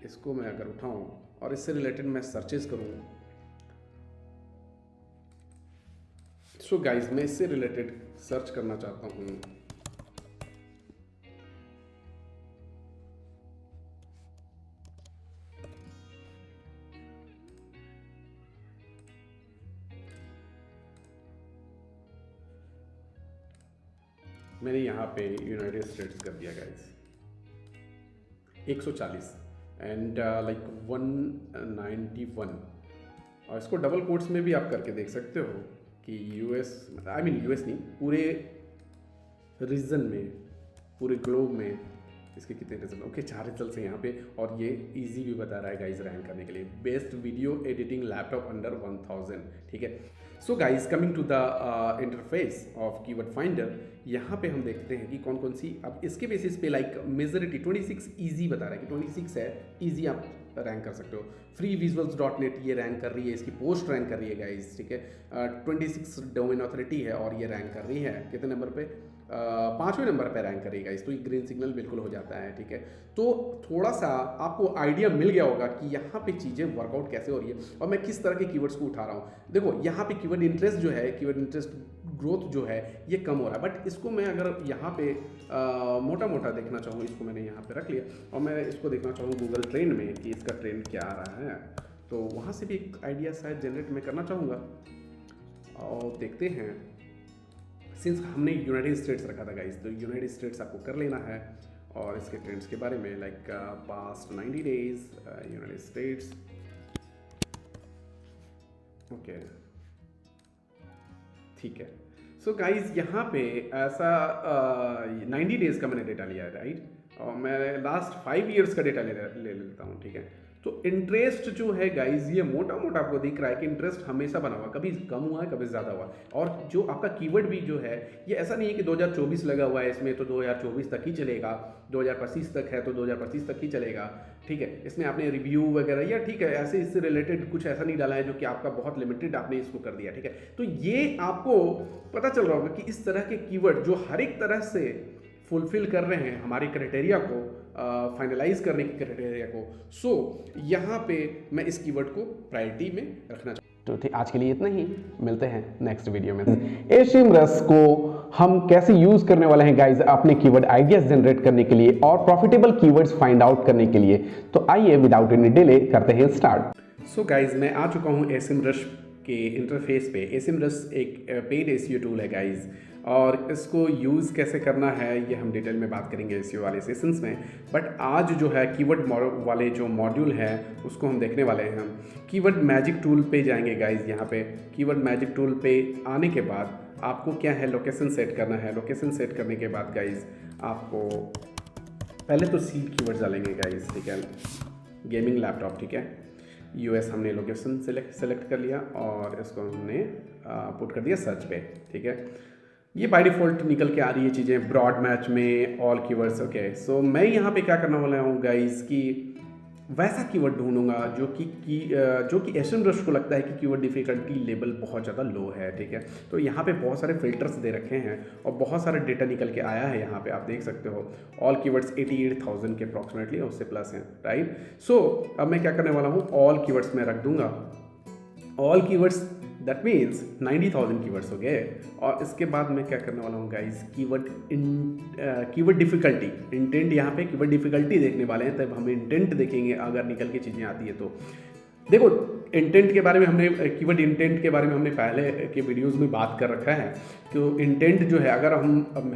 इसको मैं अगर उठाऊं और इससे रिलेटेड मैं सर्चेस करूं, सो गाइस मैं इससे रिलेटेड सर्च करना चाहता हूं। मैंने यहाँ पे यूनाइटेड स्टेट्स कर दिया गाइस 140 एंड लाइक 191, और इसको डबल कोट्स में भी आप करके देख सकते हो कि यूएस, आई मीन यूएस नहीं, पूरे रीजन में, पूरे ग्लोब में इसके कितने रिजल्ट, ओके 4 रिजल्ट हैं यहाँ पे। और ये इजी भी बता रहा है गाइस रैंक करने के लिए, best video editing laptop under 1000, ठीक है। So guys coming to the interface of keyword finder, यहाँ पे हम देखते हैं कि कौन कौन सी, अब इसके बेसिस पे लाइक मेजॉरिटी 26 इजी बता रहा है कि 26 है, इजी आप रैंक कर सकते हो। freevisuals.net ये रैंक कर रही है, इसकी पोस्ट रैंक कर रही है गाइस, ठीक है। 26 डोमेन अथॉरिटी है और ये रैंक कर रही है कितने नंबर पे, 5वें नंबर पे रैंक करेगा इस, तो ग्रीन सिग्नल बिल्कुल हो जाता है, ठीक है। तो थोड़ा सा आपको आइडिया मिल गया होगा कि यहाँ पे चीज़ें वर्कआउट कैसे हो रही है और मैं किस तरह के कीवर्ड्स को उठा रहा हूँ। देखो यहाँ पे कीवर्ड इंटरेस्ट जो है, कीवर्ड इंटरेस्ट ग्रोथ जो है ये कम हो रहा है, बट इसको मैं अगर यहाँ पे मोटा मोटा देखना चाहूँ, इसको मैंने यहाँ पे रख लिया और मैं इसको देखना चाहूँ गूगल ट्रेंड में कि इसका ट्रेंड क्या आ रहा है, तो वहाँ से भी एक आइडिया शायद जनरेट मैं करना चाहूँगा। और देखते हैं, सिंस हमने यूनाइटेड स्टेट्स रखा था गाइस, तो यूनाइटेड स्टेट्स आपको कर लेना है और इसके ट्रेंड्स के बारे में like past 90 days United states, okay ठीक है। सो गाइस यहाँ पे ऐसा 90 डेज का मैंने डेटा लिया है, राइट, और मैं लास्ट 5 ईयर्स का डेटा ले लेता हूँ, ठीक है। तो इंटरेस्ट जो है गाइज ये मोटा मोटा आपको दिख रहा है कि इंटरेस्ट हमेशा बना हुआ, कभी कम हुआ है कभी ज़्यादा हुआ है। और जो आपका कीवर्ड भी जो है ये ऐसा नहीं है कि 2024 लगा हुआ है इसमें तो 2024 तक ही चलेगा, 2025 तक है तो 2025 तक ही चलेगा, ठीक है। इसमें आपने रिव्यू वगैरह या ठीक है ऐसे इससे रिलेटेड कुछ ऐसा नहीं डाला है जो कि आपका बहुत लिमिटेड आपने इसको कर दिया, ठीक है। तो ये आपको पता चल रहा होगा कि इस तरह के कीवर्ड जो हर एक तरह से फुलफिल कर रहे हैं हमारे क्राइटेरिया को, फाइनलाइज करने की क्राइटेरिया को, सो यहाँ पे मैं इस कीवर्ड को प्रायोरिटी में रखना चाहूँ। तो ठीक, आज के लिए इतना ही, मिलते हैं नेक्स्ट वीडियो में। एसेमरस को हम कैसे यूज करने वाले हैं गाइस अपने कीवर्ड आइडियाज जनरेट करने के लिए और प्रॉफिटेबल कीवर्ड्स फाइंड आउट करने के लिए, तो आइए विदाउट एनी डिले करते हैं स्टार्ट। सो गाइज मैं आ चुका हूँ एसेमरस के इंटरफेस पे। एसेमरस एक पेड एसईओ टूल है गाइज, और इसको यूज़ कैसे करना है ये हम डिटेल में बात करेंगे एसईओ वाले सेशंस में। बट आज जो है कीवर्ड वाले जो मॉड्यूल है उसको हम देखने वाले हैं। हम कीवर्ड मैजिक टूल पे जाएंगे गाइज। यहाँ पे कीवर्ड मैजिक टूल पे आने के बाद आपको क्या है, लोकेशन सेट करना है। लोकेशन सेट करने के बाद गाइज आपको पहले तो सीड कीवर्ड डालेंगे गाइज, ठीक है। गेमिंग लैपटॉप, ठीक है। यूएस हमने लोकेशन सेलेक्ट कर लिया और इसको हमने पुट कर दिया सर्च पे, ठीक है। ये बाय डिफ़ॉल्ट निकल के आ रही है चीज़ें ब्रॉड मैच में ऑल कीवर्ड्स, ओके। सो मैं यहाँ पे क्या करने वाला हूँ गाइज कि वैसा कीवर्ड ढूंढूंगा जो कि एसेमरस को लगता है कि कीवर्ड डिफिकल्टी लेवल बहुत ज़्यादा लो है, ठीक है। तो यहाँ पे बहुत सारे फिल्टर्स दे रखे हैं और बहुत सारा डेटा निकल के आया है। यहाँ पे आप देख सकते हो ऑल कीवर्ड्स 88,000 के अप्रॉक्सीमेटली, उससे प्लस हैं, राइट। सो अब मैं क्या करने वाला हूँ, ऑल कीवर्ड्स में रख दूंगा। All keywords that means 90,000 keywords हो गए। और इसके बाद मैं क्या करने वाला हूँ गाइज, कीवर्ड डिफिकल्टी, इंटेंट, यहाँ पे कीवर्ड डिफिकल्टी देखने वाले हैं, तब हम इंटेंट देखेंगे अगर निकल के चीज़ें आती है तो। देखो इंटेंट के बारे में हमने कीवर्ड इंटेंट के बारे में हमने पहले के वीडियोस में बात कर रखा है। तो इंटेंट जो है, अगर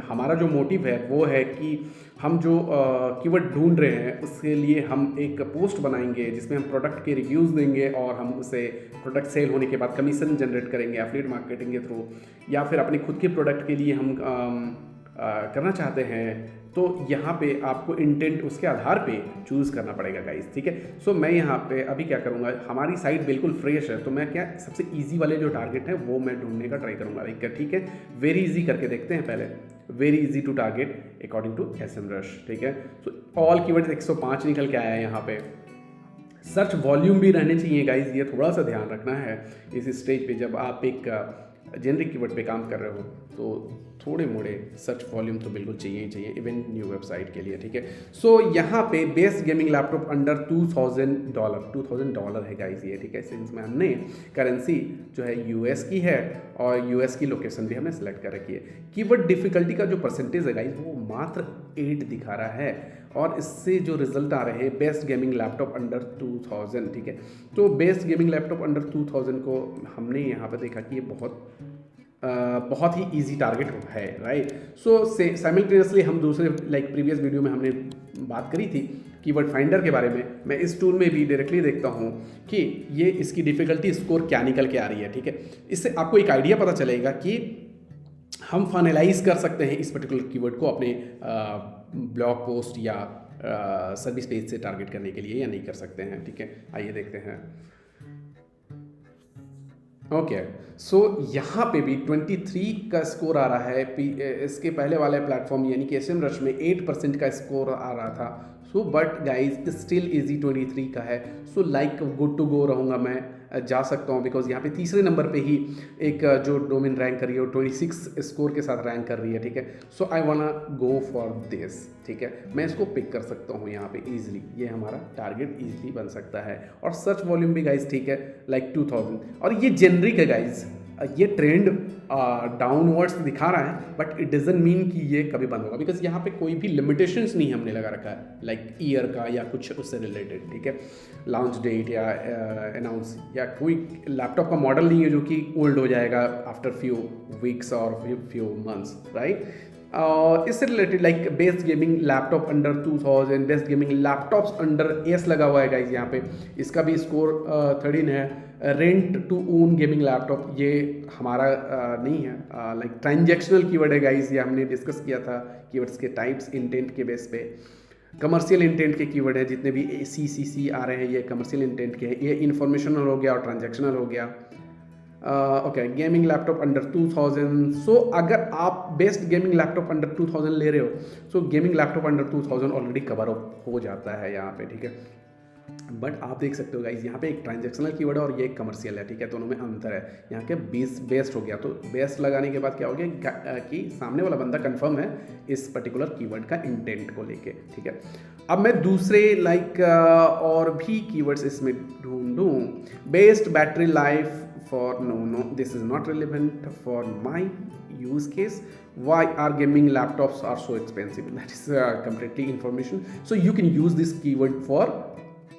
हमारा जो मोटिव है वो है कि हम जो कीवर्ड ढूंढ रहे हैं उसके लिए हम एक पोस्ट बनाएंगे जिसमें हम प्रोडक्ट के रिव्यूज़ देंगे और हम उसे प्रोडक्ट सेल होने के बाद कमीशन जनरेट करेंगे एफिलिएट मार्केटिंग के थ्रू, या फिर अपने खुद के प्रोडक्ट के लिए हम करना चाहते हैं। तो यहाँ पे आपको इंटेंट उसके आधार पे चूज़ करना पड़ेगा गाइस, ठीक है। सो मैं यहाँ पे अभी क्या करूँगा, हमारी साइट बिल्कुल फ्रेश है तो मैं क्या सबसे इजी वाले जो टारगेट है वो मैं ढूंढने का ट्राई करूँगा, ठीक है। वेरी इजी करके देखते हैं पहले, very easy to target according to SEMrush, ठीक है। सो ऑल कीवर्ड्स 105 निकल के आया है यहाँ पे। सर्च वॉल्यूम भी रहने चाहिए गाइस, ये थोड़ा सा ध्यान रखना है इस स्टेज पे जब आप एक जेनरिक कीवर्ड पे काम कर रहे हो, तो थोड़े मोड़े सर्च वॉल्यूम तो बिल्कुल चाहिए ही चाहिए, इवन न्यू वेबसाइट के लिए, ठीक है। सो यहाँ पे बेस्ट गेमिंग लैपटॉप अंडर $2000 है गाइस ये, ठीक है। इसमें हमने करेंसी जो है US की है और US की लोकेशन भी हमने सेलेक्ट कर रखी है। कीवर्ड डिफिकल्टी का जो परसेंटेज है गाइस वो मात्र 8 दिखा रहा है और इससे जो रिजल्ट आ रहे हैं बेस्ट गेमिंग लैपटॉप अंडर 2000, ठीक है। तो बेस्ट गेमिंग लैपटॉप अंडर 2000 को हमने यहाँ पर देखा कि ये बहुत ही इजी टारगेट है, राइट। सो साइमल्टेनियसली हम दूसरे लाइक प्रीवियस वीडियो में हमने बात करी थी कीवर्ड फाइंडर के बारे में। मैं इस टूल में भी डायरेक्टली देखता हूँ कि ये इसकी डिफ़िकल्टी स्कोर क्या निकल के आ रही है, ठीक है। इससे आपको एक आइडिया पता चलेगा कि हम फाइनलाइज कर सकते हैं इस पर्टिकुलर कीवर्ड को अपने ब्लॉग पोस्ट या सर्विस पेज से टारगेट करने के लिए या नहीं कर सकते हैं, ठीक है। आइए देखते हैं। ओके, सो यहाँ पे भी 23 का स्कोर आ रहा है। इसके पहले वाले प्लेटफॉर्म यानी कि SEMrush में 8% का स्कोर आ रहा था। So but guys still easy 23 का है। So like good to go रहूँगा, मैं जा सकता हूँ बिकॉज यहाँ पे तीसरे नंबर पे ही एक जो डोमेन रैंक कर रही है वो 26 स्कोर के साथ रैंक कर रही है, ठीक है। सो आई वांना गो फॉर दिस, ठीक है। मैं इसको पिक कर सकता हूँ यहाँ पे इजीली, ये हमारा टारगेट इजीली बन सकता है। और सर्च वॉल्यूम भी गाइज ठीक है, लाइक 2000, और ये जेनरिक है गाइज। ये ट्रेंड डाउनवर्ड्स दिखा रहा है बट इट डजंट मीन कि ये कभी बंद होगा, बिकॉज यहाँ पे कोई भी लिमिटेशंस नहीं हमने लगा रखा है लाइक ईयर का या कुछ उससे रिलेटेड, ठीक है। लॉन्च डेट या अनाउंस या कोई लैपटॉप का मॉडल नहीं है जो कि ओल्ड हो जाएगा आफ्टर फ्यू वीक्स और फ्यू मंथ्स, राइट। इससे related like best gaming laptop under 2000, best gaming laptops under S लगा हुआ है गाइज यहाँ पे। इसका भी स्कोर 13 है। Rent to own gaming laptop ये हमारा नहीं है, लाइक ट्रांजैक्शनल कीवर्ड है गाइज, ये हमने डिस्कस किया था। कीवर्ड्स के टाइप्स इंटेंट के बेस पे कमर्शियल इंटेंट के कीवर्ड है, जितने भी ACCC आ रहे हैं ये कमर्शियल इंटेंट के हैं। ये इन्फॉर्मेशनल हो गया और ट्रांजैक्शनल हो गया। Okay, gaming laptop under 2000। सो अगर आप बेस्ट गेमिंग लैपटॉप अंडर 2000 ले रहे हो, सो gaming laptop under 2000 already cover up हो जाता है यहाँ पे, ठीक है। बट आप देख सकते हो गाइज यहाँ पे एक ट्रांजैक्शनल कीवर्ड है और ये एक कमर्शियल है, ठीक है। दोनों में अंतर है। यहाँ के बेस्ट हो गया, तो बेस्ट लगाने के बाद क्या हो गया कि सामने वाला बंदा कंफर्म है इस पर्टिकुलर कीवर्ड का इंटेंट को लेके, ठीक है। अब मैं दूसरे लाइक और भी कीवर्ड्स इसमें ढूंढूं। Best battery life for no this is not relevant for my use case. Why are gaming laptops are so expensive? That is completely information. So you can use this keyword for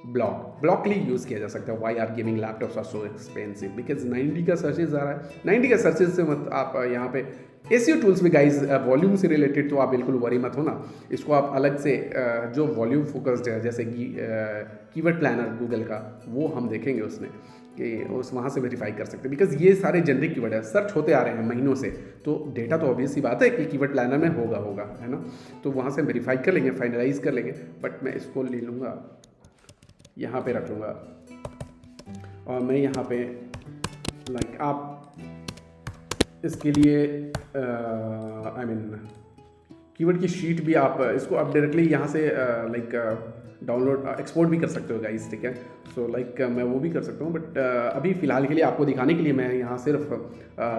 blog के लिए use किया जा सकता है। Why are gaming laptops are so expensive, because 90 का searches आ रहा है। 90 का सर्चेज से मत आप यहाँ पे SEO टूल्स में गाइज वॉल्यूम से रिलेटेड तो आप बिल्कुल वरी मत हो ना। इसको आप अलग से जो वॉल्यूम फोकस्ड है जैसे कि कीवर्ड प्लानर गूगल का, वो हम देखेंगे उसमें कि उस वहाँ से वेरीफाई कर सकते हैं, बिकॉज ये सारे जनरिक कीवर्ड है, सर्च होते आ रहे हैं महीनों से, तो डेटा तो ऑब्वियस सी बात है कि कीवर्ड प्लानर में होगा, है ना। तो वहाँ से वेरीफाई कर लेंगे, फाइनलाइज कर लेंगे। बट मैं इसको ले लूँगा, यहाँ पे रख लूँगा और मैं यहाँ पे लाइक आप इसके लिए आई मीन कीवर्ड की शीट भी आप इसको आप डायरेक्टली यहाँ से लाइक डाउनलोड एक्सपोर्ट भी कर सकते हो गाइस, ठीक है। सो लाइक मैं वो भी कर सकता हूँ, बट अभी फ़िलहाल के लिए आपको दिखाने के लिए मैं यहाँ सिर्फ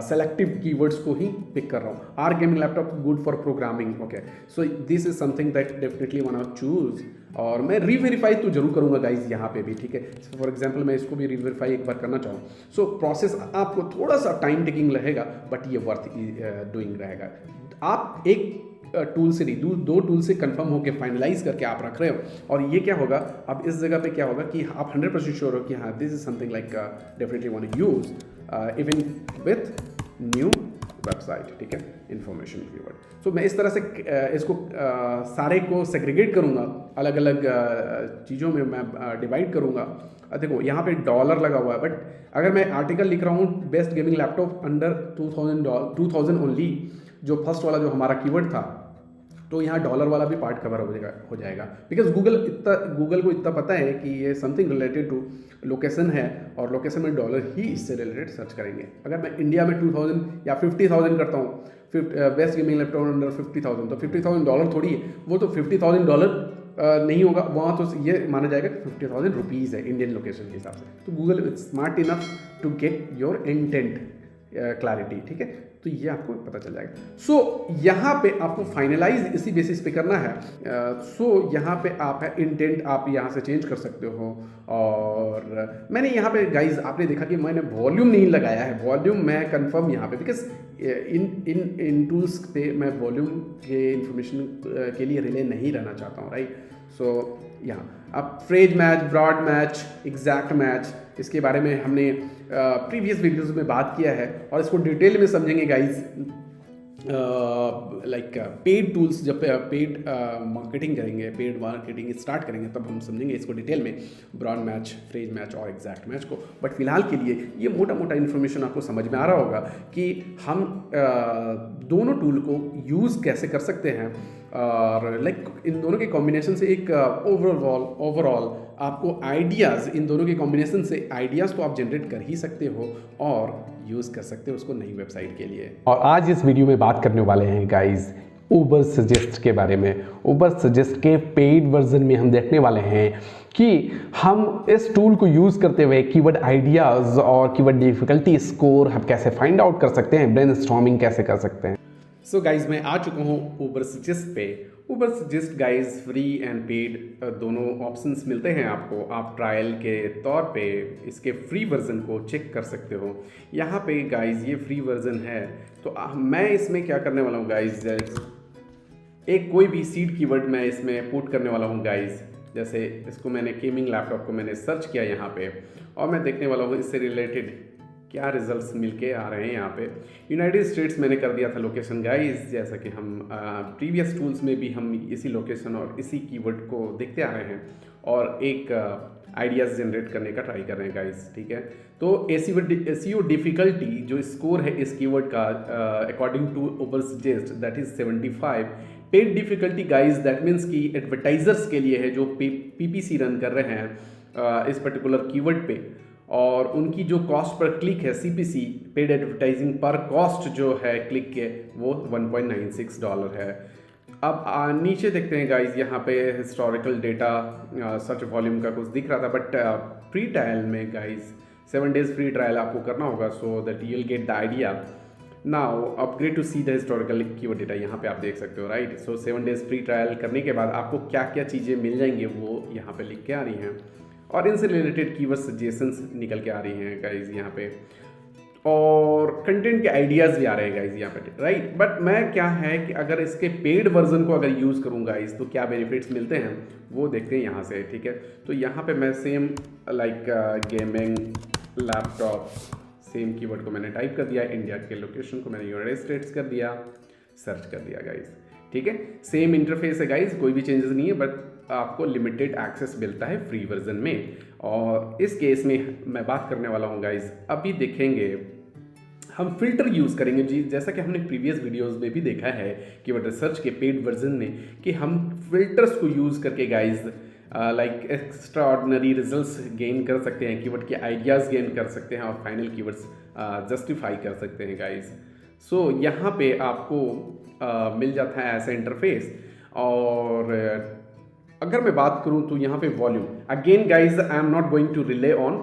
सेलेक्टिव कीवर्ड्स को ही पिक कर रहा हूँ। Are gaming laptop good for programming, okay. So this is something that definitely want to choose. और मैं रीवेरीफाई तो जरूर करूँगा गाइज यहाँ पे भी, ठीक है। फॉर एग्जांपल मैं इसको भी रीवेरीफाई एक बार करना चाहूँ। सो प्रोसेस आपको थोड़ा सा टाइम टेकिंग रहेगा, बट ये वर्थ डूइंग रहेगा। आप एक टूल से नहीं, दो टूल से कंफर्म होकर फाइनलाइज करके आप रख रहे हो। और ये क्या होगा, अब इस जगह पे क्या होगा कि आप 100% श्योर हो कि हाँ this is something like definitely want to use even with new website, ठीक है, इंफॉर्मेशन कीवर्ड। सो मैं इस तरह से इसको सारे को सेग्रीगेट करूँगा, अलग अलग चीज़ों में मैं डिवाइड करूँगा। देखो यहाँ पे डॉलर लगा हुआ है, बट अगर मैं आर्टिकल लिख रहा हूँ best gaming laptop under 2000 only, जो फर्स्ट वाला जो हमारा कीवर्ड था, तो यहाँ डॉलर वाला भी पार्ट कवर हो जाएगा बिकॉज गूगल को इतना पता है कि ये समथिंग रिलेटेड टू लोकेशन है, और लोकेशन में डॉलर ही इससे रिलेटेड सर्च करेंगे। अगर मैं इंडिया में 2000 या 50,000 करता हूँ, बेस्ट गेमिंग लैपटॉप अंडर 50,000, तो $50,000 थोड़ी है, वो तो $50,000 नहीं होगा, वहाँ तो ये माना जाएगा कि 50,000 रुपीज़ है इंडियन लोकेशन के हिसाब से। तो Google is smart enough to get your intent clarity, ठीक है, तो ये आपको पता चल जाएगा। सो यहाँ पे आपको फाइनलाइज इसी बेसिस पे करना है। सो यहाँ पे आप है इंटेंट आप यहाँ से चेंज कर सकते हो। और मैंने यहाँ पे गाइज आपने देखा कि मैंने वॉल्यूम नहीं लगाया है, वॉल्यूम मैं कंफर्म यहाँ पे बिकॉज इन टूल्स पे मैं वॉल्यूम के इंफॉर्मेशन के लिए रिले नहीं रहना चाहता हूँ, राइट। सो यहाँ अब phrase match, broad match, exact match, इसके बारे में हमने प्रीवियस वीडियोस में बात किया है और इसको डिटेल में समझेंगे गाइज। लाइक पेड टूल्स, जब पेड मार्केटिंग करेंगे, पेड मार्केटिंग स्टार्ट करेंगे, तब हम समझेंगे इसको डिटेल में, ब्रॉड मैच, फ्रेज मैच और एग्जैक्ट मैच को। बट फिलहाल के लिए ये मोटा मोटा इन्फॉर्मेशन आपको समझ में आ रहा होगा कि हम दोनों टूल को यूज़ कैसे कर सकते हैं, और लाइक इन दोनों के कॉम्बिनेशन से एक ओवरऑल आपको आइडियाज़, इन दोनों के कॉम्बिनेशन से आइडियाज़ तो आप जनरेट कर ही सकते हो और यूज़ कर सकते हो उसको नई वेबसाइट के लिए। और आज इस वीडियो में बात करने वाले हैं गाइस उबर सजेस्ट के बारे में। उबर सजेस्ट के पेड वर्जन में हम देखने वाले हैं कि हम इस टूल को यूज़ करते हुए कीवर्ड आइडियाज़ और कीवर्ड डिफिकल्टी स्कोर हम कैसे फाइंड आउट कर सकते हैं, ब्रेनस्टॉर्मिंग कैसे कर सकते हैं। सो गाइज मैं आ चुका हूँ उबर सजेस्ट पे। Ubersuggest guys free and paid दोनों ऑप्शंस मिलते हैं आपको। आप ट्रायल के तौर पे इसके फ्री वर्जन को चेक कर सकते हो। यहाँ पे गाइज ये फ्री वर्जन है, तो मैं इसमें क्या करने वाला हूँ गाइज, एक कोई भी सीड कीवर्ड मैं इसमें पुट करने वाला हूँ गाइज। जैसे इसको मैंने गेमिंग लैपटॉप को मैंने सर्च किया यहाँ पे, और मैं देखने वाला हूँ इससे रिलेटेड क्या रिजल्ट्स मिलके आ रहे हैं। यहाँ पे यूनाइटेड स्टेट्स मैंने कर दिया था लोकेशन गाइस, जैसा कि हम प्रीवियस टूल्स में भी हम इसी लोकेशन और इसी कीवर्ड को देखते आ रहे हैं और एक आइडियाज़ जनरेट करने का ट्राई कर रहे हैं गाइस, ठीक है। तो एसईओ डिफिकल्टी जो स्कोर है इस कीवर्ड का according to Ubersuggest that is 75। Paid difficulty guys that means कि एडवर्टाइजर्स के लिए है जो पीपीसी रन कर रहे हैं इस पर्टिकुलर कीवर्ड पे, और उनकी जो कॉस्ट पर क्लिक है सीपीसी, पेड एडवर्टाइजिंग पर कॉस्ट जो है क्लिक के, वो $1.96 है। अब नीचे देखते हैं गाइज, यहाँ पे हिस्टोरिकल डेटा सर्च वॉल्यूम का कुछ दिख रहा था, बट फ्री ट्रायल में गाइज 7 days फ्री ट्रायल आपको करना होगा, so that you will get the idea. Now upgrade to see the historical keyword data, यहाँ पे आप देख सकते हो, right. So 7 days free trial करने के बाद आपको क्या क्या चीज़ें मिल जाएंगी वो यहाँ पे लिख के आ रही हैं, और इनसे रिलेटेड कीवर्ड सजेशंस निकल के आ रही हैं गाइज यहाँ पे, और कंटेंट के आइडियाज़ भी आ रहे हैं गाइज यहाँ पे, राइट। बट मैं क्या है कि अगर इसके पेड वर्जन को अगर यूज़ करूँ गाइज तो क्या बेनिफिट्स मिलते हैं वो देखते हैं यहाँ से, ठीक है। तो यहाँ पे मैं same like gaming laptop, same keyword को मैंने टाइप कर दिया, इंडिया के लोकेशन को मैंने यूनाइटेड स्टेट्स कर दिया, सर्च कर दिया गाइज, ठीक है। सेम इंटरफेस है गाइज, कोई भी चेंजेस नहीं है, बट आपको लिमिटेड एक्सेस मिलता है फ्री वर्जन में। और इस केस में मैं बात करने वाला हूँ गाइज, अभी देखेंगे हम फिल्टर यूज़ करेंगे जी, जैसा कि हमने प्रीवियस वीडियोस में भी देखा है कीवर्ड रिसर्च के पेड वर्जन में कि हम फिल्टर्स को यूज़ करके guys like extra ordinary results gain कर सकते हैं, कीवर्ड के आइडियाज़ गेन कर सकते हैं और फाइनल कीवर्ड्स जस्टिफाई कर सकते हैं गाइज। सो यहाँ पे आपको मिल जाता है ऐसा इंटरफेस। और अगर मैं बात करूं तो यहाँ पे volume, again guys I am not going to rely on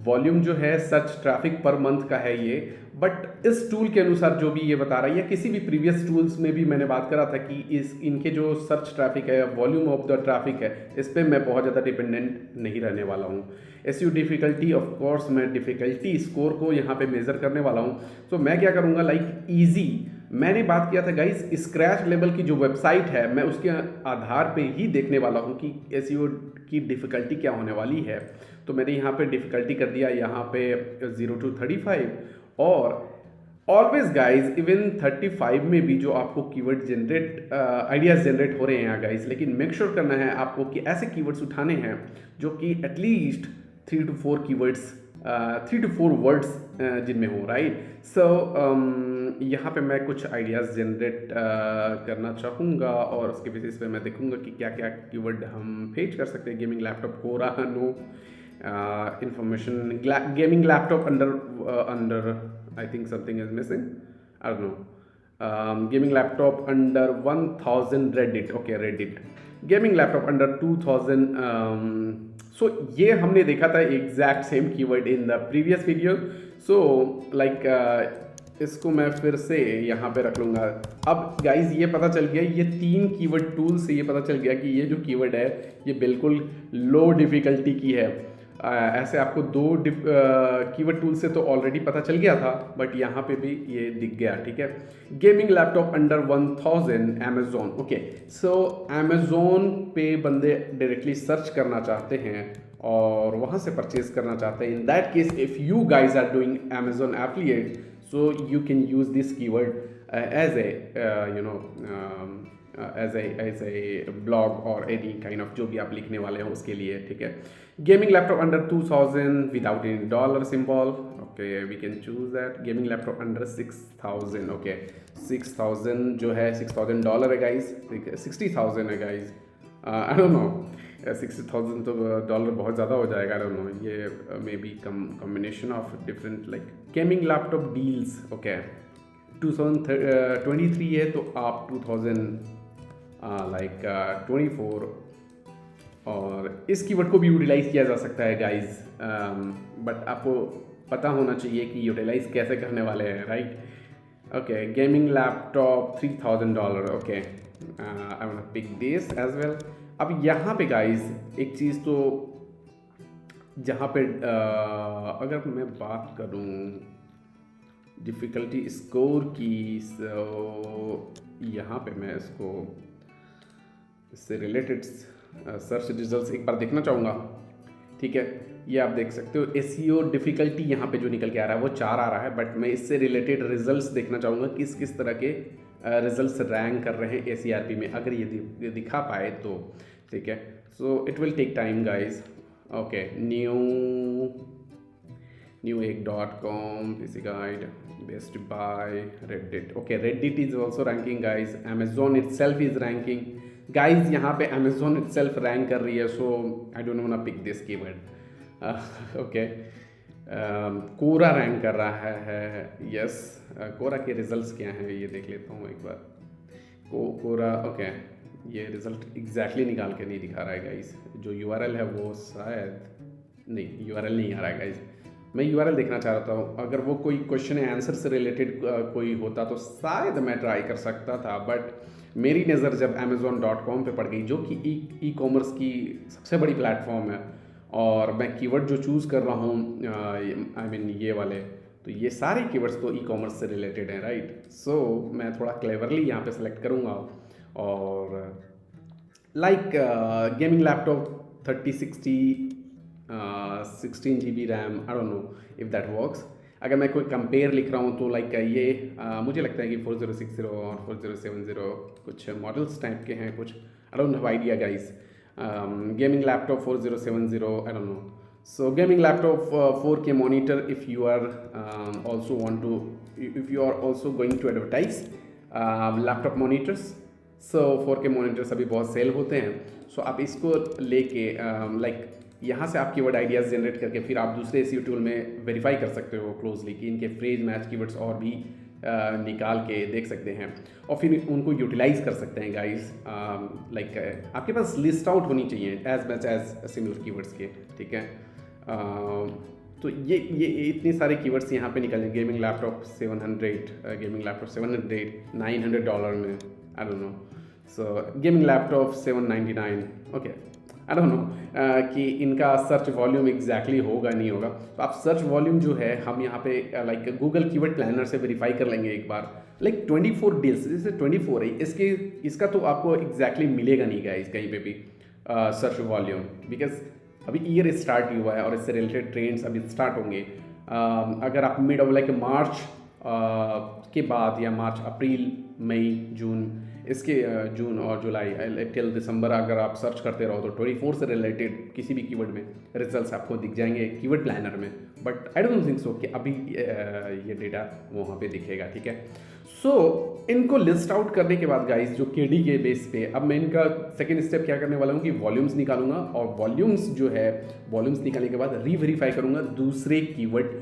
volume जो है सर्च ट्रैफिक पर मंथ का है ये, बट इस टूल के अनुसार जो भी ये बता रहा है, या किसी भी प्रीवियस टूल्स में भी मैंने बात करा था कि इनके जो सर्च ट्रैफिक है, वॉल्यूम ऑफ द ट्रैफिक है, इस पर मैं बहुत ज़्यादा डिपेंडेंट नहीं रहने वाला हूँ। एसईओ डिफिकल्टी, ऑफ कोर्स मैं डिफिकल्टी स्कोर को यहाँ पे मेज़र करने वाला हूँ। तो मैं क्या करूँगा, लाइक ईजी मैंने बात किया था गाइस स्क्रैच लेवल की जो वेबसाइट है, मैं उसके आधार पे ही देखने वाला हूँ कि एसईओ की डिफ़िकल्टी क्या होने वाली है। तो मैंने यहाँ पे डिफ़िकल्टी कर दिया यहाँ पे 0 to 35, और ऑलवेज गाइज इवन 35 में भी जो आपको कीवर्ड जनरेट आइडियाज़ जनरेट हो रहे हैं यहाँ गाइज, लेकिन मेक श्योर करना है आपको कि ऐसे कीवर्ड्स उठाने हैं जो कि at least 3 to 4 keywords 3 to 4 words जिनमें हो, राइट। सो यहाँ पे मैं कुछ आइडियाज़ जनरेट करना चाहूँगा और उसके बेसिस पे मैं देखूँगा कि क्या क्या कीवर्ड हम फेच कर सकते हैं। Gaming laptop Quora no information gaming laptop under I think something is missing, I don't know. Gaming laptop under 1000 Reddit, okay Reddit. Gaming laptop under 2000, so ये हमने देखा था exact same keyword in the previous video, so like इसको मैं फिर से यहाँ पे रख लूँगा। अब गाइज ये पता चल गया, ये 3 कीवर्ड टूल से ये पता चल गया कि ये जो कीवर्ड है ये बिल्कुल लो डिफ़िकल्टी की है। ऐसे आपको 2 कीवर्ड टूल से तो ऑलरेडी पता चल गया था, बट यहाँ पे भी ये दिख गया, ठीक है। Gaming laptop under 1000 Amazon, okay. So Amazon पे बंदे डायरेक्टली सर्च करना चाहते हैं और वहाँ से परचेज करना चाहते हैं। In that case if you guys are doing Amazon affiliate, so you can use this keyword as a as a blog or any kind of जो भी आप लिखने वाले हो उसके लिए, ठीक है। Gaming laptop under 2000 without any dollar symbol, okay we can choose that. Gaming laptop under 6000, okay 6000 जो है $6000 है गाइज, ठीक है। 60,000 है गाइज, आई डोंट नो 60,000 तो डॉलर बहुत ज़्यादा हो जाएगा, आई डोंट नो, ये may be combination of different like gaming laptop deals, okay 2023 है तो आप 2024 और इस कीवर्ड को भी यूटिलाइज किया जा सकता है गाइज, बट आपको पता होना चाहिए कि यूटिलाइज कैसे करने वाले हैं, right. Okay gaming laptop $3000, okay I want to pick this as well. अब यहाँ पे गाइज एक चीज़ तो जहाँ पे अगर मैं बात करूँ डिफ़िकल्टी स्कोर की, सो यहाँ पे मैं इसको इससे रिलेटेड सर्च रिजल्ट्स एक बार देखना चाहूँगा, ठीक है। ये आप देख सकते हो एसईओ डिफ़िकल्टी यहाँ पे जो निकल के आ रहा है वो 4 आ रहा है, बट मैं इससे रिलेटेड रिजल्ट्स देखना चाहूँगा किस किस तरह के रिजल्ट्स रैंक कर रहे हैं एसीआरपी में, अगर ये दिखा पाए तो, ठीक है। So it will take time guys, okay. new.com, PC Guide, Best Buy, Reddit, okay Reddit is also ranking guys, Amazon itself is ranking guys, यहाँ पे Amazon itself rank कर रही है, so I don't wanna pick this keyword, okay। Quora rank कर रहा है, yes कोरा के results क्या हैं ये देख लेता हूँ एक बार। कोरा, ओके ये रिजल्ट एग्जैक्टली निकाल के नहीं दिखा रहा है गाइस, जो URL है वो शायद नहीं, URL नहीं आ रहा है गाइस। मैं URL देखना चाह रहा हूँ, अगर वो कोई क्वेश्चन आंसर से रिलेटेड कोई होता तो शायद मैं ट्राई कर सकता था, बट मेरी नज़र जब Amazon.com पे पड़ गई, जो कि ई कॉमर्स की सबसे बड़ी प्लेटफॉर्म है, और मैं कीवर्ड जो चूज़ कर रहा हूँ आई मीन ये वाले, तो ये सारे कीवर्ड्स तो ई कॉमर्स से रिलेटेड हैं, राइट। सो मैं थोड़ा क्लेवरली यहाँ पे सेलेक्ट करूँगा, और like gaming laptop 3060 16 GB RAM, I don't know if that works. अगर मैं कोई कंपेयर लिख रहा हूँ तो लाइक ये मुझे लगता है कि 4060 और 4070 कुछ मॉडल्स टाइप के हैं, कुछ I don't have idea guys. Gaming laptop 4070, I don't know. So gaming laptop 4K monitor, if you are also want to, if you are also going to advertise laptop monitors, so 4K monitors अभी बहुत cell होते हैं। सो आप इसको लेके like यहाँ से आप कीवर्ड आइडियाज़ जनरेट करके फिर आप दूसरे एसईओ टूल में वेरीफाई कर सकते हो क्लोजली कि इनके फ्रेज मैच कीवर्ड्स और भी निकाल के देख सकते हैं, और फिर उनको यूटिलाइज कर सकते हैं गाइस। लाइक आपके पास लिस्ट आउट होनी चाहिए as much as similar keywords के, ठीक है। तो ये इतने सारे कीवर्ड्स यहाँ पे निकल जाए। गेमिंग लैपटॉप 700, गेमिंग लैपटॉप 700, $900 में, आई don't know. So gaming laptop 799, okay I don't no कि इनका सर्च वॉल्यूम एग्जैक्टली होगा नहीं होगा। तो आप सर्च वॉल्यूम जो है हम यहाँ पे लाइक गूगल कीवर्ड प्लानर से वेरीफाई कर लेंगे एक बार, लाइक 24 डेज, जैसे 24 है इसका तो आपको एग्जैक्टली मिलेगा नहीं गाइस कहीं पे भी सर्च वॉल्यूम, बिकॉज अभी ईयर स्टार्ट ही हुआ है और इससे रिलेटेड ट्रेंड्स अभी स्टार्ट होंगे। अगर आप मिड ऑफ लाइक मार्च के बाद या मार्च अप्रैल मई जून इसके जून और जुलाई टिल दिसंबर अगर आप सर्च करते रहो तो 24 से रिलेटेड किसी भी कीवर्ड में रिजल्ट्स आपको दिख जाएंगे कीवर्ड प्लानर में, but I don't think so कि अभी ये डेटा वहाँ पे दिखेगा, ठीक है। सो इनको लिस्ट आउट करने के बाद गाइस जो केडी के बेस पे अब मैं इनका सेकेंड स्टेप क्या करने वाला हूँ कि वॉल्यूम्स निकालूंगा और वॉल्यूम्स जो है वॉल्यूम्स निकालने के बाद रीवेरीफाई करूँगा दूसरे कीवर्ड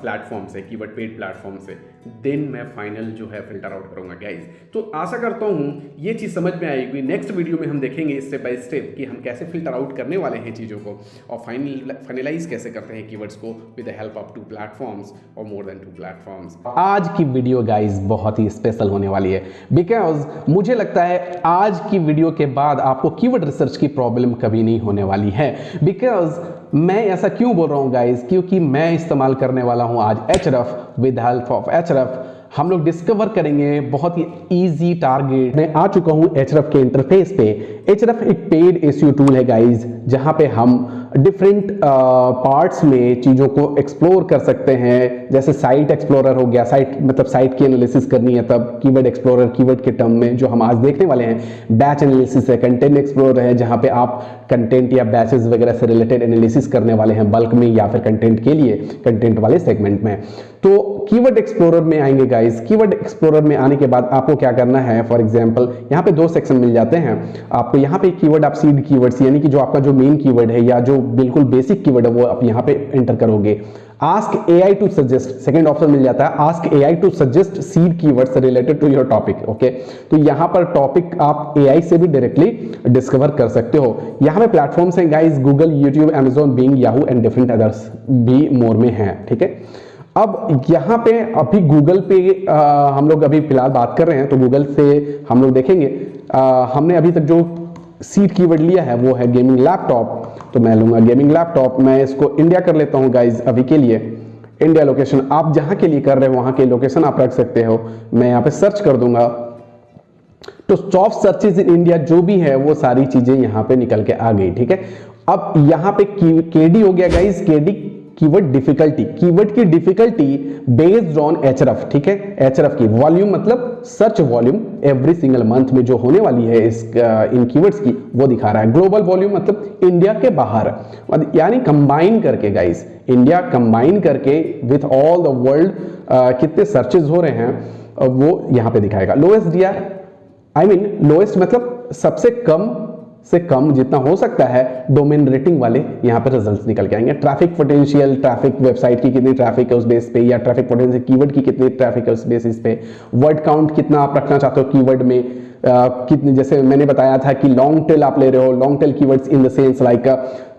प्लेटफॉर्म से, कीवर्ड पेड प्लेटफॉर्म से, देन मैं फाइनल जो है फिल्टर आउट करूंगा गाइज। तो आशा करता हूँ ये चीज़ समझ में आएगी। नेक्स्ट वीडियो में हम देखेंगे स्टेप बाय स्टेप कि हम कैसे फिल्टर आउट करने वाले हैं चीज़ों को और फाइनलाइज कैसे करते हैं कीवर्ड्स को with the help of 2 platforms और मोर देन 2 प्लेटफॉर्म्स। आज की वीडियो गाइज बहुत ही स्पेशल होने वाली है बिकॉज मुझे लगता है आज की वीडियो के बाद आपको कीवर्ड रिसर्च की प्रॉब्लम कभी नहीं होने वाली है। बिकॉज मैं ऐसा क्यों बोल रहा हूँ गाइज, क्योंकि मैं इस्तेमाल करने वाला हूँ आज Ahref। With help of Ahref हम लोग डिस्कवर करेंगे बहुत ही इजी टारगेट। मैं आ चुका हूं Ahref के इंटरफेस पे। Ahref एक पेड एसईओ टूल है गाइज, जहां पे हम डिफरेंट पार्ट्स में चीज़ों को एक्सप्लोर कर सकते हैं। जैसे साइट एक्सप्लोरर हो गया, साइट मतलब साइट की एनालिसिस करनी है तब कीवर्ड एक्सप्लोरर, कीवर्ड के टर्म में जो हम आज देखने वाले हैं। बैच एनालिसिस है, कंटेंट एक्सप्लोरर है जहां पे आप कंटेंट या बैचेस वगैरह से रिलेटेड एनालिसिस करने वाले हैं बल्क में या फिर कंटेंट के लिए, कंटेंट वाले सेगमेंट में। तो कीवर्ड एक्सप्लोरर में आएंगे गाइस। कीवर्ड एक्सप्लोरर में आने के बाद आपको क्या करना है, फॉर एग्जांपल यहाँ पे 2 सेक्शन मिल जाते हैं आपको। यहाँ पे कीवर्ड आप सीड कीवर्ड्स यानी कि जो आपका जो मेन कीवर्ड है या जो बिल्कुल बेसिक कीवर्ड है वो आप यहाँ पे एंटर करोगे। Ask AI to suggest second option मिल जाता है, ask AI to suggest seed keywords related to your topic. Okay, तो यहाँ पर टॉपिक आप एआई से भी डायरेक्टली डिस्कवर कर सकते हो। यहाँ पे प्लेटफॉर्म्स हैं guys, Google, YouTube, Amazon, Bing, Yahoo and different others भी मोर में हैं, ठीक है। अब यहाँ पे अभी गूगल पे हम लोग अभी फिलहाल बात कर रहे हैं, तो गूगल से हम लोग देखेंगे। हमने अभी तक जो सीड कीवर्ड लिया है वो है गेमिंग लैपटॉप, तो मैं लूंगा गेमिंग लैपटॉप। मैं इसको इंडिया कर लेता हूँ गाइज अभी के लिए। इंडिया लोकेशन आप जहाँ के लिए कर रहे हो वहाँ के लोकेशन आप रख सकते हो। मैं यहाँ पे सर्च कर दूंगा तो टॉप सर्चेज इन इंडिया जो भी है वो सारी चीजें यहाँ पे निकल के आ गई, ठीक है। अब यहाँ पे केडी हो गया guys, KD keyword difficulty, keyword की डिफिकल्टी बेस्ड ऑन Ahref, ठीक है। Ahref की वॉल्यूम मतलब search volume every single month में जो होने वाली है इस इन कीवर्ड्स की वो दिखा रहा है। ग्लोबल वॉल्यूम मतलब इंडिया के बाहर, यानी कंबाइन करके गाइस, इंडिया कंबाइन करके विथ ऑल द वर्ल्ड कितने सर्चेज हो रहे हैं वो यहाँ पे दिखाएगा। Lowest DR I mean lowest मतलब सबसे कम से कम जितना हो सकता है डोमेन रेटिंग वाले यहाँ पे रिजल्ट्स निकल के आएंगे। ट्रैफिक पोटेंशियल, ट्रैफिक वेबसाइट की कितनी ट्रैफिक है उस बेस पे, या ट्रैफिक पोटेंशियल कीवर्ड की कितनी ट्रैफिक है उस बेसिस पे। वर्ड काउंट कितना आप रखना चाहते हो कीवर्ड में, कितने, जैसे मैंने बताया था कि लॉन्ग टेल आप ले रहे हो, long tail keywords in the sense like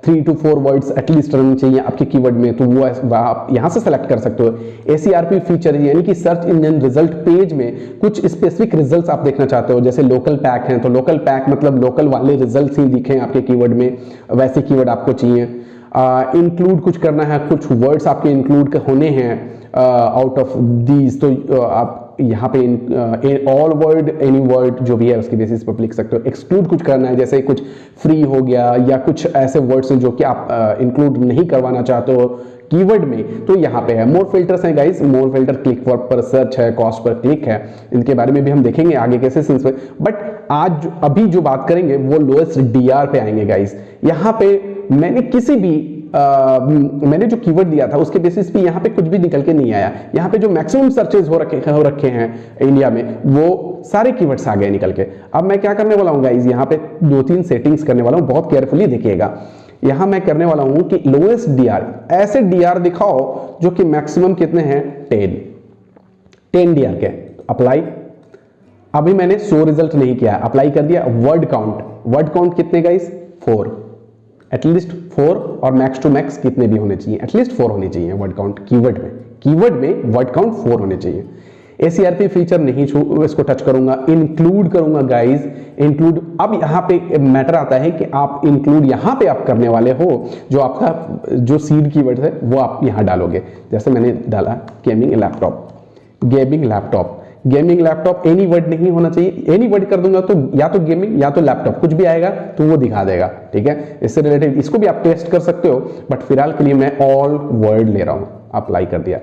3 to 4 words at least रहने चाहिए आपके कीवर्ड में, तो वो आप यहाँ से सेलेक्ट कर सकते हो। ACRP फीचर यानी कि सर्च इंजन रिजल्ट पेज में कुछ स्पेसिफिक रिजल्ट्स आप देखना चाहते हो, जैसे लोकल पैक हैं तो लोकल पैक मतलब लोकल वाले रिजल्ट्स ही दिखें आपके कीवर्ड में, वैसे कीवर्ड आपको चाहिए। इंक्लूड कुछ करना है, कुछ वर्ड्स आपके इंक्लूड होने हैं आउट ऑफ दीज, तो आप यहाँ पे ऑल वर्ड एनी वर्ड जो भी है उसके बेसिस पर लिख सकते हो। एक्सक्लूड कुछ करना है, जैसे कुछ फ्री हो गया या कुछ ऐसे वर्ड्स हैं जो कि आप इंक्लूड नहीं करवाना चाहते हो कीवर्ड में, तो यहाँ पे है। मोर फिल्टर्स हैं guys, more filter click for पर सर्च है, कॉस्ट पर क्लिक है, इनके बारे में भी हम देखेंगे आगे के सेशंस में। बट आज अभी जो बात करेंगे वो लोएस्ट डीआर पे आएंगे गाइस। यहाँ पे मैंने किसी भी मैंने जो कीवर्ड दिया था उसके बेसिस पे यहाँ पे कुछ भी निकल के नहीं आया। यहाँ पे जो मैक्सिमम सर्चेज हो रखे हैं इंडिया में वो सारे कीवर्ड्स आ गए निकल के। अब मैं क्या करने वाला हूँ गाइस, यहाँ पे 2-3 सेटिंग्स करने वाला हूँ, बहुत केयरफुली देखिएगा। यहाँ मैं करने वाला हूँ कि लोएस्ट डीआर, ऐसे डीआर दिखाओ जो कि मैक्सिमम कितने हैं 10 डीआर के। अप्लाई, अभी मैंने शो रिजल्ट नहीं किया, अप्लाई कर दिया। वर्ड काउंट कितने गाइस 4, एटलीस्ट 4 और मैक्स टू मैक्स कितने भी होने चाहिए, एटलीस्ट 4 होने चाहिए वर्ड काउंट कीवर्ड में वर्ड काउंट 4 होने चाहिए। ACRP फीचर नहीं इसको टच करूंगा, इंक्लूड करूंगा गाइस, इंक्लूड। अब यहाँ पे मैटर आता है कि आप इंक्लूड यहाँ पे आप करने वाले हो, जो आपका जो सीड कीवर्ड है वो आप यहाँ डालोगे। जैसे मैंने डाला gaming laptop, gaming laptop, gaming laptop, any word नहीं होना चाहिए, एनी वर्ड कर दूंगा तो या तो गेमिंग या तो लैपटॉप, कुछ भी आएगा तो वो दिखा देगा, ठीक है। इससे रिलेटेड इसको भी आप टेस्ट कर सकते हो, बट फिलहाल के लिए मैं ऑल वर्ड ले रहा हूं, अप्लाई कर दिया।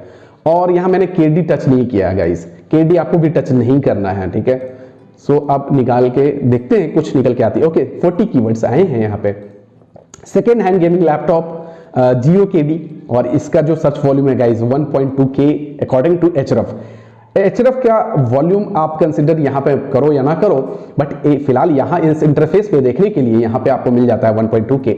और यहां मैंने केडी टच नहीं किया गाइस, केडी आपको भी टच नहीं करना है, ठीक है। सो अब निकाल के देखते हैं, कुछ निकल के आती है। ओके 40 कीवर्ड्स आए हैं यहाँ पे। सेकेंड हैंड गेमिंग लैपटॉप जियो केडी, और इसका जो सर्च वॉल्यूम है गाइस 1.2K अकॉर्डिंग टू एचरफ। एचरफ का वॉल्यूम आप कंसिडर यहाँ पे करो या ना करो, बट फिलहाल यहाँ इस इंटरफेस पे देखने के लिए यहाँ पे आपको मिल जाता है 1.2K।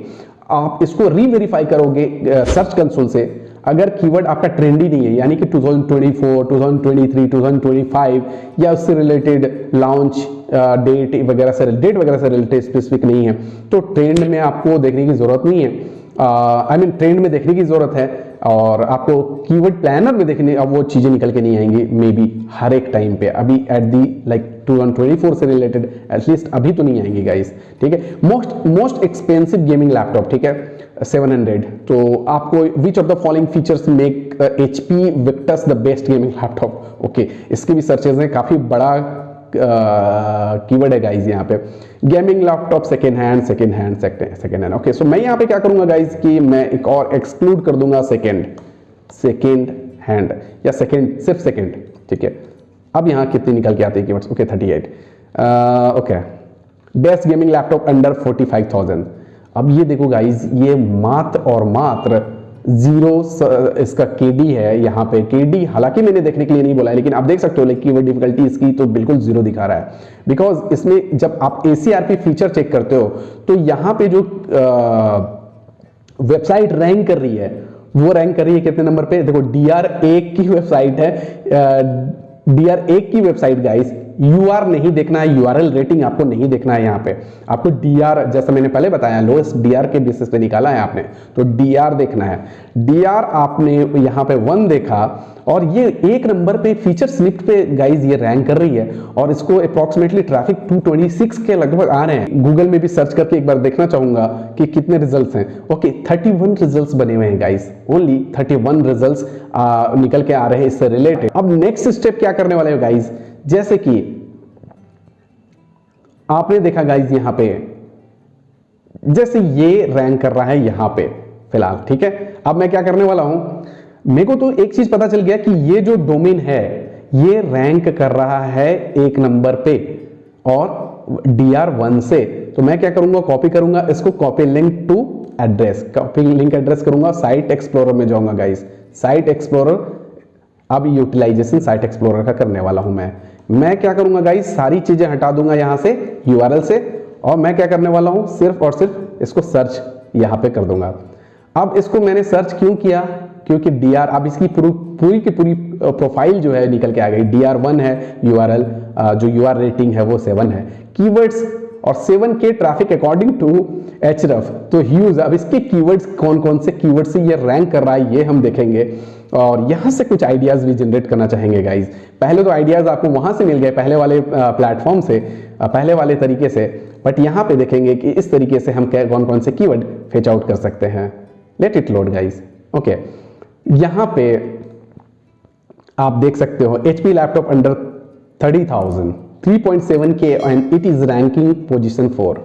आप इसको रीवेरीफाई करोगे सर्च कंसोल से, अगर कीवर्ड आपका ट्रेंडी नहीं है, यानी कि 2024, 2023, 2025 या उससे रिलेटेड लॉन्च डेट वगैरह से रिलेटेड स्पेसिफिक नहीं है, तो ट्रेंड में आपको देखने की जरूरत नहीं है। आई मीन ट्रेंड में देखने की जरूरत है, और आपको कीवर्ड प्लानर में देखने अब वो चीजें निकल के नहीं आएंगी मे बी हर एक टाइम पे, अभी एट दी लाइक 2024 से रिलेटेड एटलीस्ट अभी तो नहीं आएंगी गाइस, ठीक है। मोस्ट एक्सपेंसिव गेमिंग लैपटॉप, ठीक है 700। तो आपको which of the following features make HP Victus the best gaming laptop. Okay इसके भी सर्चेज हैं, काफी बड़ा कीवर्ड है गाइस यहाँ पे। Gaming laptop second hand. Okay so मैं यहाँ पे क्या करूंगा गाइस कि मैं एक और एक्सक्लूड कर दूंगा सेकेंड हैंड या सिर्फ सेकेंड, ठीक है। अब यहाँ कितनी निकल के आती है keywords. Okay 38। Okay best gaming laptop under 45,000। अब ये देखो गाइस, ये मात्र और मात्र 0 इसका KD है यहाँ पे। KD हालांकि मैंने देखने के लिए नहीं बोला है, लेकिन आप देख सकते हो लाइक कीवर्ड डिफिकल्टी इसकी तो बिल्कुल 0 दिखा रहा है, बिकॉज इसमें जब आप ACRP फीचर चेक करते हो तो यहाँ पे जो वेबसाइट रैंक कर रही है वो रैंक कर रही है कितने नंबर पे, देखो DR1 की वेबसाइट है, DR1 की वेबसाइट गाइस। UR नहीं देखना है, URL रेटिंग आपको नहीं देखना है, यहाँ पे आपको DR, जैसा मैंने पहले बताया लोएस्ट DR के बेसिस पे निकाला है आपने, तो DR देखना है। DR आपने यहाँ पे 1 देखा, और ये 1 नंबर पे फीचर स्निप्ट पे गाइज ये रैंक कर रही है, और इसको अप्रोक्सीमेटली ट्रैफिक 226 के लगभग आ रहे हैं। गूगल में भी सर्च करके एक बार देखना चाहूंगा कि कितने रिजल्ट्स हैं। ओके 31 रिजल्ट्स बने हुए हैं गाइज, ओनली 31 रिजल्ट्स निकल के आ रहे हैं इससे रिलेटेड। अब नेक्स्ट स्टेप क्या करने वाले हो गाइज, जैसे कि आपने देखा गाइज यहाँ पे जैसे ये रैंक कर रहा है यहाँ पे फिलहाल, ठीक है। अब मैं क्या करने वाला हूं, मेरे को तो एक चीज पता चल गया कि ये जो डोमेन है ये रैंक कर रहा है 1 नंबर पे और DR1 से। तो मैं क्या करूंगा, कॉपी करूंगा इसको, copy link to address, copy link address करूंगा, साइट एक्सप्लोरर में जाऊंगा गाइज, साइट एक्सप्लोरर। अब यूटिलाइजेशन साइट एक्सप्लोरर का करने वाला हूं मैं क्या करूंगा गाइज, सारी चीजें हटा दूंगा यहां से URL से, और मैं क्या करने वाला हूं, सिर्फ और सिर्फ इसको सर्च यहां पे कर दूंगा। अब इसको मैंने सर्च क्यों किया, क्योंकि DR, अब इसकी पूरी की पूरी प्रोफाइल जो है निकल के आ गई। DR1 है URL, जो UR रेटिंग है वो 7 है, कीवर्ड्स और 7K traffic according to Href, तो ह्यूज। अब इसके कीवर्ड्स कौन कौन से कीवर्ड से ये रैंक कर रहा है ये हम देखेंगे, और यहां से कुछ आइडियाज भी जनरेट करना चाहेंगे गाइज। पहले तो आइडियाज आपको वहां से मिल गए, पहले वाले प्लेटफॉर्म से, पहले वाले तरीके से, बट यहां पे देखेंगे कि इस तरीके से हम कौन कौन से कीवर्ड फेच आउट कर सकते हैं। Let it load guys. Okay यहां पे आप देख सकते हो HP laptop under 30,000, 3.7K and it is ranking position 4,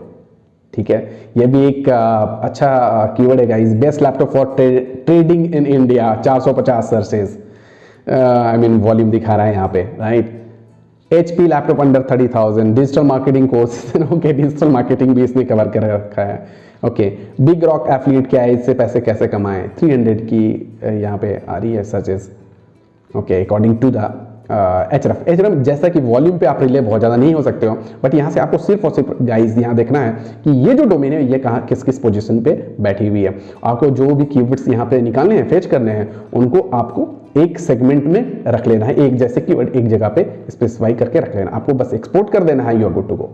ठीक है। यह भी एक अच्छा कीवर्ड है guys. Best laptop for trading in India, 450 searches, I mean volume दिखा रहा है यहाँ पे, right. HP laptop under 30,000, digital marketing course, okay digital marketing भी इसने कवर कर रखा है। ओके बिग रॉक एफिलिएट क्या है, इससे पैसे कैसे कमाएं, 300 की यहाँ पे आ रही है searches. Okay according to the Href, जैसा कि वॉल्यूम पे आप रिले बहुत ज़्यादा नहीं हो सकते हो, बट यहाँ से आपको सिर्फ और सिर्फ गाइज यहाँ देखना है कि ये जो डोमेन है ये कहाँ किस किस पोजीशन पे बैठी हुई है। आपको जो भी कीवर्ड्स यहाँ पे निकालने हैं, फेच करने हैं, उनको आपको एक सेगमेंट में रख लेना है, एक जैसे कीवर्ड एक जगह पे स्पेसिफाई करके रख लेना। आपको बस एक्सपोर्ट कर देना है, you are good to go,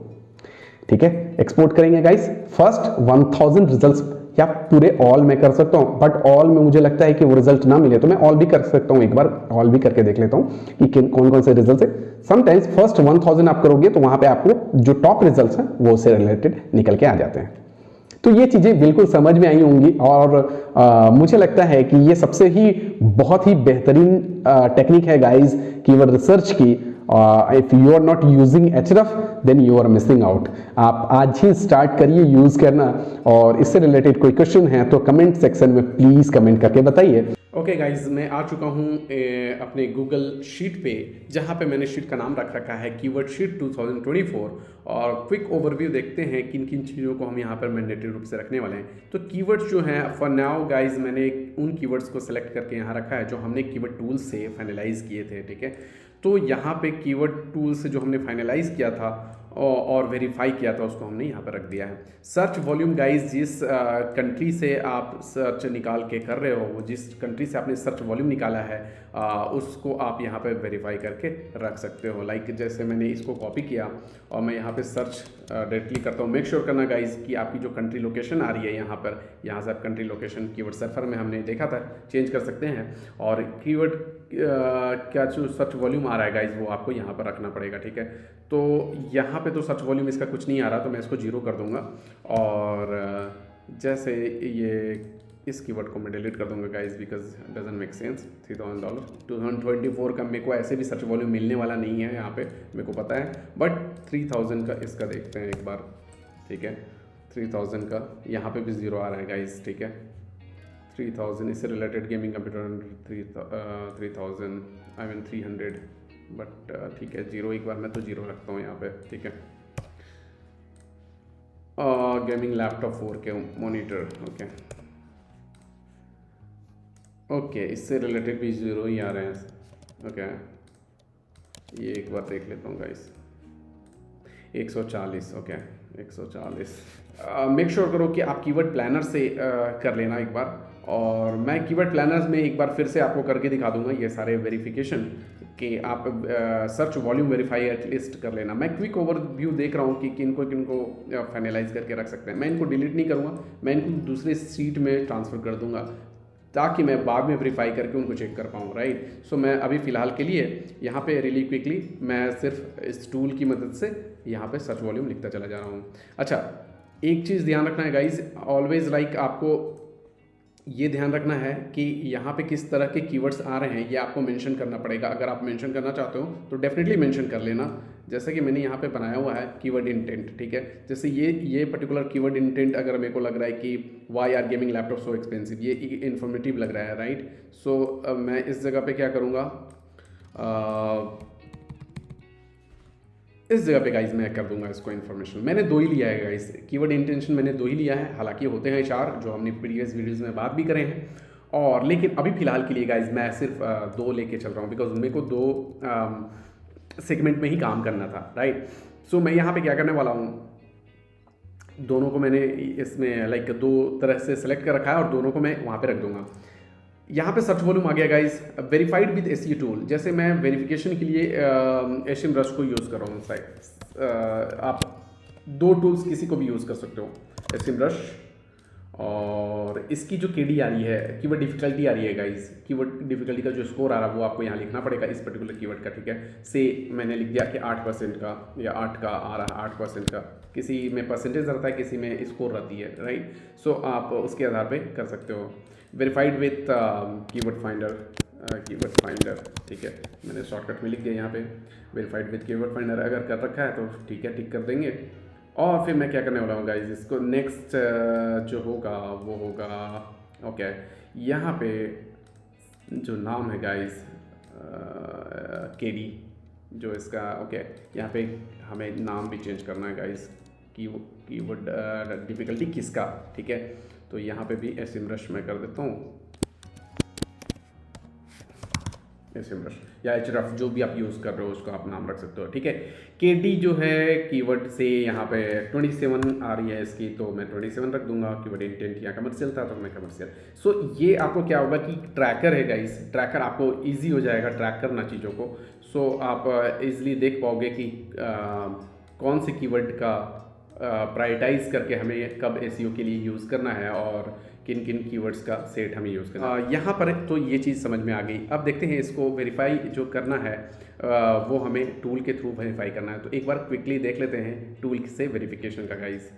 ठीक है। एक्सपोर्ट करेंगे गाइस, फर्स्ट 1000 रिजल्ट्स या पूरे ऑल में कर सकता हूँ, बट ऑल में मुझे लगता है कि वो रिजल्ट ना मिले तो मैं ऑल भी कर सकता हूँ। एक बार ऑल भी करके देख लेता हूँ कि कौन कौन से रिजल्ट है। समटाइम्स फर्स्ट 1000 आप करोगे तो वहां पे आपको जो टॉप रिजल्ट्स हैं वो उससे रिलेटेड निकल के आ जाते हैं। तो ये चीज़ें बिल्कुल समझ में आई होंगी और मुझे लगता है कि ये सबसे ही बहुत ही बेहतरीन टेक्निक है गाइस कीवर्ड रिसर्च की। If you are not using Ahrefs then you are missing out. आप आज ही स्टार्ट करिए यूज करना, और इससे रिलेटेड कोई क्वेश्चन है तो कमेंट सेक्शन में प्लीज कमेंट करके बताइए। ओके गाइज, मैं आ चुका हूँ अपने गूगल शीट पे, जहाँ पे मैंने शीट का नाम रख रखा है कीवर्ड शीट 2024, और क्विक ओवरव्यू देखते हैं किन किन चीज़ों को हम यहाँ पर मैंडेटरी रूप से रखने वाले हैं। तो कीवर्ड्स जो हैं फॉर नाउ गाइज मैंने उन कीवर्ड्स को सिलेक्ट करके यहाँ रखा है जो हमने कीवर्ड टूल से फाइनलाइज किए थे, ठीक है। तो यहाँ पे कीवर्ड टूल से जो हमने फाइनलाइज किया था और वेरीफाई किया था उसको हमने यहाँ पर रख दिया है। सर्च वॉल्यूम गाइज, जिस कंट्री से आप सर्च निकाल के कर रहे हो, वो जिस कंट्री से आपने सर्च वॉल्यूम निकाला है उसको आप यहाँ पे वेरीफाई करके रख सकते हो। लाइक जैसे मैंने इसको कॉपी किया और मैं यहाँ पे सर्च डायरेक्टली करता हूँ। मेक श्योर करना गाइज कि आपकी जो कंट्री लोकेशन आ रही है यहाँ पर, यहाँ से आप कंट्री लोकेशन कीवर्ड सर्फर में हमने देखा था चेंज कर सकते हैं, और कीवर्ड क्या जो सर्च वॉल्यूम आ रहा है गाइज वो आपको यहाँ पर रखना पड़ेगा, ठीक है। तो यहाँ पे तो सर्च वॉल्यूम इसका कुछ नहीं आ रहा, तो मैं इसको 0 कर दूंगा, और जैसे ये इस कीवर्ड को मैं डिलीट कर दूंगा guys because doesn't make sense. $3000 2024 का मेरे को ऐसे भी सर्च वॉल्यूम मिलने वाला नहीं है यहाँ पे, मेरे को पता है, बट 3000 का इसका देखते हैं एक बार, ठीक है। 3000 का यहाँ पे भी 0 आ रहा है गाइज, ठीक है। 3000 इससे related gaming computer 3000 I mean 300, but ठीक है 0 एक बार मैं तो 0 रखता हूँ यहाँ पे, ठीक है। Gaming laptop 4K monitor, okay इससे रिलेटेड भी 0 ही आ रहे हैं, ओके। ये एक बार देख लेता हूँ गाइस, 140, ओके 140। मेक श्योर करो कि आप कीवर्ड प्लानर से कर लेना एक बार, और मैं कीवर्ड प्लानर्स में एक बार फिर से आपको करके दिखा दूंगा ये सारे वेरिफिकेशन कि आप सर्च वॉल्यूम वेरीफाई एटलीस्ट कर लेना। मैं क्विक ओवरव्यू देख रहा हूँ कि किनको किनको फाइनलाइज करके रख सकते हैं। मैं इनको डिलीट नहीं करूँगा, मैं इनको दूसरे सीट में ट्रांसफ़र कर दूंगा ताकि मैं बाद में वेरीफाई करके उनको चेक कर पाऊँ, राइट। सो मैं अभी फ़िलहाल के लिए यहाँ पे रियली क्विकली मैं सिर्फ इस टूल की मदद से यहाँ पे सर्च वॉल्यूम लिखता चला जा रहा हूँ। अच्छा, एक चीज़ ध्यान रखना है गाइज, ऑलवेज लाइक आपको ये ध्यान रखना है कि यहाँ पे किस तरह के कीवर्ड्स आ रहे हैं ये आपको मेंशन करना पड़ेगा। अगर आप मेंशन करना चाहते हो तो डेफिनेटली मेंशन कर लेना, जैसे कि मैंने यहाँ पे बनाया हुआ है कीवर्ड इंटेंट, ठीक है। जैसे ये पर्टिकुलर कीवर्ड इंटेंट अगर मेरे को लग रहा है कि why are gaming laptop so expensive, ये इन्फॉर्मेटिव लग रहा है, राइट। सो मैं इस जगह पे क्या करूँगा, इस जगह पे गाइज मैं कर दूंगा इसको इन्फॉर्मेशन। मैंने 2 ही लिया है गाइज, कीवर्ड इंटेंशन मैंने 2 ही लिया है, हालांकि होते हैं 4 जो हमने प्रीवियस वीडियोस में बात भी करे हैं, और लेकिन अभी फिलहाल के लिए गाइज मैं सिर्फ 2 लेके चल रहा हूँ बिकॉज मेरे को 2 सेगमेंट में ही काम करना था, राइट। सो मैं यहाँ पे क्या करने वाला हूँ, दोनों को मैंने इसमें लाइक 2 तरह से सेलेक्ट कर रखा है और दोनों को मैं वहाँ पे रख दूंगा। यहाँ पे सर्च वॉल्यूम आ गया guys, verified with SEO tool. जैसे मैं वेरिफिकेशन के लिए एसईएमरश को यूज़ कर रहा हूँ, शायद आप 2 टूल्स किसी को भी यूज़ कर सकते हो, एसईएमरश और इसकी जो केडी आ रही है, कीवर्ड डिफिकल्टी आ रही है गाइज, कीवर्ड डिफिकल्टी का जो स्कोर आ रहा है वो आपको यहाँ लिखना पड़ेगा इस पर्टिकुलर कीवर्ड का, ठीक है। से मैंने लिख दिया कि 8% का या 8 का आ रहा है, 8% का, किसी में परसेंटेज रहता है, किसी में स्कोर रहती है, राइट। सो आप उसके आधार पे कर सकते हो। वेरीफाइड विथ कीवर्ड फाइंडर, ठीक है, मैंने शॉर्टकट में लिख दिया यहाँ पे वेरीफाइड विथ कीवर्ड फाइंडर। अगर कर रखा है तो ठीक है, टिक कर देंगे। और फिर मैं क्या करने वाला हूँ गाइज, इसको नेक्स्ट जो होगा वो होगा, ओके, यहाँ पे जो नाम है गाइज केडी जो इसका, ओके, यहाँ पे हमें नाम भी चेंज करना है गाइज, कीवर्ड डिफिकल्टी किसका, ठीक है। तो यहाँ पे भी एसईएमरश मैं कर देता हूँ, एसईएमरश या Ahrefs जो भी आप यूज़ कर रहे हो उसको आप नाम रख सकते हो, ठीक है। केडी जो है कीवर्ड से यहाँ पे 27 आ रही है इसकी, तो मैं 27 रख दूंगा। कीवर्ड इंटेंट या कमर्शियल था तो मैं कमर्शियल। सो ये आपको क्या होगा कि ट्रैकर है गाइस, ट्रैकर आपको ईजी हो जाएगा ट्रैक करना चीज़ों को। सो आप ईजिली देख पाओगे कि कौन से कीवर्ड का प्रायोरिटाइज करके हमें कब SEO के लिए यूज़ करना है और किन किन कीवर्ड्स का सेट हमें यूज़ करना है। यहाँ पर तो ये चीज़ समझ में आ गई। अब देखते हैं इसको वेरीफाई जो करना है वो हमें टूल के थ्रू वेरीफाई करना है। तो एक बार क्विकली देख लेते हैं टूल से वेरिफिकेशन का गाइस।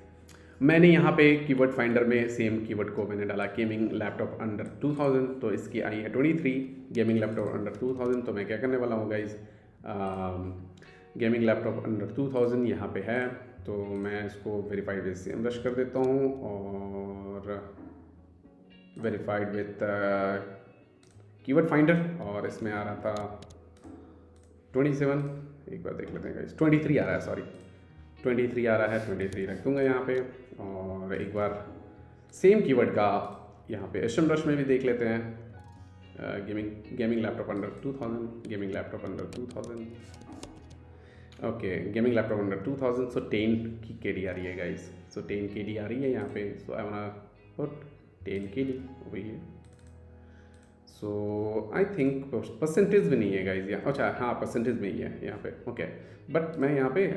मैंने यहाँ पे कीवर्ड फाइंडर में सेम कीवर्ड को मैंने डाला गेमिंग लैपटॉप अंडर 2000, तो इसकी आई है 23 गेमिंग लैपटॉप अंडर 2000। तो मैं क्या करने वाला हूँ गाइस, गेमिंग लैपटॉप अंडर 2000 यहाँ पे है, तो मैं इसको वेरीफाइड विद सेमरश कर देता हूँ और वेरीफाइड विद कीवर्ड फाइंडर, और इसमें आ रहा था 27। एक बार देख लेते हैं गाइस, 23 आ रहा है, सॉरी 23 आ रहा है, 23 रख दूंगा यहाँ पे। और एक बार सेम कीवर्ड का यहाँ पे SEMrush में भी देख लेते हैं, gaming laptop under 2000, gaming laptop under 2000, okay gaming laptop under 2000। सो 10 की KD आ रही है गाइस, सो 10 KD आ रही है यहाँ पे। सो आई वांना पुट 10 KD वही है। सो आई थिंक परसेंटेज में नहीं है गाइज यहाँ, अच्छा हाँ परसेंटेज में ही है यहाँ पे, ओके। बट मैं यहाँ पे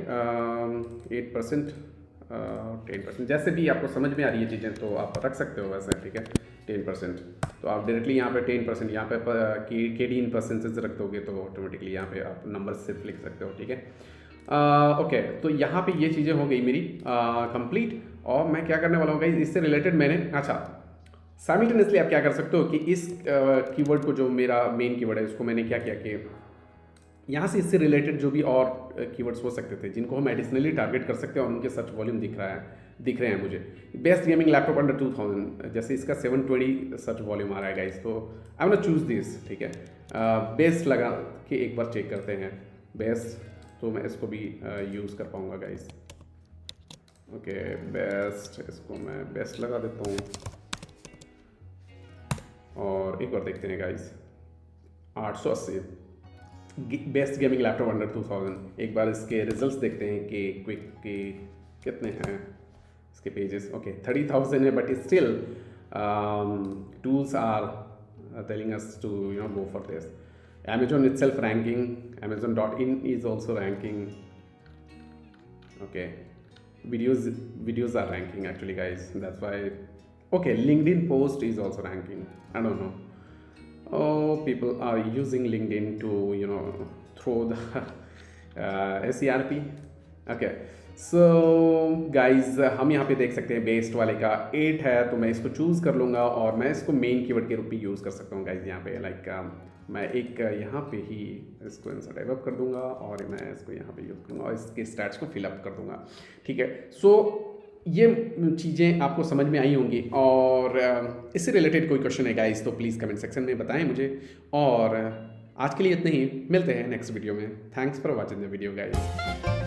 8% 10%, जैसे भी आपको समझ में आ रही है चीज़ें तो आप रख सकते हो वैसे, ठीक है 10%। तो आप डायरेक्टली यहाँ पे 10% यहाँ पे KD इन परसेंटेज रख दोगे तो ऑटोमेटिकली यहाँ पे आप नंबर सिर्फ लिख सकते हो, ठीक है। ओके, तो यहाँ पे ये चीज़ें हो गई मेरी कंप्लीट। और मैं क्या करने वाला हूँ गाइज, इससे रिलेटेड मैंने, अच्छा साइमल्टेनियसली आप क्या कर सकते हो कि इस कीवर्ड को जो मेरा मेन कीवर्ड है उसको मैंने क्या किया कि यहाँ से इससे रिलेटेड जो भी और कीवर्ड्स हो सकते थे जिनको हम एडिशनली टारगेट कर सकते हैं और उनके सर्च वॉल्यूम दिख रहे हैं मुझे। बेस्ट गेमिंग लैपटॉप अंडर 2000, जैसे इसका 720 सर्च वॉल्यूम आ रहा है गाइस, तो I want to choose this, ठीक है। बेस्ट लगा कि एक बार चेक करते हैं बेस्ट, तो मैं इसको भी यूज़ कर पाऊँगा गाइस। ओके बेस्ट, इसको मैं बेस्ट लगा देता हूँ और एक बार देखते हैं guys 880 best gaming laptop under 2000। एक बार इसके रिजल्ट्स देखते हैं कि क्विक के कितने हैं इसके पेजेस। ओके 30,000 है, but still tools are telling us to go for this. Amazon itself ranking, Amazon.in is also ranking. Okay, videos are ranking actually guys, that's why. Okay, LinkedIn post is also ranking. I don't know. Oh, people are using LinkedIn to throw the SERP. Okay, so guys हम यहाँ पे देख सकते हैं best वाले का 8 है, तो मैं इसको चूज़ कर लूँगा और मैं इसको मेन कीवर्ड के रूप में यूज़ कर सकता हूँ गाइज। यहाँ पे लाइक मैं एक यहाँ पे ही इसको इंसर्ट डेवलप कर दूंगा और मैं इसको यहाँ पे यूज़ करूँगा और इसके स्टैट्स को फिलअप कर दूंगा, ठीक है। सो ये चीज़ें आपको समझ में आई होंगी, और इससे रिलेटेड कोई क्वेश्चन है गाइस तो प्लीज़ कमेंट सेक्शन में बताएं मुझे। और आज के लिए इतना ही, मिलते हैं नेक्स्ट वीडियो में। Thanks for watching the video guys.